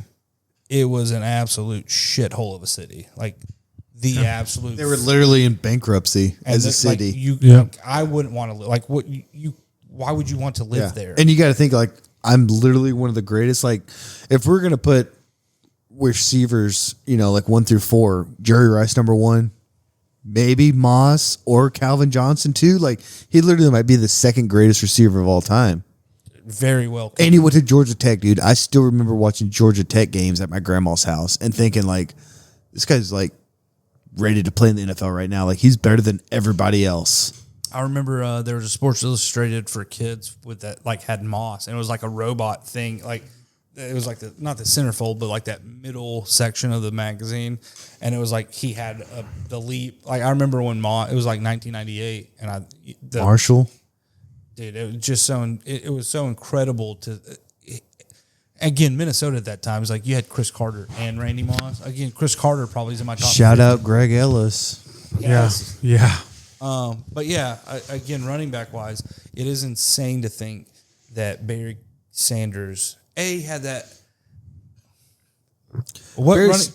it was an absolute shithole of a city. Like the absolute. They were literally in bankruptcy as a city. Like, I wouldn't want to live. Like what you why would you want to live there? And you got to think, like, I'm literally one of the greatest. Like, if we're going to put receivers, like 1 through 4, Jerry Rice, number 1, maybe Moss or Calvin Johnson, too. Like, he literally might be the second greatest receiver of all time. Very well. And he went to Georgia Tech, dude. I still remember watching Georgia Tech games at my grandma's house and thinking, like, this guy's, like, ready to play in the NFL right now. Like, he's better than everybody else. I remember there was a Sports Illustrated for kids with that, like, had Moss, and it was like a robot thing. Like, it was like not the centerfold, but like that middle section of the magazine, and it was like he had the leap. Like, I remember when Moss, it was like 1998, and Marshall, dude, it was just it was so incredible to. Again, Minnesota at that time was like you had Chris Carter and Randy Moss. Again, Chris Carter probably is in my top. Shout out Greg Ellis. Yes. Yeah. But yeah, again, running back wise, it is insane to think that Barry Sanders had that.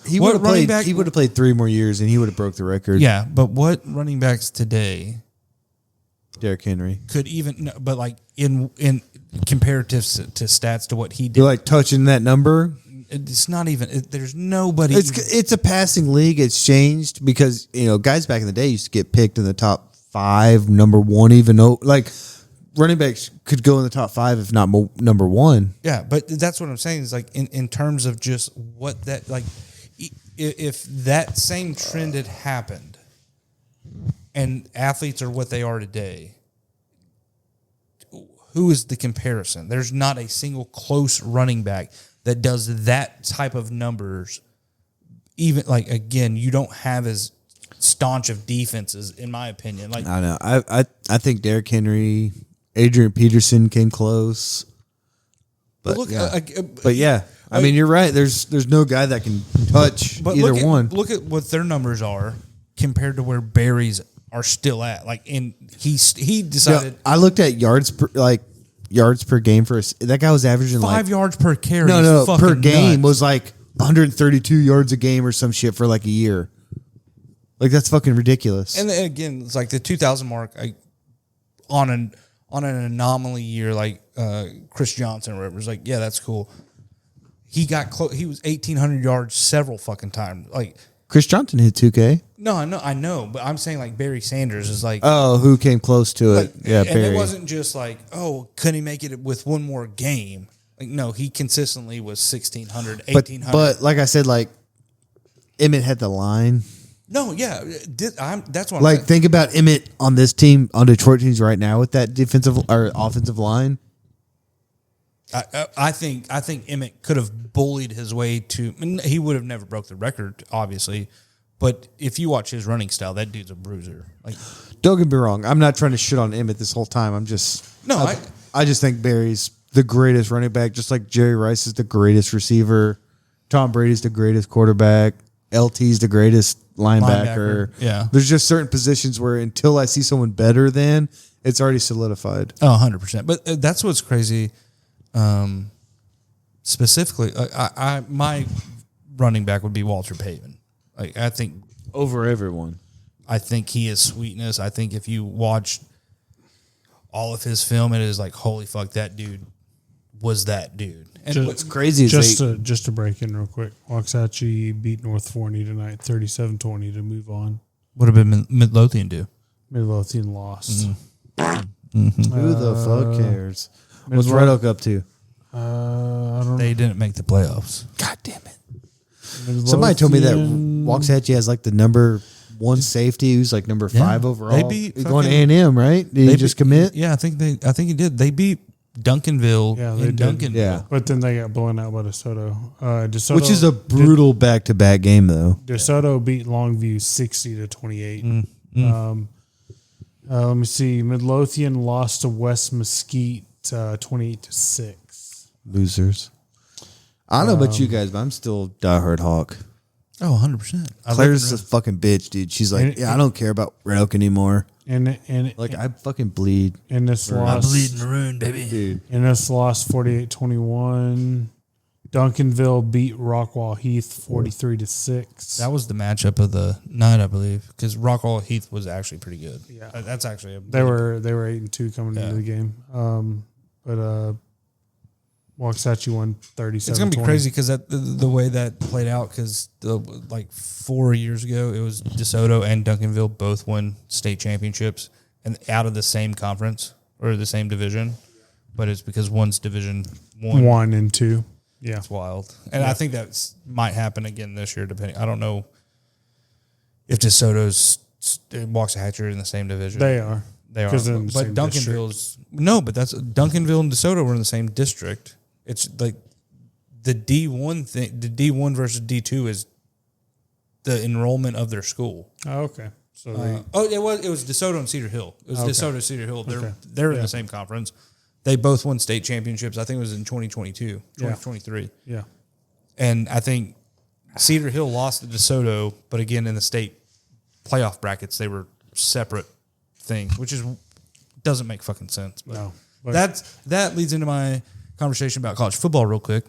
He would have played 3 more years and he would have broke the record. Yeah, but what running backs today Derrick Henry. could even, no, but like in comparative to stats to what he did, You're like touching that number. it's not even. There's nobody. It's a passing league. It's changed because guys back in the day used to get picked in the top 5, number 1, even though like running backs could go in the top 5 if not number 1. Yeah, but that's what I'm saying is like in terms of just what that like, if that same trend had happened, and athletes are what they are today, who is the comparison? There's not a single close running back that does that type of numbers. Even like again, you don't have as staunch of defenses, in my opinion. Like I know. I think Derrick Henry, Adrian Peterson came close. But look, yeah. I mean, you're right. There's no guy that can touch either one. Look at what their numbers are compared to where Barry's are still at. Like, and he decided. I looked at yards per game for that guy was averaging 5 yards per carry. No, Fucking per game nuts. was like 132 yards a game or some shit for like a year. Like that's fucking ridiculous. And then again, it's like the 2,000 mark on an anomaly year, like Chris Johnson or whatever. It's like, yeah, that's cool. He got close. He was 1,800 yards several fucking times. Like Chris Johnson hit 2K. no, I know, but I'm saying like Barry Sanders is like, Oh, who came close to it? like, Yeah, and Barry. it wasn't just like, oh, couldn't he make it with one more game? Like, no, he consistently was 1,600, 1,800. But like I said, like Emmett had the line. No, yeah, that's what I'm Like saying. think about Emmett on this team, on Detroit teams right now with that defensive or offensive line. I think Emmett could have bullied his way to. He would have never broke the record, obviously. But if you watch his running style, that dude's a bruiser. Like, Don't get me wrong. I'm not trying to shit on Emmett this whole time. I'm just I just think Barry's the greatest running back, just like Jerry Rice is the greatest receiver. Tom Brady's the greatest quarterback. LT's the greatest linebacker. Yeah. There's just certain positions where until I see someone better than, it's already solidified. oh, 100%. But that's what's crazy. Specifically, my running back would be Walter Payton. Like, I think Over everyone. I think he is sweetness. I think if you watch all of his film, it is like, holy fuck, that dude was that dude. And What's crazy is just to break in real quick, Waxahachie beat North Forney tonight, 37-20 to move on. what did Midlothian do? Midlothian lost. who the fuck cares? What's Red Oak up to? I don't know. They didn't make the playoffs. God damn it. Somebody told me that Waxahachie has like the number 1 safety who's like number 5 overall. They beat He's going to fucking- A&M, right? Did he just commit? Yeah, I think he did. They beat Duncanville Yeah, they in did. Duncanville. Yeah. But then they got blown out by DeSoto. DeSoto Which is a brutal back-to-back game, though. DeSoto beat Longview 60-28. Let me see. Midlothian lost to West Mesquite 28-6. Losers. I don't know about you guys, but I'm still diehard Hawk. Oh, 100%. Claire's a fucking bitch, dude. She's like, And- I don't care about Red Oak anymore. And Like, I fucking bleed. in this loss, maroon, baby. Dude. in this loss 48-21. Duncanville beat Rockwall Heath 43-6. That was the matchup of the night, I believe, because Rockwall Heath was actually pretty good. Yeah. That's actually They were 8-2 coming into the game. But Waxahachie won 37-20. It's gonna be crazy because the way that played out, because like 4 years ago, it was DeSoto and Duncanville both won state championships and out of the same conference or the same division, but it's because one's Division 1. 1 and 2. Yeah. It's wild, and I think that might happen again this year. Depending, I don't know if DeSoto's Waxahachie are in the same division. They are. They are, 'Cause they're in the but same Duncanville's no, but that's Duncanville and DeSoto were in the same district. It's like the D1 thing. The D1 versus D2 is the enrollment of their school. Oh, okay. So It was DeSoto and Cedar Hill. It was Okay. DeSoto, Cedar Hill. They're Okay. they're in the same conference. They both won state championships. I think it was in 2022, 2023. yeah. And I think Cedar Hill lost to DeSoto, but again, in the state playoff brackets, they were separate things, which doesn't make fucking sense. But No. But that leads into my conversation about college football real quick.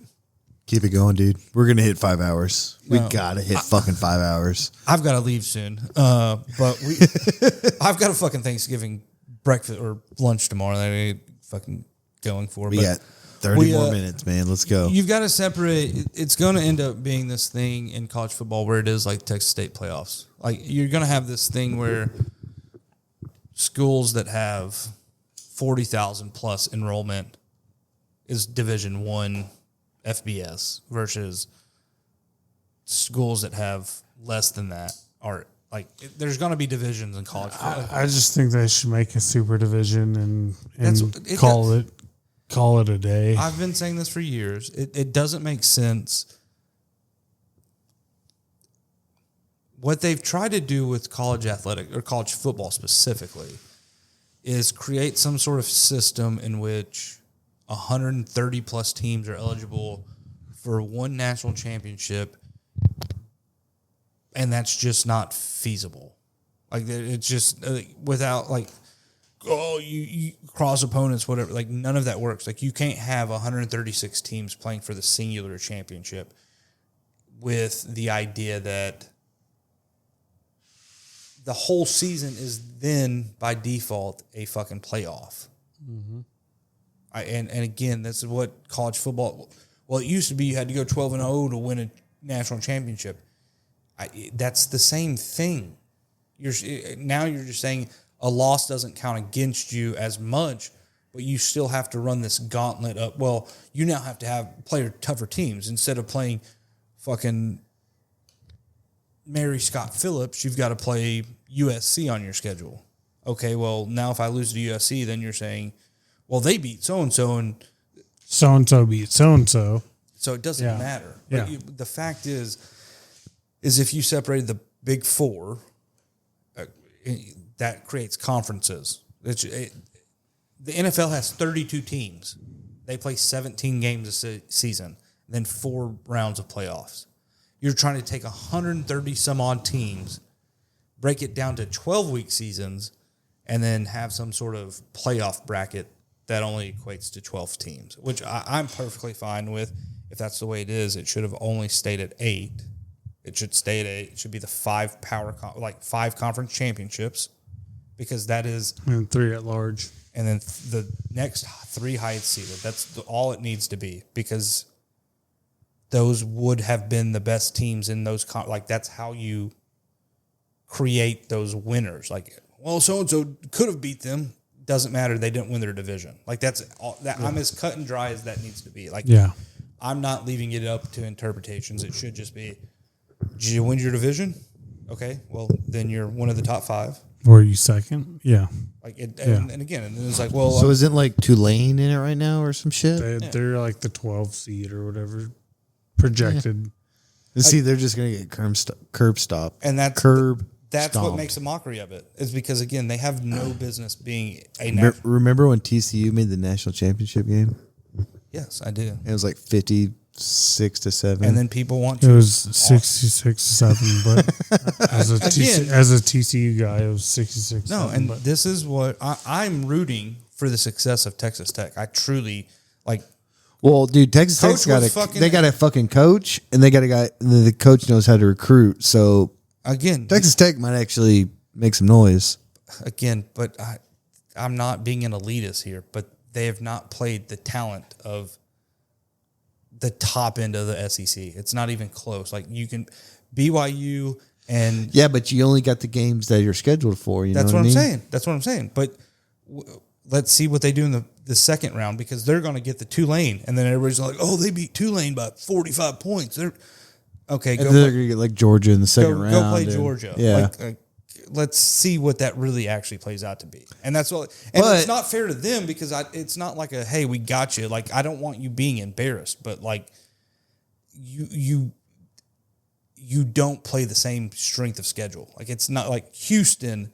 Keep it going, dude. We're going to hit 5 hours. We No. got to hit fucking 5 hours. I've got to leave soon, but I've got a fucking Thanksgiving breakfast or lunch tomorrow that I ain't fucking going for. We but got 30 more minutes, man. Let's go. You've got to separate. It's going to end up being this thing in college football where it is like Texas State playoffs. Like you're going to have this thing where schools that have 40,000 plus enrollment is Division I FBS versus schools that have less than that are like there's going to be divisions in college football. I just think they should make a super division and call it a day. I've been saying this for years. It doesn't make sense. What they've tried to do with college athletic or college football specifically is create some sort of system in which 130 plus teams are eligible for one national championship, and that's just not feasible. Like it's just without like, oh, you cross opponents, whatever. Like none of that works. Like you can't have 136 teams playing for the singular championship with the idea that the whole season is then by default a fucking playoff. Mm-hmm. And again, this is what college football. Well, it used to be you had to go 12-0 to win a national championship. That's the same thing. Now you're just saying a loss doesn't count against you as much, but you still have to run this gauntlet up. Well, you now have to play tougher teams instead of playing fucking Mary Scott Phillips. You've got to play USC on your schedule. Okay, well now if I lose to USC, then you're saying, well they beat so and so beat so and so. So it doesn't matter. Yeah. But the fact is if you separated the Big Four, that creates conferences. The NFL has 32 teams. They play 17 games a season, then 4 rounds of playoffs. You're trying to take 130 some odd teams, break it down to 12-week seasons, and then have some sort of playoff bracket that only equates to 12 teams, which I'm perfectly fine with. If that's the way it is, it should have only stayed at 8. It should stay at 8. It should be the 5 5 conference championships, because that is and 3 at large, and then the next 3 highest seeded. That's all it needs to be, because those would have been the best teams in those. That's how you create those winners. Like, well, so and so could have beat them. Doesn't matter. They didn't win their division. Like that's all. I'm as cut and dry as that needs to be. Like, I'm not leaving it up to interpretations. It should just be, did you win your division? Okay, well then you're one of the top 5. Were you second? Yeah. Like and again, and it's like, well, so isn't like Tulane in it right now or some shit? They're like the 12 seed or whatever projected. Yeah. See, they're just gonna get curb stop, and that's stomped. what makes a mockery of it, is because again they have no business being a. Remember when TCU made the national championship game? Yes, I do. It was like 56-7, and then people want it was 66-7, but as a TCU guy, it was 66. No, and this is what I'm rooting for, the success of Texas Tech. I truly like. Well, dude, Texas Tech's got a fucking coach, and they got a guy. The coach knows how to recruit. So again, Texas Tech might actually make some noise. Again, but I'm not being an elitist here, but they have not played the talent of the top end of the SEC. It's not even close. Like you can BYU and but you only got the games that you're scheduled for. That's what I'm saying. That's what I'm saying. But let's see what they do in the second round, because they're going to get the Tulane, and then everybody's like, "Oh, they beat Tulane by 45 points." They're okay. They're going to get like Georgia in the second round. Go play Georgia. Yeah. Let's see what that really actually plays out to be. And that's what. And it's not fair to them, because it's not like a, hey, we got you. Like, I don't want you being embarrassed, but like you don't play the same strength of schedule. Like, it's not like Houston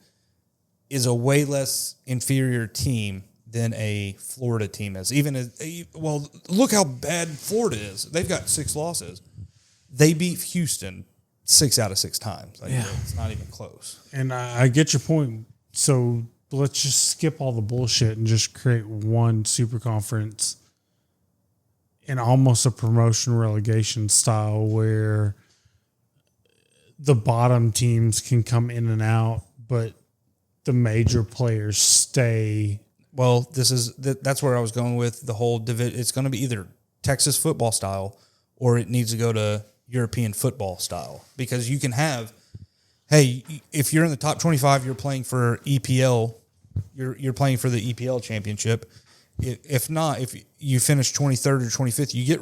is a way less inferior team than a Florida team is. Well, look how bad Florida is. They've got 6 losses. They beat Houston 6 out of 6 times. Like, it's not even close. And I get your point. So let's just skip all the bullshit and just create one super conference in almost a promotion relegation style, where the bottom teams can come in and out, but the major players stay. Well, that's where I was going with the whole division. It's going to be either Texas football style or it needs to go to European football style, because you can have, hey, if you're in the top 25, you're playing for EPL, you're playing for the EPL championship. If not, if you finish 23rd or 25th, you get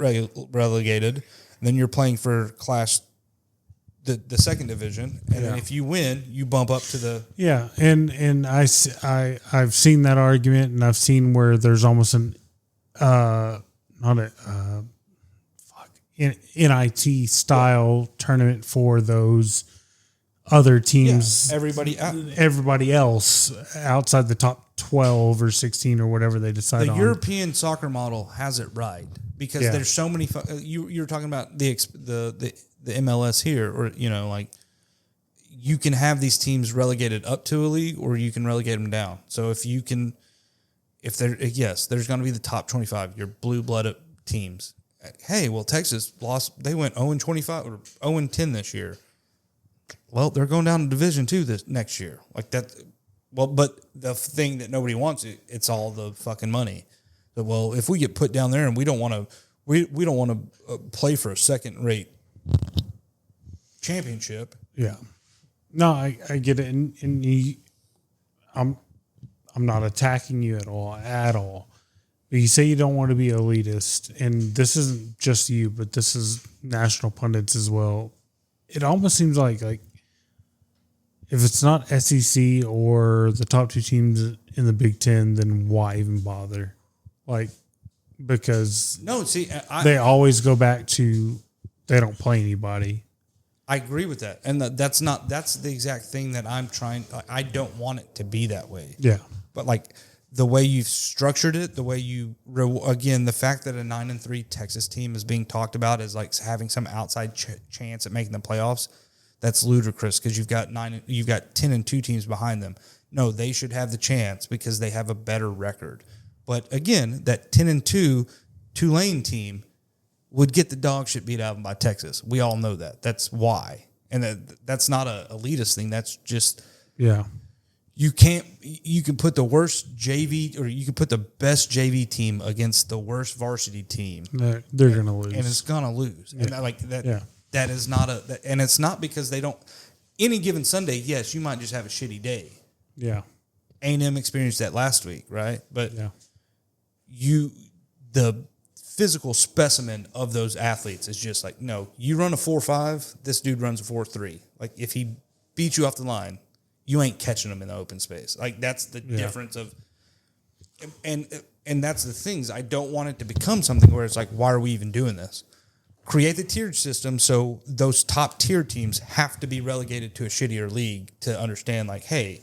relegated, and then you're playing for the second division, and then if you win, you bump up to the and I've seen that argument, and I've seen where there's almost an NIT style tournament for those other teams. Everybody else outside the top 12 or 16 or whatever they decide the on. European soccer model has it right, because there's so many. You're talking about the MLS here, or like you can have these teams relegated up to a league, or you can relegate them down. So there's going to be the top 25, your blue blooded teams. Hey, well, Texas lost. They went 0-25 or 0-10 this year. Well, they're going down to Division II this next year, like that. Well, but the thing that nobody wants, it's all the fucking money. So, well, if we get put down there and we don't want to, we don't want to play for a second rate championship. Yeah, no, I get it, and I'm not attacking you at all. But you say you don't want to be elitist, and this isn't just you, but this is national pundits as well. It almost seems like if it's not SEC or the top two teams in the Big Ten, then why even bother? Because they always go back to they don't play anybody. I agree with that, and that's the exact thing that I'm trying. I don't want it to be that way. Yeah, but the way you've structured it, the way again, the fact that a 9-3 Texas team is being talked about as having some outside chance at making the playoffs, that's ludicrous, because you've got 10-2 teams behind them. No, they should have the chance because they have a better record. But again, that 10-2 Tulane team would get the dog shit beat out of them by Texas. We all know that. That's why, and that's not a elitist thing. That's just You can put the worst JV, or you can put the best JV team against the worst varsity team. They're going to lose, and it's going to lose. Yeah. And that is not and it's not because they don't. Any given Sunday, yes, you might just have a shitty day. Yeah, A&M experienced that last week, right? But the physical specimen of those athletes is just no. You run a 4.5, this dude runs a 4.3. If he beats you off the line, you ain't catching them in the open space. That's the difference of, and that's the things. I don't want it to become something where it's why are we even doing this? Create the tiered system so those top tier teams have to be relegated to a shittier league to understand, hey,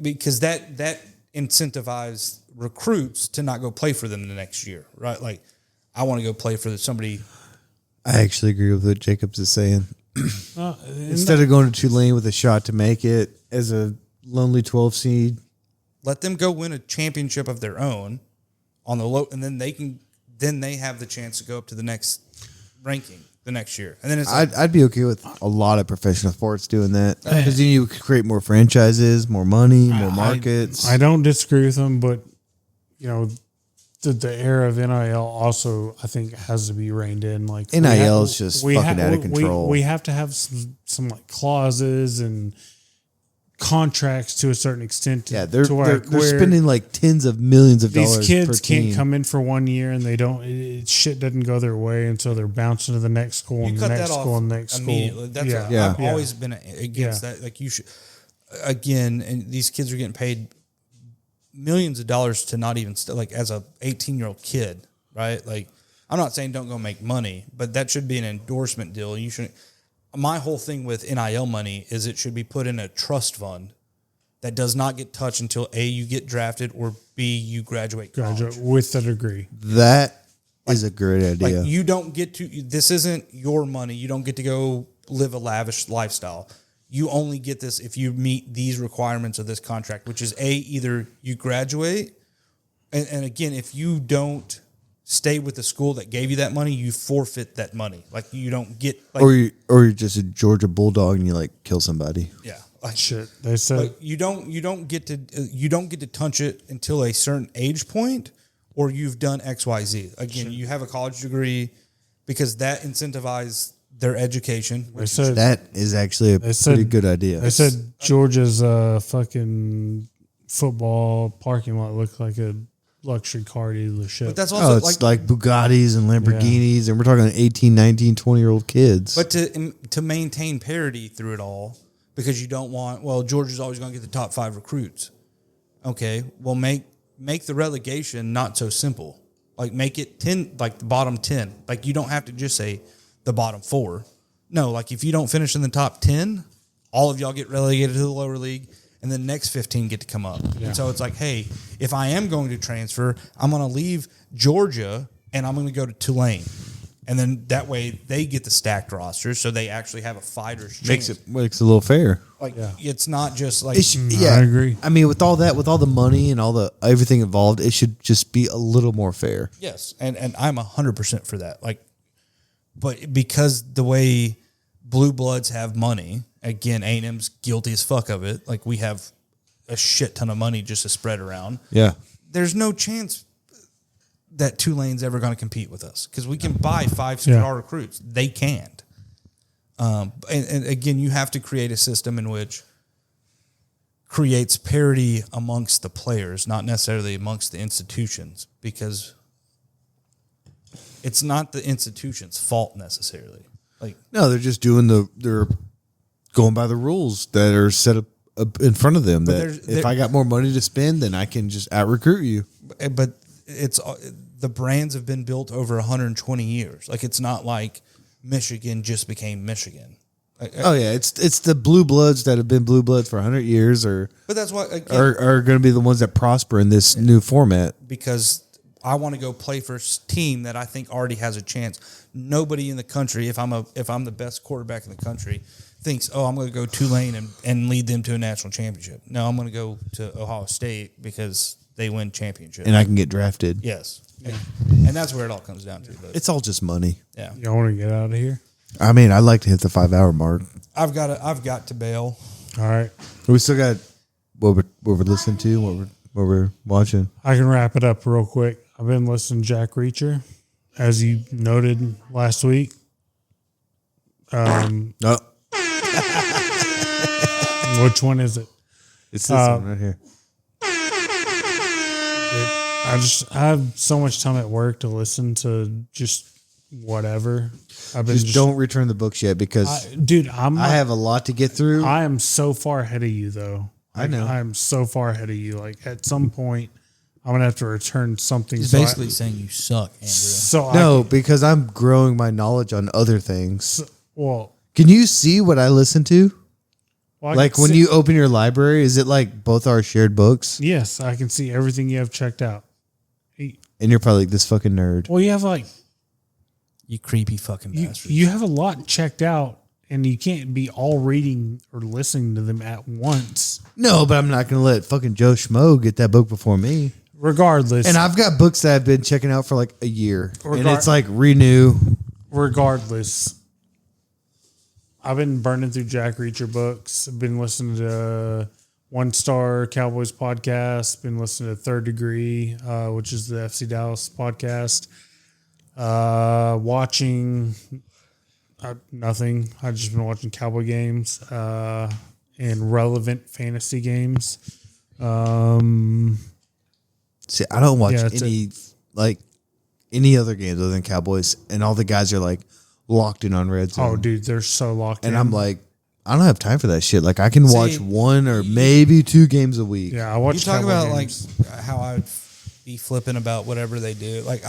because that incentivizes recruits to not go play for them the next year, right? I want to go play for somebody. I actually agree with what Jacobs is saying. Instead of going to Tulane with a shot to make it as a lonely 12 seed, let them go win a championship of their own on the low, and then they have the chance to go up to the next ranking the next year. And then I'd be okay with a lot of professional sports doing that, because then you could create more franchises, more money, more markets. I don't disagree with them, but the era of NIL also, I think, has to be reined in. NIL is just fucking out of control. We have to have some clauses and contracts to a certain extent. They're spending tens of millions of dollars. These kids per team. can't come in for 1 year and they don't. Shit doesn't go their way until they're bouncing to the next school and the next school and the next immediately. school. I've always been against that. You should, again, and these kids are getting paid millions of dollars to not even as a 18-year-old kid, right? I'm not saying don't go make money, but that should be an endorsement deal. You shouldn't. My whole thing with NIL money is it should be put in a trust fund that does not get touched until A, you get drafted, or B, you graduate college. With a degree. That is a great idea. You don't get to. This isn't your money. You don't get to go live a lavish lifestyle. You only get this if you meet these requirements of this contract, which is A, either you graduate, and again, if you don't stay with the school that gave you that money, you forfeit that money. You don't get... or you're just a Georgia Bulldog and you kill somebody. Yeah. Like Shit, they said like you don't get to touch it until a certain age point, or you've done XYZ. Again, you have a college degree because that incentivizes their education. they said That is actually a pretty good idea. They said Georgia's fucking football parking lot looked like a luxury car dealership. But that's also it's like Bugattis and Lamborghinis, and we're talking 18, 19, 20-year-old kids. But to maintain parity through it all, because you don't want, well, Georgia's always going to get the top 5 recruits. Okay, well, make the relegation not so simple. Like, make it 10, like the bottom 10. Like, you don't have to just say the bottom 4. No, like, if you don't finish in the top 10, all of y'all get relegated to the lower league, and the next 15 get to come up. Yeah. And so it's like, hey, if I am going to transfer, I'm going to leave Georgia, and I'm going to go to Tulane. And then that way they get the stacked roster, so they actually have a fighter's chance. Makes it a little fair. Like it's not just like I agree. I mean, with all that, with all the money and all the everything involved, it should just be a little more fair. yes, and I'm 100% for that. Like, but because the way Blue Bloods have money, again, A&M's guilty as fuck of it. Like we have a shit ton of money just to spread around. Yeah, there's no chance that Tulane's ever going to compete with us because we can buy 5-star recruits. They can't. And again, you have to create a system in which creates parity amongst the players, not necessarily amongst the institutions, because it's not the institution's fault necessarily. Like, no, they're just they're going by the rules that are set up in front of them. That if I got more money to spend, then I can just out recruit you. But it's the brands have been built over 120 years. Like, it's not like Michigan just became Michigan. Oh yeah, it's the Blue Bloods that have been Blue Bloods for 100 years, but that's why are going to be the ones that prosper in this new format. Because I want to go play for a team that I think already has a chance. Nobody in the country, if I'm the best quarterback in the country, thinks, oh, I'm going to go Tulane and lead them to a national championship. No, I'm going to go to Ohio State because they win championship. And I can get drafted. Yes. Yeah. And that's where it all comes down to. But it's all just money. Yeah. Y'all want to get out of here? I mean, I'd like to hit the 5-hour mark. I've got to bail. All right. We still got what we're listening to, what we're watching. I can wrap it up real quick. I've been listening to Jack Reacher, as you noted last week. No. Which one is it? It's this one right here. I have so much time at work to listen to just whatever. Just don't return the books yet because, I have a lot to get through. I am so far ahead of you, though. I know. I am so far ahead of you. Like, at some point, I'm going to have to return something. He's basically saying you suck, Andrew. Because I'm growing my knowledge on other things. Well, can you see what I listen to? Well, like when you open your library, is it like both our shared books? Yes, I can see everything you have checked out. And you're probably like this fucking nerd. Well, you have like... You creepy fucking bastard. You have a lot checked out, and you can't be all reading or listening to them at once. No, but I'm not going to let fucking Joe Schmo get that book before me. Regardless. And I've got books that I've been checking out for like a year. And it's like renew. Regardless. I've been burning through Jack Reacher books. I've been listening to One Star Cowboys podcast. Been listening to Third Degree, which is the FC Dallas podcast. Watching nothing. I've just been watching Cowboy games and relevant fantasy games. See, I don't watch any other games other than Cowboys, and all the guys are like locked in on Red Zone. Oh, dude, they're so locked in. And I'm like, I don't have time for that shit. Like, I can watch one or maybe 2 games a week. Yeah, I watch. You talk about games. Like how I would be flipping about whatever they do. Like,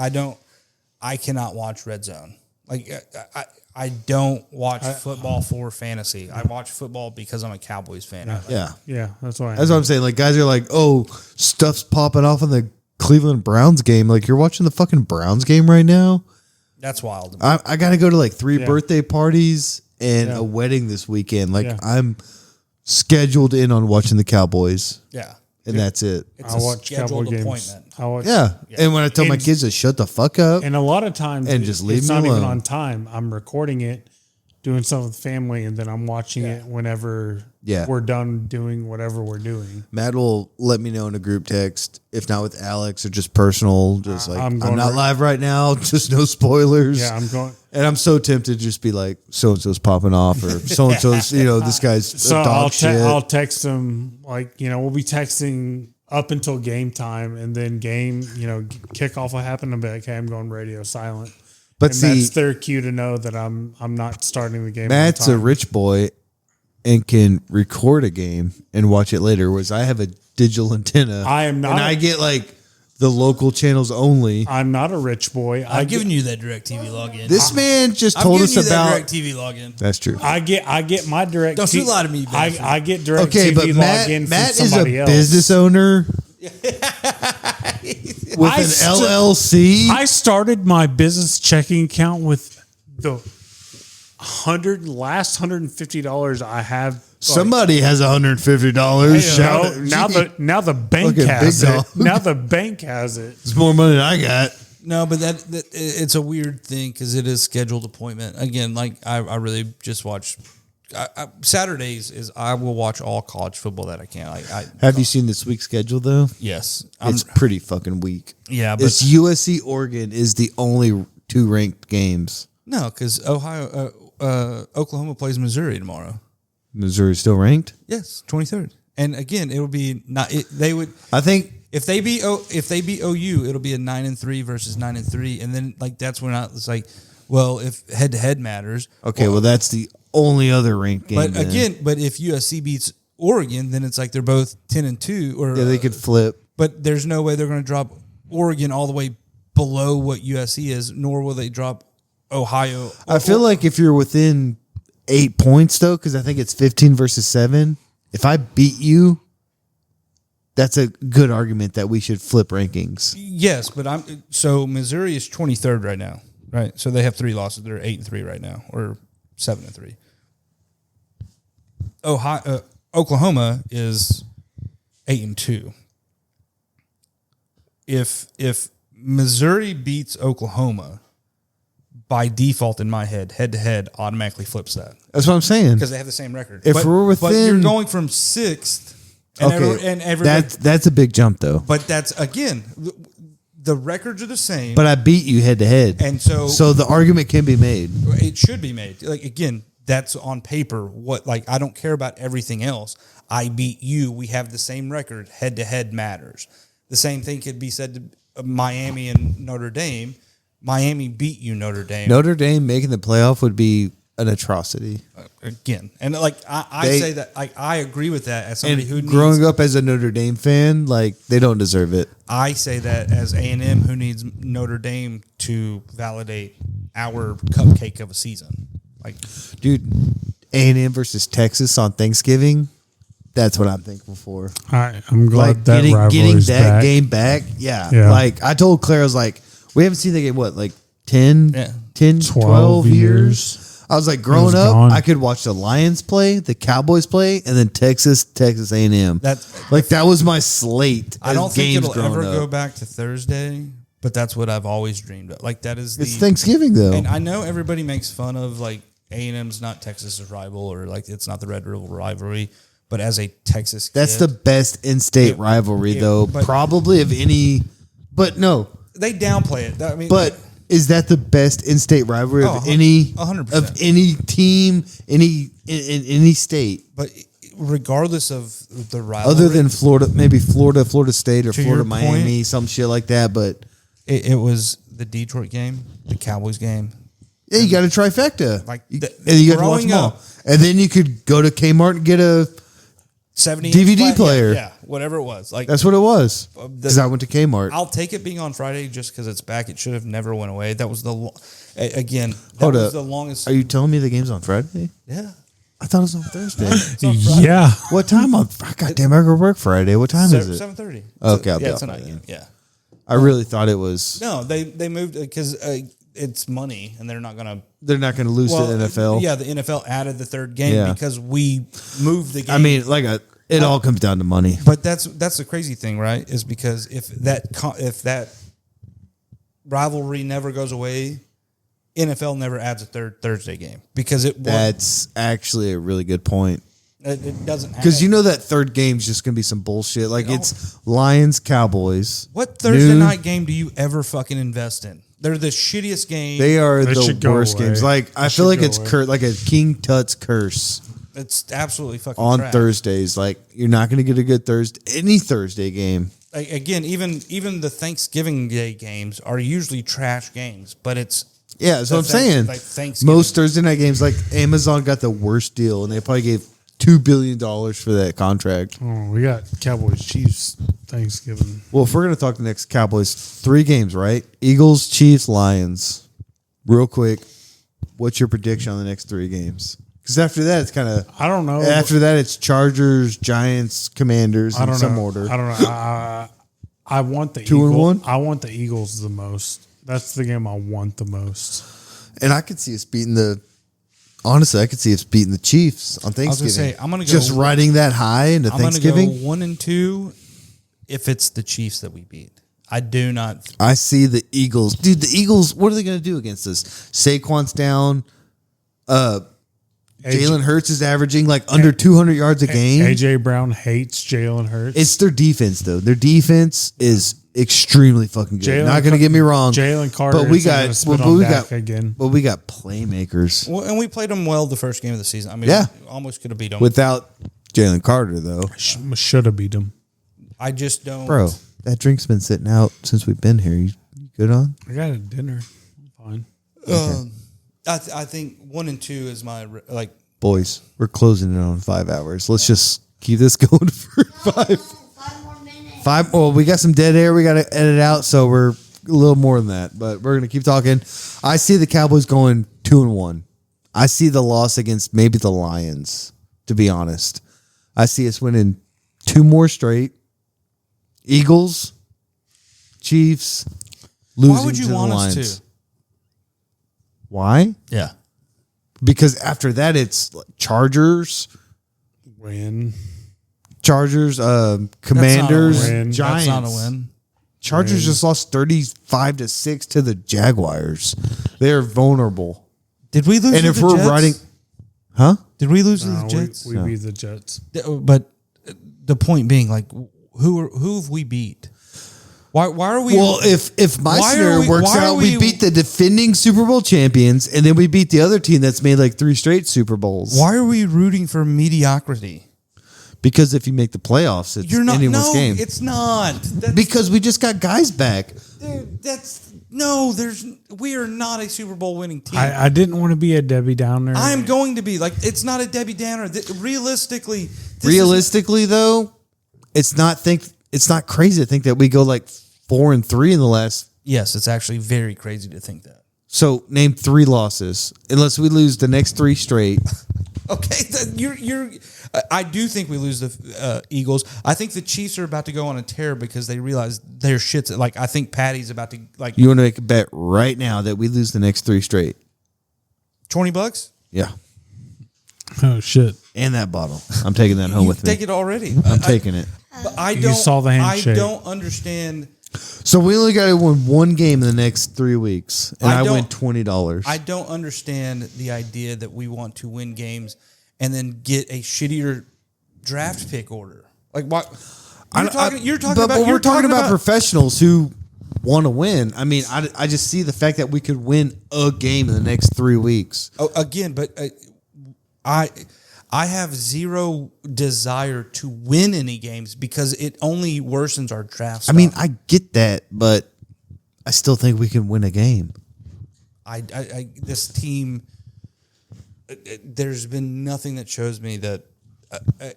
I cannot watch Red Zone. Like, I don't watch football for fantasy. I watch football because I'm a Cowboys fan. Yeah, that's why. That's what I'm saying. Like, guys are like, oh, stuff's popping off in the Cleveland Browns game. Like, you're watching the fucking Browns game right now? That's wild. I got to go to like 3 birthday parties and a wedding this weekend. Like, I'm scheduled in on watching the Cowboys. Yeah. And that's it. I watch Cowboy games. And when I tell my kids to shut the fuck up. And a lot of times, and just leave it's me not alone. even on time. I'm recording it doing something with family, and then I'm watching it whenever we're done doing whatever we're doing. Matt will let me know in a group text, if not with Alex or just personal, just like, I'm not live right now, just no spoilers. Yeah, I'm going. And I'm so tempted to just be like, so-and-so's popping off, or so-and-so's, this guy's So a dog shit. I'll text him, like, we'll be texting up until game time, and then kickoff will happen. I'll be like, hey, I'm going radio silent. But and see, that's their cue to know that I'm not starting the game. Matt's a rich boy and can record a game and watch it later, whereas I have a digital antenna. I am not. And I get like the local channels only. I'm not a rich boy. I've given you that DirecTV login. This man just told us about DirecTV login. That's true. I get my direct. Don't you lie to me, bastard. I get direct. Okay, but Matt is a business owner with an LLC. I started my business checking account with the last $150 I have. Somebody has $150. Now the bank has it. Now the bank has it. It's more money than I got. No, but that it's a weird thing because it is scheduled appointment. Again, like I really just watch. Saturdays is I will watch all college football that I can. Have you seen this week's schedule though? Yes, It's pretty fucking weak. Yeah, but it's USC Oregon is the only 2 ranked games. No, because Oklahoma plays Missouri tomorrow. Missouri still ranked? Yes, 23rd. And again, it would be not. They would. I think if they beat OU, it'll be a 9-3 versus 9-3, and then like that's when it's like, well, if head to head matters. Okay, well that's the only other ranked game. But again, if USC beats Oregon, then it's like they're both 10-2, or they could flip. But there's no way they're going to drop Oregon all the way below what USC is, nor will they drop Ohio. I feel like if you're within 8 points though, because I think it's 15 versus 7. If I beat you, that's a good argument that we should flip rankings. Yes, but so Missouri is 23rd right now, right? So they have 3 losses. They're 8-3 right now, or 7-3. Oklahoma is 8-2. If Missouri beats Oklahoma, by default in my head to head automatically flips that. That's what I'm saying. Because they have the same record. If we're within, but you're going from 6th, and that's a big jump though. But that's again, the records are the same. But I beat you head to head, and so the argument can be made. It should be made. Like again, that's on paper. What I don't care about everything else. I beat you. We have the same record. Head to head matters. The same thing could be said to Miami and Notre Dame. Miami beat you, Notre Dame. Notre Dame making the playoff would be an atrocity. Again, and I say that I agree with that as somebody who growing up as a Notre Dame fan, they don't deserve it. I say that as A&M who needs Notre Dame to validate our cupcake of a season. Dude, A&M versus Texas on Thanksgiving. That's what I'm thankful for. I'm glad that getting that back. game back. Yeah. I told Claire, I was like, we haven't seen the game, 10, 12 years? I was like, growing up, I could watch the Lions play, the Cowboys play, and then Texas A&M. That was my slate. I don't think it'll ever go back to Thursday, but that's what I've always dreamed of. It's Thanksgiving, though. And I know everybody makes fun of, A&M's not Texas's rival, or, it's not the Red River rivalry. But as a Texas kid, that's the best in-state rivalry, though, probably of any. But no, they downplay it. But is that the best in-state rivalry of any 100% of any team, in any state? But regardless of the rivalry, other than Florida, maybe Florida State, or Florida Miami, some shit like that. But it was the Detroit game, the Cowboys game. Yeah, you got a trifecta. And you got to watch them all, and then you could go to Kmart and get a 70 DVD player. Yeah, whatever it was. That's what it was. Because I went to Kmart. I'll take it being on Friday just because it's back. It should have never went away. That was the longest. Are you telling me the game's on Friday? Yeah. I thought it was on Thursday. Yeah. What time on? God damn, I go work Friday. What time is it? 7:30. Okay, I'll be it's off a night game. Yeah. I really thought it was. No, they moved because it's money, and they're not gonna lose to the NFL. Yeah, the NFL added the third game because we moved the game. I mean, it all comes down to money. But that's the crazy thing, right? Is because if that rivalry never goes away, NFL never adds a third Thursday game because it won't. That's actually a really good point. It doesn't Because you know that third game's just going to be some bullshit. Like, No. it's Lions, Cowboys. What Thursday noon. night game do you ever fucking invest in? They're the shittiest game. They are They the should go worst away. games. Like, I They feel like should it's go away. like a King Tut's curse It's absolutely fucking on trash. Thursdays. Like, you're not going to get a good any Thursday game. Again, even the Thanksgiving Day games are usually trash games, but it's Yeah, that's what I'm the saying. like Thanksgiving. Most Thursday night games, like Amazon got the worst deal, and they probably gave $2 billion for that contract. Oh, we got Cowboys Chiefs Thanksgiving. Well, if we're going to talk the next Cowboys, 3 games, right? Eagles, Chiefs, Lions. Real quick, what's your prediction on the next 3 games? Because after that, it's kind of... I don't know. After that, it's Chargers, Giants, Commanders I in don't some know. order. I don't know. I want the 2 and 1? I want the Eagles the most. That's the game I want the most. And I could see us beating the... Honestly, I could see us beating the Chiefs on Thanksgiving. say, I'm gonna go- just riding that high into I'm going to Thanksgiving. go 1-2 if it's the Chiefs that we beat. I do not. I see the Eagles. Dude, the Eagles, what are they going to do against us? Saquon's down. Jalen Hurts is averaging like under 200 yards a game. AJ Brown hates Jalen Hurts. It's their defense, though. Their defense is extremely fucking good. Jalen Not going to get me wrong. Jalen Carter. but we isn't gonna got, spit but on we Dak got, again. but we got playmakers Well, and we played them well the first game of the season. I mean, Yeah. we almost could have beat them. without Jalen Carter, though. Should have beat him. I just don't. Bro, that drink's been sitting out since we've been here. You good on? I got a dinner. I'm fine. I think 1 and 2 is my like. Boys, we're closing in on 5 hours. Let's just keep this going for 5. 5 more minutes. 5. Well, we got some dead air we got to edit out, so we're a little more than that. But we're gonna keep talking. I see the Cowboys going 2 and 1. I see the loss against maybe the Lions. To be honest, I see us winning 2 more straight. Eagles, Chiefs, losing Why would you to want the us Lions. to? Why? Yeah. Because after that, it's Win. Chargers, Commanders, win. Giants. That's not a win. Chargers just lost 35-6 to the Jaguars. They're vulnerable. Did we lose? And to if the we're Jets? riding, huh? Did we lose to No, the Jets? we beat the Jets. But the point being, like, who have we beat? Why are we? Well, if my Why are scenario we- works why are out, we we- beat the defending Super Bowl champions, and then we beat the other team that's made like 3 straight Super Bowls. why are we rooting for mediocrity? Because if you make the playoffs, it's You're not. anyone's No, game. it's not. That's, Because we just got guys back. dude, that's no. We are not a Super Bowl winning team. I didn't want to be a Debbie Downer. I am going to be like. It's not a Debbie Downer. Realistically, this Realistically, though, it's not crazy to think that we go like 4 and 3 in the last. yes, it's actually very crazy to think that. So name 3 losses, unless we lose the next 3 straight. Okay, you're. I do think we lose the Eagles. I think the Chiefs are about to go on a tear because they realize their shit's like. I think Patty's about to like You want to make a bet right now that we lose the next 3 straight? $20. Yeah, Oh shit! and that bottle. I'm taking that home with me. Take it already. I'm taking it. But I You don't. saw the handshake. I don't understand. So we only got to win 1 game in the next 3 weeks, and I I, don't- win $20. I don't understand the idea that we want to win games and then get a shittier draft pick order. Like what? You're talking about. we're talking about professionals who want to win. I mean, I just see the fact that we could win a game in the next 3 weeks. Oh, again, but I have zero desire to win any games because it only worsens our draft stock. I mean, I get that, but I still think we can win a game. This team, there's been nothing that shows me that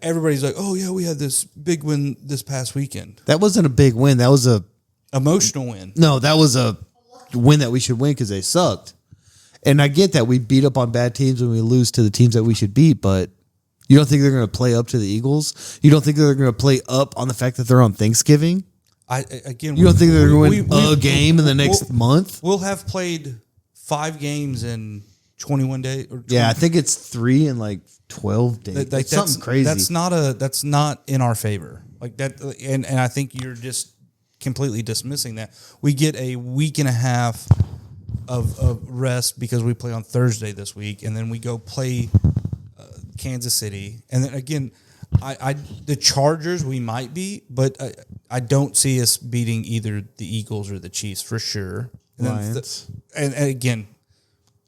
everybody's like, oh yeah, we had this big win this past weekend, That wasn't a big win. That was a emotional win. that was a win that we should win because they sucked. And I get that we beat up on bad teams when we lose to the teams that we should beat, but you don't think they're going to play up to the Eagles? You don't think they're going to play up on the fact that they're on Thanksgiving? You You don't think they're going to win a game in the next month? We'll have played 5 games in 21 days. Or 20, Yeah, I think it's 3 in like 12 days. like It's something crazy. That's not in our favor. Like that, and I think you're just completely dismissing that. We get a week and a half of rest because we play on Thursday this week, and then we go play Kansas City, and then again, the Chargers we might beat, but I don't see us beating either the Eagles or the Chiefs for sure. And Lions. And again,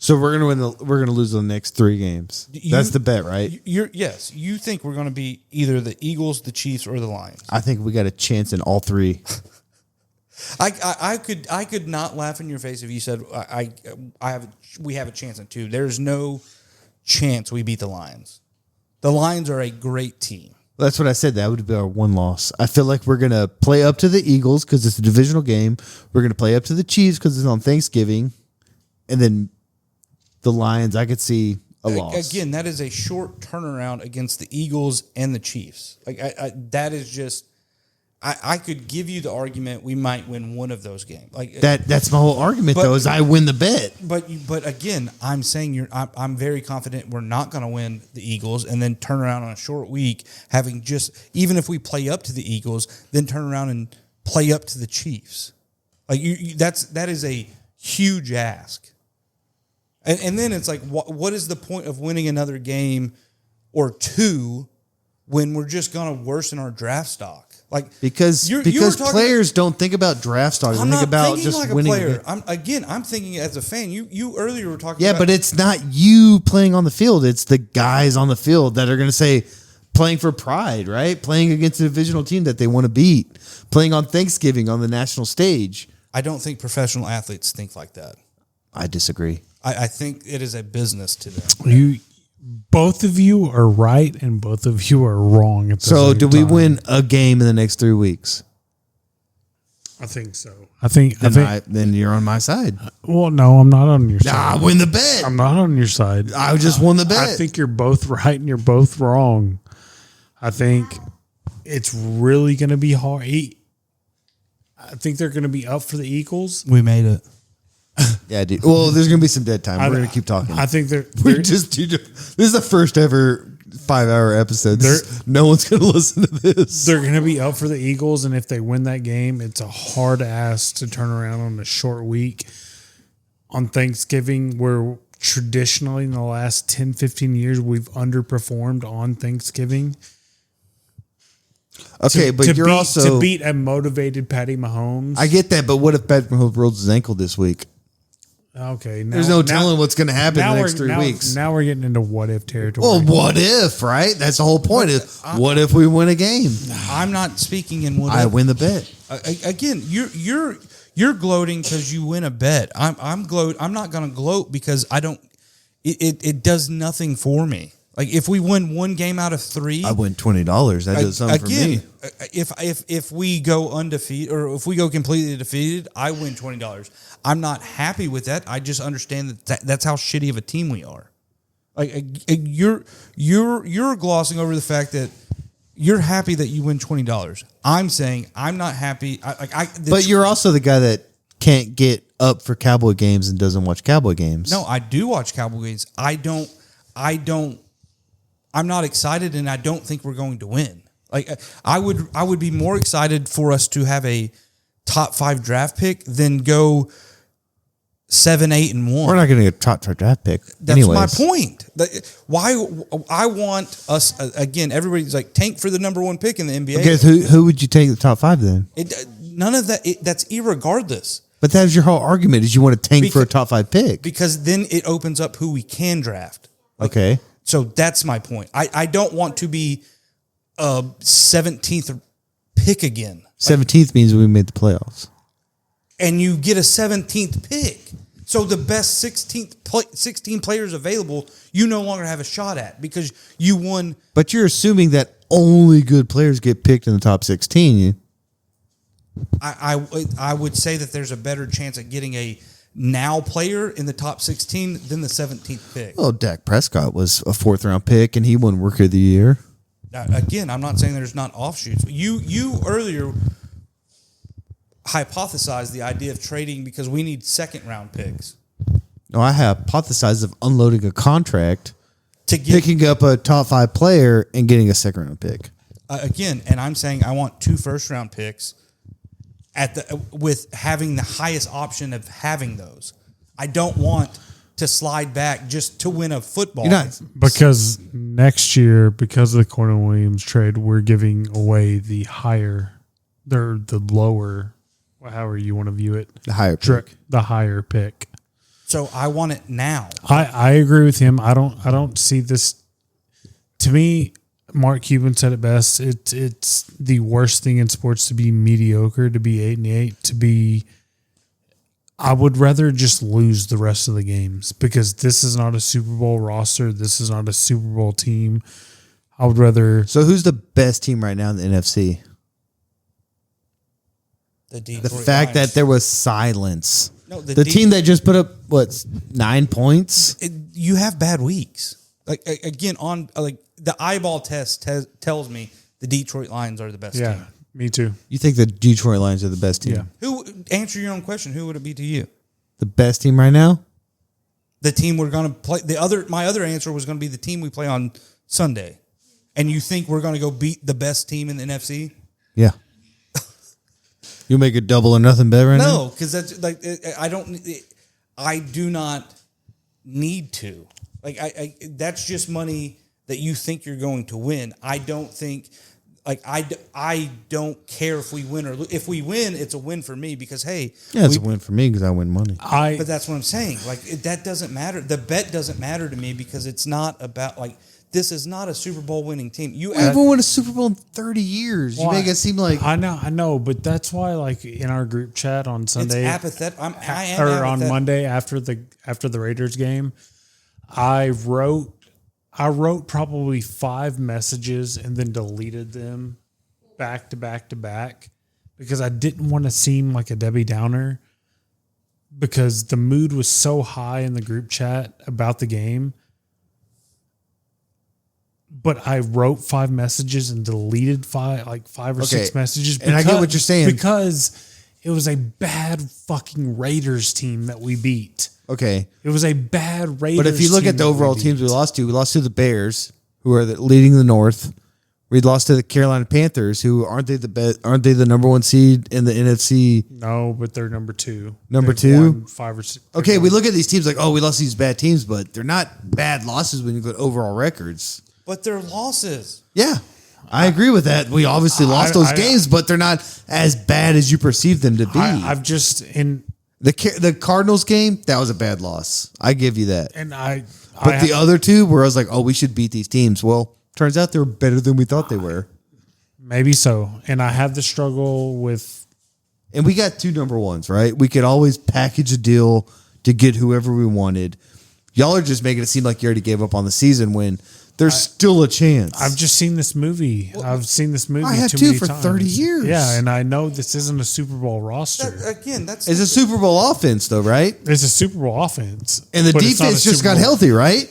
So we're gonna lose the next 3 games. That's the bet, right? You think we're going to be either the Eagles, the Chiefs, or the Lions? I think we got a chance in all 3. I could not laugh in your face if you said we have a chance in 2. There's no chance we beat the Lions. The Lions are a great team. That's what I said. That would be our 1 loss. I feel like we're gonna play up to the Eagles because it's a divisional game. We're gonna play up to the Chiefs because it's on Thanksgiving, and then the Lions. I could see a loss. Again, that is a short turnaround against the Eagles and the Chiefs. Like that is just. I could give you the argument we might win one of those games. Like that's my whole argument, though, is I win the bet. But again, I'm saying I'm very confident we're not going to win the Eagles and then turn around on a short week, having just even if we play up to the Eagles, then turn around and play up to the Chiefs. Like that is a huge ask. And then it's like, what is the point of winning another game or 2 when we're just going to worsen our draft stock? Like because players don't think about draft stock. They think about just like winning. A player. I'm thinking as a fan. You earlier were talking. Yeah, about, but it's not you playing on the field. It's the guys on the field that are going to say playing for pride, right? Playing against a divisional team that they want to beat. Playing on Thanksgiving on the national stage. I don't think professional athletes think like that. I disagree. I think it is a business to them. Both of you are right and both of you are wrong at the So same do we time. win a game in the next 3 weeks? I think so. I think Then you're on my side. well, no, I'm not on your side. I win the bet. I'm not on your side. I just won the bet. I think you're both right and you're both wrong. I think it's really going to be hard. I think they're going to be up for the Eagles. We made it. Yeah, dude. Well, there's going to be some dead time. We're going to keep talking. I think We're just this is the first ever 5-hour episode. No one's going to listen to this. they're going to be up for the Eagles, and if they win that game, it's a hard ass to turn around on a short week on Thanksgiving, where traditionally in the last 10, 15 years we've underperformed on Thanksgiving. Okay, but you're also to beat a motivated Patty Mahomes. I get that, but what if Patrick Mahomes rolls his ankle this week? Okay, There's no telling what's going to happen in the next 3 weeks. Now we're getting into what if territory. Well, what if, right? That's the whole point. Is what if we win a game? I'm not speaking in what I if. win the bet. Again, you're gloating because you win a bet. I'm not going to gloat because I don't. It does nothing for me. Like if we win 1 game out of 3, I win $20. That does something for me. If we go undefeated or if we go completely defeated, I win $20. I'm not happy with that. I just understand that's how shitty of a team we are. Like you're glossing over the fact that you're happy that you win $20. I'm saying I'm not happy. But you're also the guy that can't get up for Cowboy games and doesn't watch Cowboy games. No, I do watch Cowboy games. I'm not excited, and I don't think we're going to win. Like I would be more excited for us to have a top 5 draft pick than go 7, 8, and 1. We're not going to get a top 5 draft pick. That's anyways. my point. Why I want us again? Everybody's like tank for the number 1 pick in the NBA. Okay, who would you take the top 5 then? None of that. That's irregardless. But that was your whole argument: is you want to tank for a top 5 pick because then it opens up who we can draft. Okay. So that's my point. I don't want to be a 17th pick again. 17th means we made the playoffs. And you get a 17th pick. So the best 16 players available, you no longer have a shot at because you won. But you're assuming that only good players get picked in the top 16. I would say that there's a better chance at getting a now player in the top 16 than the 17th pick. Well, Dak Prescott was a 4th-round pick, and he won Rookie of the Year. Again, I'm not saying there's not offshoots. You earlier hypothesized the idea of trading because we need 2nd-round picks. No, I hypothesized of unloading a contract, to get, picking up a top 5 player, and getting a 2nd-round pick. Again, and I'm saying I want 2 first-round picks with having the highest option of having those. I don't want to slide back just to win a football. You're not Because next year, because of the Cornell Williams trade, we're giving away the lower, however you want to view it, the higher pick. the higher pick. So I want it now. I agree with him. I don't see this. To me, Mark Cuban said it best. It's the worst thing in sports to be mediocre, to be 8-8, to be. I would rather just lose the rest of the games because this is not a Super Bowl roster. This is not a Super Bowl team. I would rather. So who's the best team right now in the NFC? The fact that there was silence. No, the team that just put up 9 points. You have bad weeks. Like again, on like the eyeball test tells me the Detroit Lions are the best team. Me too. You think the Detroit Lions are the best team? Yeah. Who answer your own question? Who would it be to you? The best team right now? The team we're going to play. My other answer was going to be the team we play on Sunday. And you think we're going to go beat the best team in the NFC? Yeah. You make a double or nothing bet right now? No, because that's like I do not need to. Like that's just money that you think you're going to win. I don't think. Like I don't care if we win or if we win, it's a win for me because hey, it's a win for me because I win money. But that's what I'm saying. Like that doesn't matter. The bet doesn't matter to me because it's not about like this is not a Super Bowl winning team. We haven't won a Super Bowl in 30 years. You make it seem like I know, but that's why like in our group chat on Sunday, it's apathetic. I am or apathetic. on Monday after the Raiders game, I wrote probably 5 messages and then deleted them back to back to back because I didn't want to seem like a Debbie Downer because the mood was so high in the group chat about the game. But I wrote 5 messages and deleted 5 or 6 messages. And I get what you're saying. Because it was a bad fucking Raiders team that we beat. Okay. It was a bad Raiders team. But if you look at the overall teams we lost to the Bears, who are leading the North. We lost to the Carolina Panthers, who aren't they the number 1 seed in the NFC? No, but they're number 2. Number They've 2? won 5 or 6. Okay, we look at these teams like, we lost these bad teams, but they're not bad losses when you look at overall records. But they're losses. Yeah. I agree with that. We obviously lost those games, but they're not as bad as you perceive them to be. I've just the Cardinals game, that was a bad loss. I give you that. But the other two, where I was like, we should beat these teams. Well, turns out they were better than we thought they were. Maybe so. And I have the struggle with. And we got 2 number 1s, right? We could always package a deal to get whoever we wanted. Y'all are just making it seem like you already gave up on the season when there's still a chance. I've just seen this movie. I've seen this movie I have too too many for times. 30 years. Yeah, and I know this isn't a Super Bowl roster. That's it's a Super Bowl offense, though, right? It's a Super Bowl offense. And the but it's not defense a just Super got Bowl. healthy, right?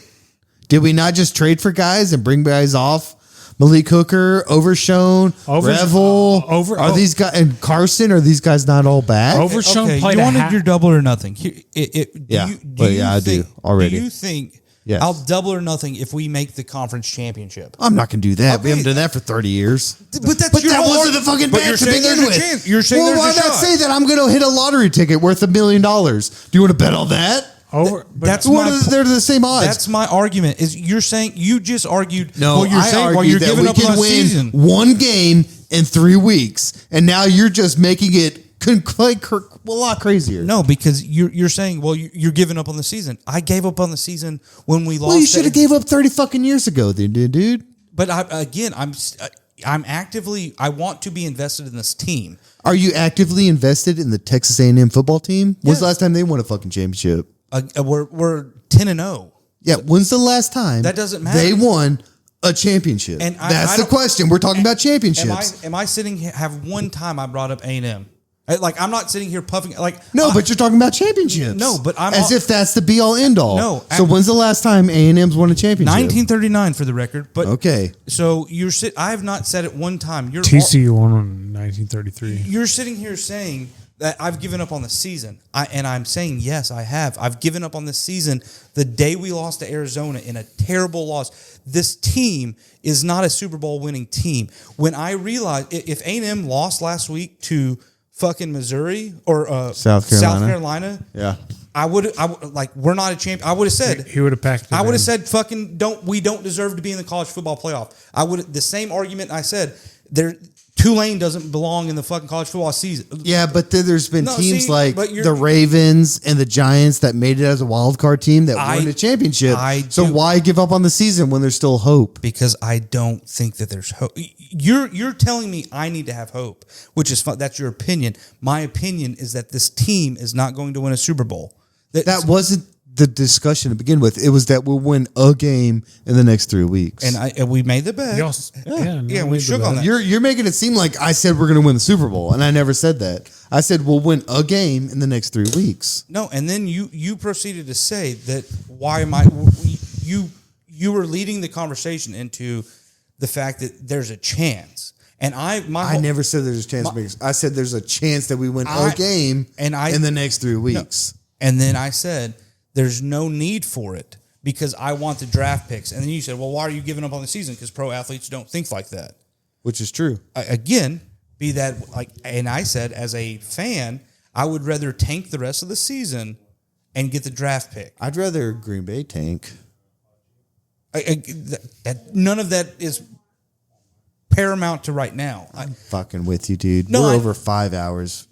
Did we not just trade for guys and bring guys off? Malik Hooker, Overshown, Revel. Are these guys and Carson? Are these guys not all back? Overshown played you wanted your double or nothing. I do already. Do you think Yes. I'll double or nothing if we make the conference championship? I'm not going to do that. We Okay. haven't done that for 30 years. But that's But your that whole wasn't the fucking but bet you're to saying begin there's a with. chance. You're saying well, why there's a not shot. say that I'm going to hit a lottery ticket worth $1 million? Do you want to bet on that? That's they're the same odds. That's my argument. Is you're saying you just argued? No, well, you're I saying argued while you're that giving we up can on a win season. 1 game in 3 weeks, and now you're just making it a lot crazier. No, because you're saying, well, you're giving up on the season. I gave up on the season when we lost. Well, you should have gave up 30 fucking years ago, dude. But I'm actively. I want to be invested in this team. Are you actively invested in the Texas A&M football team? When's the last time they won a fucking championship? We're 10-0. Yeah, when's the last time That doesn't matter. they won a championship? And that's the question. We're talking about championships. Am I sitting here? Have one time I brought up A&M? Like I'm not sitting here puffing. Like but you're talking about championships. No, but I'm as if that's the be all end all. No. So when's the last time A&M's won a championship? 1939 for the record. But okay. So I have not said it one time. TCU won in 1933. You're sitting here saying that I've given up on the season. And I'm saying, yes, I have. I've given up on the season the day we lost to Arizona in a terrible loss. This team is not a Super Bowl winning team. When I realized if A&M lost last week to fucking Missouri or South Carolina. Yeah. I would like we're not a champion. I would have said He would have packed it I would in. have said we don't deserve to be in the college football playoff. I would the same argument I said there. Tulane doesn't belong in the fucking college football season. Yeah, but then there's been teams like but you're- the Ravens and the Giants that made it as a wild card team that won the championship. So why give up on the season when there's still hope? Because I don't think that there's hope. You're telling me I need to have hope, which is fun. That's your opinion. My opinion is that this team is not going to win a Super Bowl. That wasn't the discussion to begin with. It was that we'll win a game in the next 3 weeks. And we made the bet. We shook on that. You're making it seem like I said we're going to win the Super Bowl, and I never said that. I said we'll win a game in the next 3 weeks. No, and then you proceeded to say that why am I you were leading the conversation into the fact that there's a chance. And I never said there's a chance. I said there's a chance that we win a game in the next 3 weeks. No. And then I said there's no need for it because I want the draft picks. And then you said, well, why are you giving up on the season? Because pro athletes don't think like that. Which is true. And I said, as a fan, I would rather tank the rest of the season and get the draft pick. I'd rather Green Bay tank. None of that is paramount to right now. I'm fucking with you, dude. No, We're over 5 hours.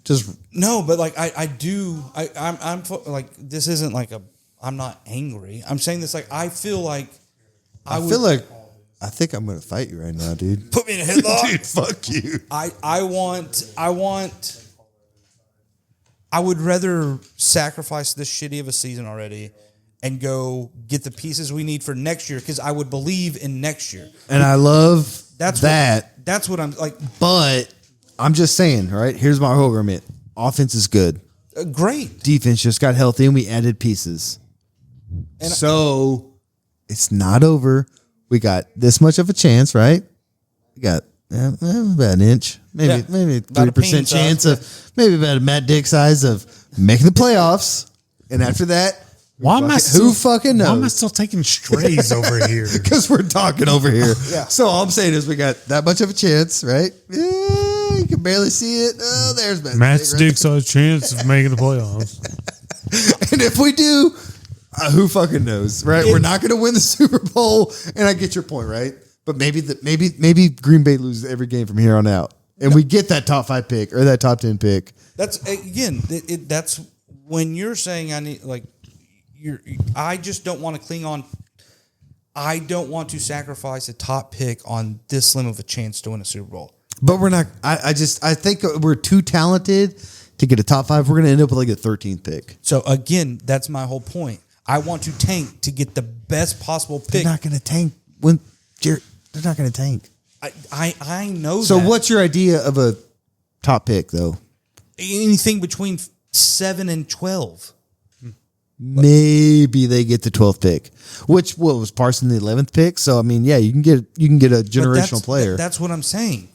No, but like I'm like this isn't like I'm not angry. I'm saying this like I feel like I think I'm gonna fight you right now, dude. Put me in a headlock. Dude, fuck you. I would rather sacrifice this shitty of a season already and go get the pieces we need for next year because I would believe in next year. And I love that. That's what I'm like. But I'm just saying, right? Here's my whole argument. Offense is good. Great. Defense just got healthy and we added pieces. So it's not over. We got this much of a chance, right? We got about an inch, maybe 3% chance of maybe about a Matt Dick size of making the playoffs. And after that, who fucking knows? Why am I still taking strays over here? Because we're talking over here. Yeah. So all I'm saying is we got that much of a chance, right? Yeah, you can barely see it. Oh, there's Matt Dick's a chance of making the playoffs. And if we do, who fucking knows, right? We're not going to win the Super Bowl, and I get your point, right? But maybe Green Bay loses every game from here on out, and we get that top 5 pick or that top 10 pick. That's again. That's when you're saying I need like. I just don't want to cling on. I don't want to sacrifice a top pick on this slim of a chance to win a Super Bowl. But we're not. I think we're too talented to get a top 5. We're going to end up with like a 13th pick. So again, that's my whole point. I want to tank to get the best possible pick. They're not going to tank when they're not going to tank. I know. So that. what's your idea of a top pick though? Anything between 7 and 12. Maybe they get the 12th pick, which was Parson the 11th pick. So I mean, yeah, you can get a generational player. That's what I'm saying.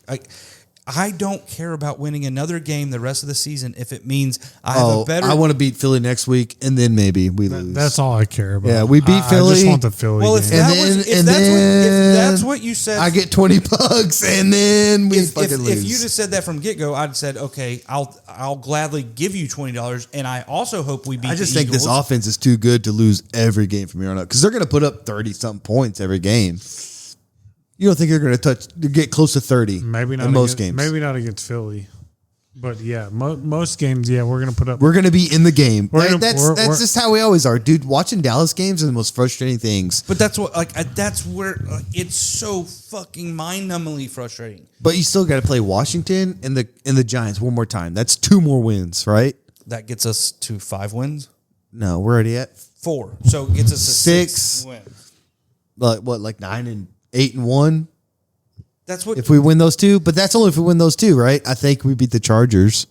I don't care about winning another game the rest of the season if it means I have a better. I want to beat Philly next week, and then maybe we lose. That's all I care about. Yeah, we beat Philly. I just want the Philly. Well, if that's what you said, I get $20, and then we fucking lose. If you just said that from get go, I'd said okay, I'll gladly give you $20, and I also hope we beat. I just think this offense is too good to lose every game from here on out because they're going to put up 30-something points every game. You don't think they're going to get close to 30? Maybe not in most games. Maybe not against Philly, but yeah, most games. Yeah, we're going to put up. We're going to be in the game. We're that's just how we always are, dude. Watching Dallas games are the most frustrating things. But that's what that's where it's so fucking mind-numbingly frustrating. But you still got to play Washington and the Giants one more time. That's 2 more wins, right? That gets us to 5 wins. No, we're already at 4. So it gets us to 6 wins. Like 9 and 8 and 1. That's what if we win those 2, but that's only if we win those 2, right? I think we beat the Chargers.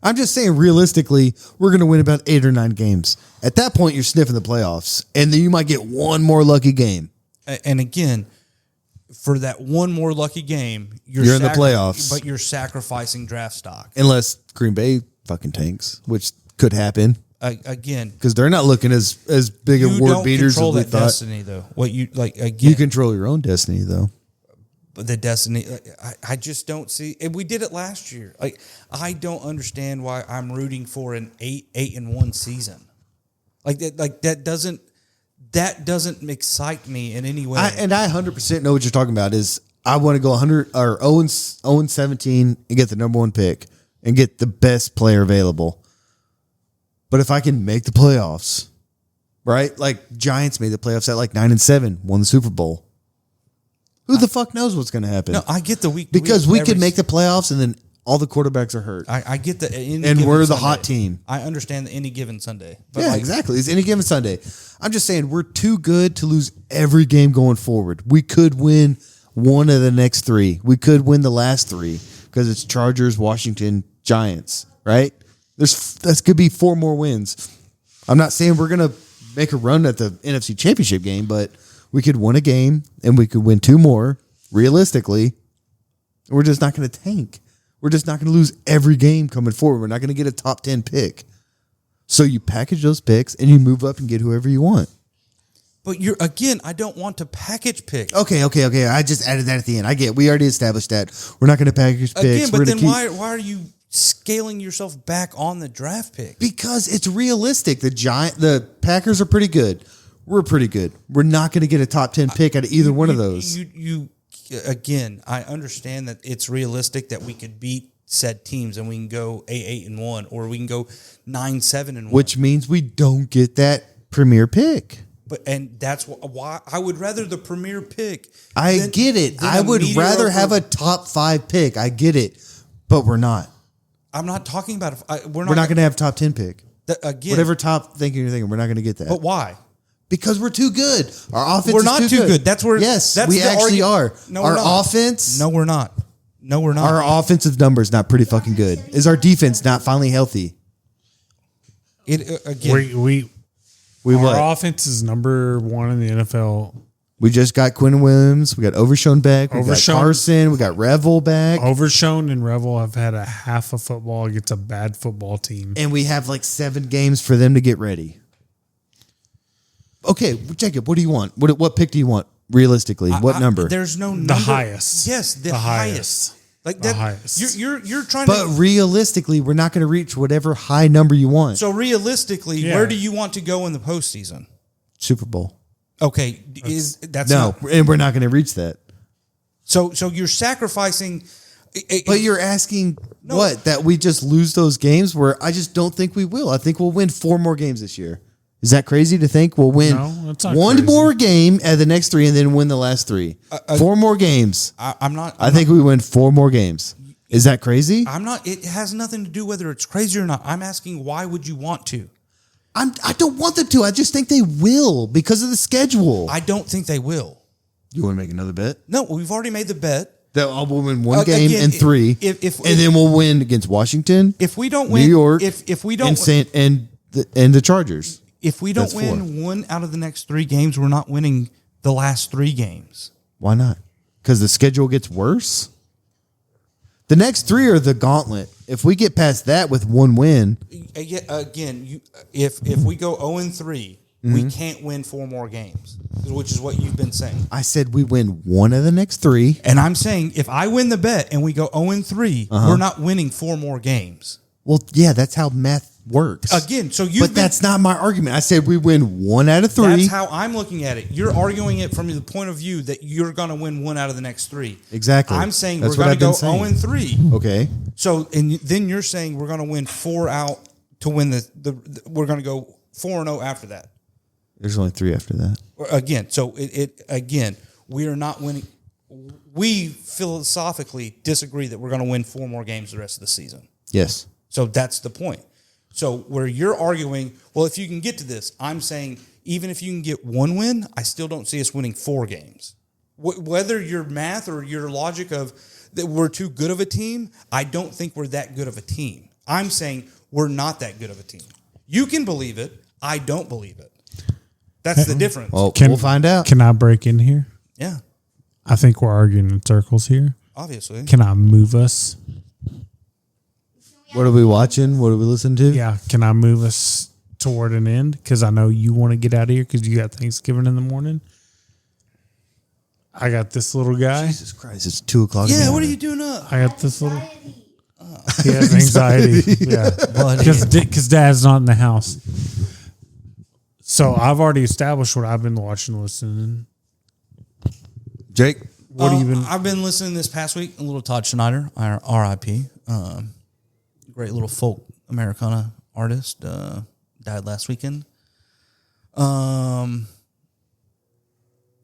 I'm just saying, realistically, we're going to win about 8 or 9 games. At that point, you're sniffing the playoffs, and then you might get one more lucky game. And again, for that one more lucky game, you're in the playoffs, but you're sacrificing draft stock unless Green Bay fucking tanks, which could happen. Again, because they're not looking as big of ward beaters as we thought. Destiny, though. What you like again? You control your own destiny, though. But the destiny, I just don't see. And we did it last year. Like I don't understand why I'm rooting for an 8-1 season. Like that doesn't excite me in any way. I 100% know what you're talking about. Is I want to go 100 or 0-17 and get the number one pick and get the best player available. But if I can make the playoffs, right? Like Giants made the playoffs at like 9-7, won the Super Bowl. Who the fuck knows what's going to happen? No, I get the week because we could make the playoffs and then all the quarterbacks are hurt. I get the and we're the hot team. I understand the any given Sunday. But yeah, exactly. It's any given Sunday. I'm just saying we're too good to lose every game going forward. We could win one of the next three. We could win the last three because it's Chargers, Washington, Giants, right? That could be 4 more wins. I'm not saying we're going to make a run at the NFC Championship game, but we could win a game and we could win 2 more realistically. We're just not going to tank. We're just not going to lose every game coming forward. We're not going to get a top 10 pick. So you package those picks and you move up and get whoever you want. But I don't want to package picks. Okay. I just added that at the end. I get. We already established that we're not going to package picks. Again, but then why are you scaling yourself back on the draft pick? Because it's realistic. The Packers are pretty good. We're pretty good. We're not going to get a top 10 pick out of either one of those. Again, I understand that it's realistic that we could beat said teams and we can go 8-1 or we can go 9-7-1, which means we don't get that premier pick. And that's why I would rather the premier pick. I get it. I would rather have a top 5 pick. I get it, but we're not. I'm not talking about. We're not going to have top 10 pick. Again, whatever top thinking you're thinking, we're not going to get that. But why? Because we're too good. Our offense. We're not too good. That's where. Yes, that's we actually are. No, our we're not. offense. No, we're not. No, we're not. Our offensive number is not pretty fucking good. Is our defense not finally healthy? We our offense is number 1 in the NFL. We just got Quinn Williams. We got Overshown back. We got Carson. We got Revel back. Overshown and Revel have had a half of football against a bad football team. And we have like 7 games for them to get ready. Okay, Jacob, what do you want? What pick do you want realistically? What number? There's no number. The highest. Yes, the highest. Like that. Highest. You're trying but realistically, we're not going to reach whatever high number you want. So realistically, where do you want to go in the postseason? Super Bowl. Okay, and we're not going to reach that. So you're sacrificing. But you're asking what? That we just lose those games? Where I just don't think we will. I think we'll win 4 more games this year. Is that crazy to think we'll win one more game at the next 3 and then win the last 3? 4 more games. I think we win 4 more games. Is that crazy? I'm not. It has nothing to do whether it's crazy or not. I'm asking why would you want to? I don't want them to. I just think they will because of the schedule. I don't think they will. You want to make another bet? No, we've already made the bet. That we'll win 1 game in 3, and then we'll win against Washington. If we don't win, New York, if we don't, and the Chargers. If we don't win 1 out of the next 3 games, we're not winning the last 3 games. Why not? Because the schedule gets worse? The next 3 are the gauntlet. If we get past that with 1 win. Again, if we go 0-3, we can't win 4 more games, which is what you've been saying. I said we win 1 of the next 3. And I'm saying if I win the bet and we go 0-3, we're not winning 4 more games. Well, yeah, that's how math works. Again, but that's not my argument. I said we win 1 out of 3. That's how I'm looking at it. You're arguing it from the point of view that you're going to win 1 out of the next 3. Exactly. I'm saying we're going to go 0-3. Okay. So, and then you're saying we're going to win 4 out to win we're going to go 4-0 after that. There's only 3 after that. Again, so again, we are not winning. We philosophically disagree that we're going to win 4 more games the rest of the season. Yes. So that's the point. So where you're arguing, well, if you can get to this, I'm saying even if you can get 1 win, I still don't see us winning 4 games. Whether your math or your logic of that we're too good of a team, I don't think we're that good of a team. I'm saying we're not that good of a team. You can believe it. I don't believe it. That's the difference. Well, we'll find out. Can I break in here? Yeah. I think we're arguing in circles here. Obviously. Can I move us? What are we watching? What are we listening to? Yeah. Can I move us toward an end? Because I know you want to get out of here because you got Thanksgiving in the morning. I got this little guy. Jesus Christ. It's 2 o'clock. Yeah. What are you doing up? I got this little. He has anxiety. Yeah. Because Dad's not in the house. So I've already established what I've been watching and listening. Jake, What have you been? I've been listening this past week. A little Todd Schneider, R.I.P. Great little folk Americana artist. Died last weekend.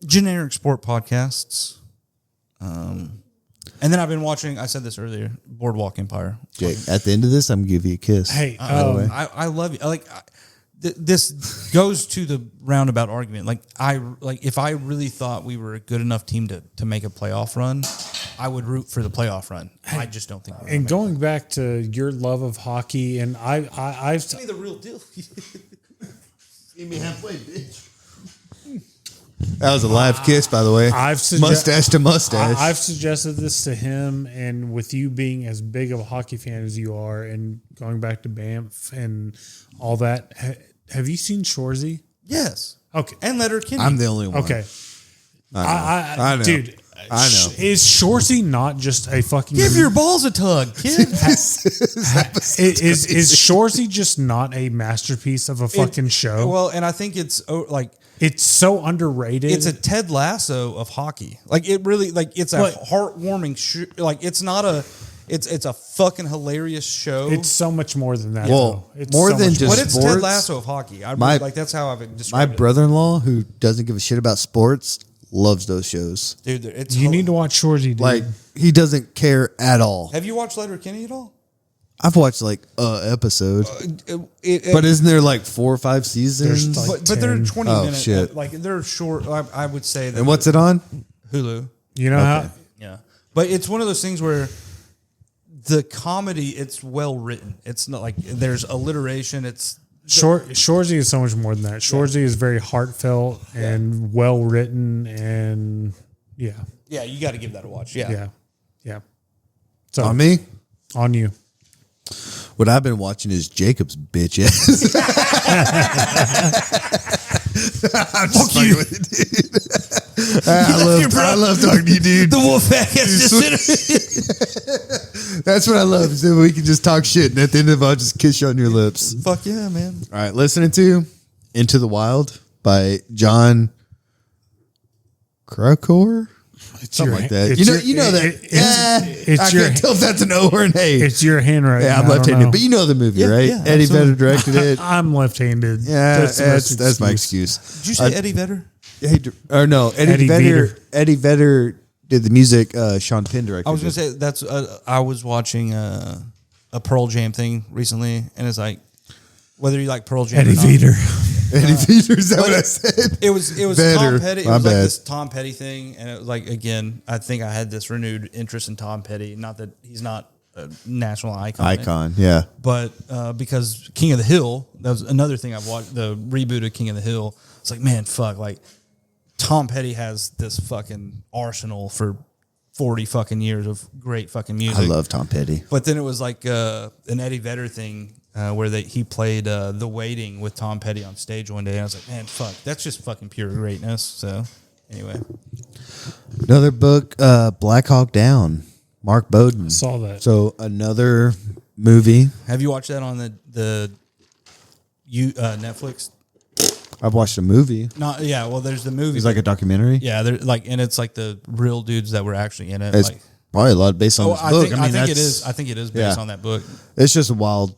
Generic sport podcasts. And then I've been watching, I said this earlier, Boardwalk Empire. Jake, at the end of this, I'm gonna give you a kiss. Hey, I love you. This goes to the roundabout argument. If I really thought we were a good enough team to make a playoff run, I would root for the playoff run. I just don't think. and going back to your love of hockey, and I've the real deal. Meet me halfway, bitch. That was a live kiss, by the way. Mustache to mustache. I've suggested this to him, and with you being as big of a hockey fan as you are, and going back to Banff and all that, have you seen Shoresy? Yes. Okay, And Letterkenny. I'm the only one. okay. I know. Dude. I know. Is Shoresy not just a fucking? Give your balls a tug, kid. Is Shoresy just not a masterpiece of a fucking show? Well, and I think it's It's so underrated. it's a Ted Lasso of hockey. It really it's a heartwarming it's not a it's a fucking hilarious show. It's so much more than that. Well, though. It's more so than much just but it's Ted sports. Lasso of hockey. I My- really, that's how I've My described it. brother-in-law, who doesn't give a shit about sports, loves those shows. Dude, it's You need to watch Shoresy, dude. Like, he doesn't care at all. Have you watched Letterkenny at all? I've watched like a episode, but isn't there like 4 or 5 seasons? There's, like, but they're 10. 20 Oh, minutes. shit. They're short. I would say that. And what's it on? Hulu? you know how Yeah, but it's one of those things where the comedy, it's well written. It's not like there's alliteration. It's Shoresy is so much more than that. Shoresy is very heartfelt and well written, and yeah, you got to give that a watch. yeah. So On me? on you. What I've been watching is Jacob's bitch ass. I'm just fucking with you, dude. I love talking to you, dude. The Wolfpack has just That's what I love. So we can just talk shit, and at the end of it, I'll just kiss you on your lips. Fuck yeah, man. All right, listening to Into the Wild by John Krakauer. Something like that. You know that. I can't tell if that's an O or an A. It's your handwriting. Yeah, I'm I don't left-handed, know. but you know the movie, Yeah, right? yeah, Eddie Vedder directed it. I'm left-handed. Yeah, the best that's my excuse. Did you say Eddie Vedder? Eddie Vedder. Eddie Vedder did the music. Sean Penn directed. I was gonna it. say that's. I was watching a Pearl Jam thing recently, and it's like whether you like Pearl Jam. Eddie or not, Vedder. Eddie Vedder. Is that what I said? It was Vedder. Tom Petty. It My was like bad. this Tom Petty thing, and it was like again. I think I had this renewed interest in Tom Petty. Not that he's not a national icon. Yeah. But because King of the Hill, that was another thing I've watched. The reboot of King of the Hill. It's like, man, fuck, like Tom Petty has this fucking arsenal for 40 fucking years of great fucking music. I love Tom Petty. But then it was like an Eddie Vedder thing where he played The Waiting with Tom Petty on stage one day. And I was like, man, fuck, that's just fucking pure greatness. So anyway. Another book, Black Hawk Down, Mark Bowden. Saw that. So another movie. Have you watched that on the Netflix? I've watched a movie. Not yeah. Well, there's the movie. It's like a documentary. yeah. They're like, and it's like the real dudes that were actually in it. It's like, probably a lot based on this I book. think, I think it is. I think it is based yeah. on that book. It's just a wild,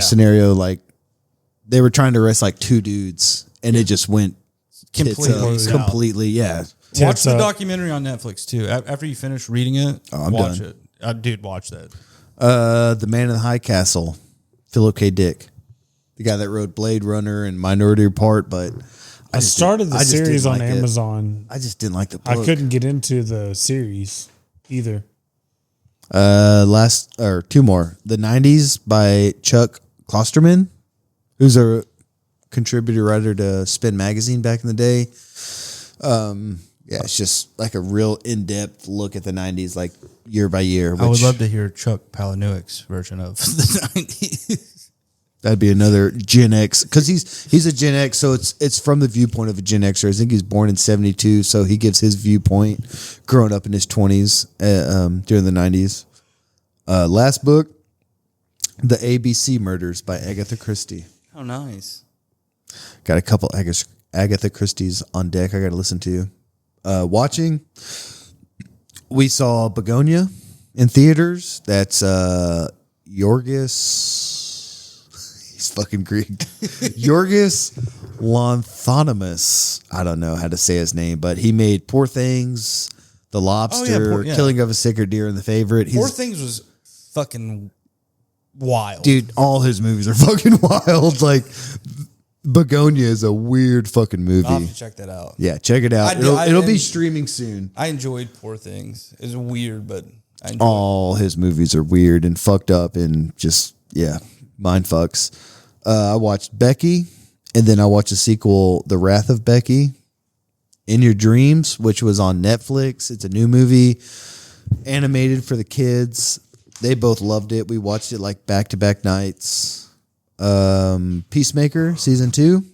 scenario. Like they were trying to arrest like 2 dudes, and it just went Completely tits south. up. Completely, yeah. Watch Tits the up. documentary on Netflix too. After you finish reading it, I'm watch done. it. Dude, watch that. The Man in the High Castle, Philip K. Dick, the guy that wrote Blade Runner and Minority Report. But I started the I just didn't series on like it. Amazon. I just didn't like the book. I couldn't get into the series either. Last or 2 more. The 90s by Chuck Klosterman, who's a contributor writer to Spin Magazine back in the day. Yeah, it's just like a real in-depth look at the 90s, like year by year. I would which- love to hear Chuck Palahniuk's version of the 90s. That'd be another Gen X, because he's a Gen X, so it's from the viewpoint of a Gen Xer. I think he was born in 1972, so he gives his viewpoint growing up in his 20s during the 90s. Last book, The ABC Murders by Agatha Christie. Oh, nice. Got a couple Agatha Christie's on deck I got to listen to. Watching, we saw Begonia in theaters. That's Yorgos. He's fucking Greek. Yorgos Lanthimos. I don't know how to say his name, but he made Poor Things, The Lobster, Killing of a Sacred Deer, and The Favorite. Poor Things was fucking wild. Dude, all his movies are fucking wild. Like, Begonia is a weird fucking movie. I'll have to check that out. Yeah, check it out. It'll be streaming soon. I enjoyed Poor Things. It's weird, but I enjoyed all his movies are weird and fucked up and just, mind fucks. I watched Becky, and then I watched the sequel, The Wrath of Becky, In Your Dreams, which was on Netflix. It's a new movie, animated for the kids. They both loved it. We watched it like back-to-back nights. Peacemaker, season 2.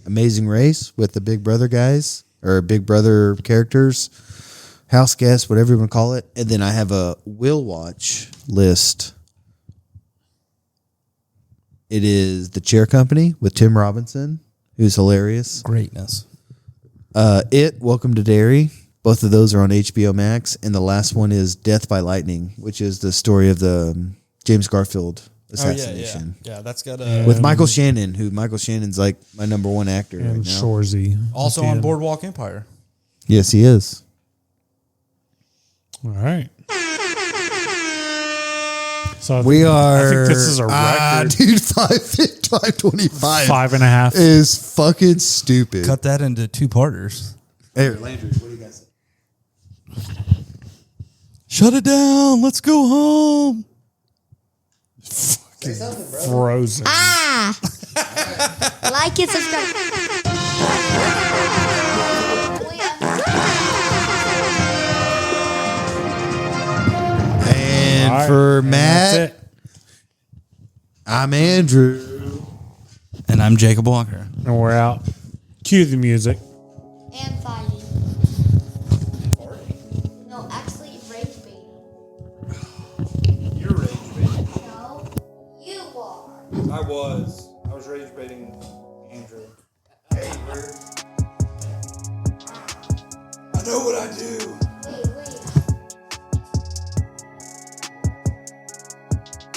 Amazing Race with the Big Brother guys, or Big Brother characters. House guests, whatever you want to call it. And then I have a will watch list. It is The Chair Company with Tim Robinson, who's hilarious. greatness. Welcome to Derry. Both of those are on HBO Max. And the last one is Death by Lightning, which is the story of the James Garfield assassination. Yeah, that's got With Michael Shannon, who Michael Shannon's like my number one actor right now. And Shorzy. also on Boardwalk Empire. Yes, he is. All right. So We are. I think this is a record. Dude, 525 5.5. is fucking stupid. Cut that into 2-parters. Hey, Landry, what do you guys say? Shut it down. Let's go home. Frozen. Like it, subscribe. And All right, for and Matt, that's it. I'm Andrew. And I'm Jacob Walker. And we're out. Cue the music. And fighting. No, actually, rage baiting. You're rage baiting. No, you are. I was.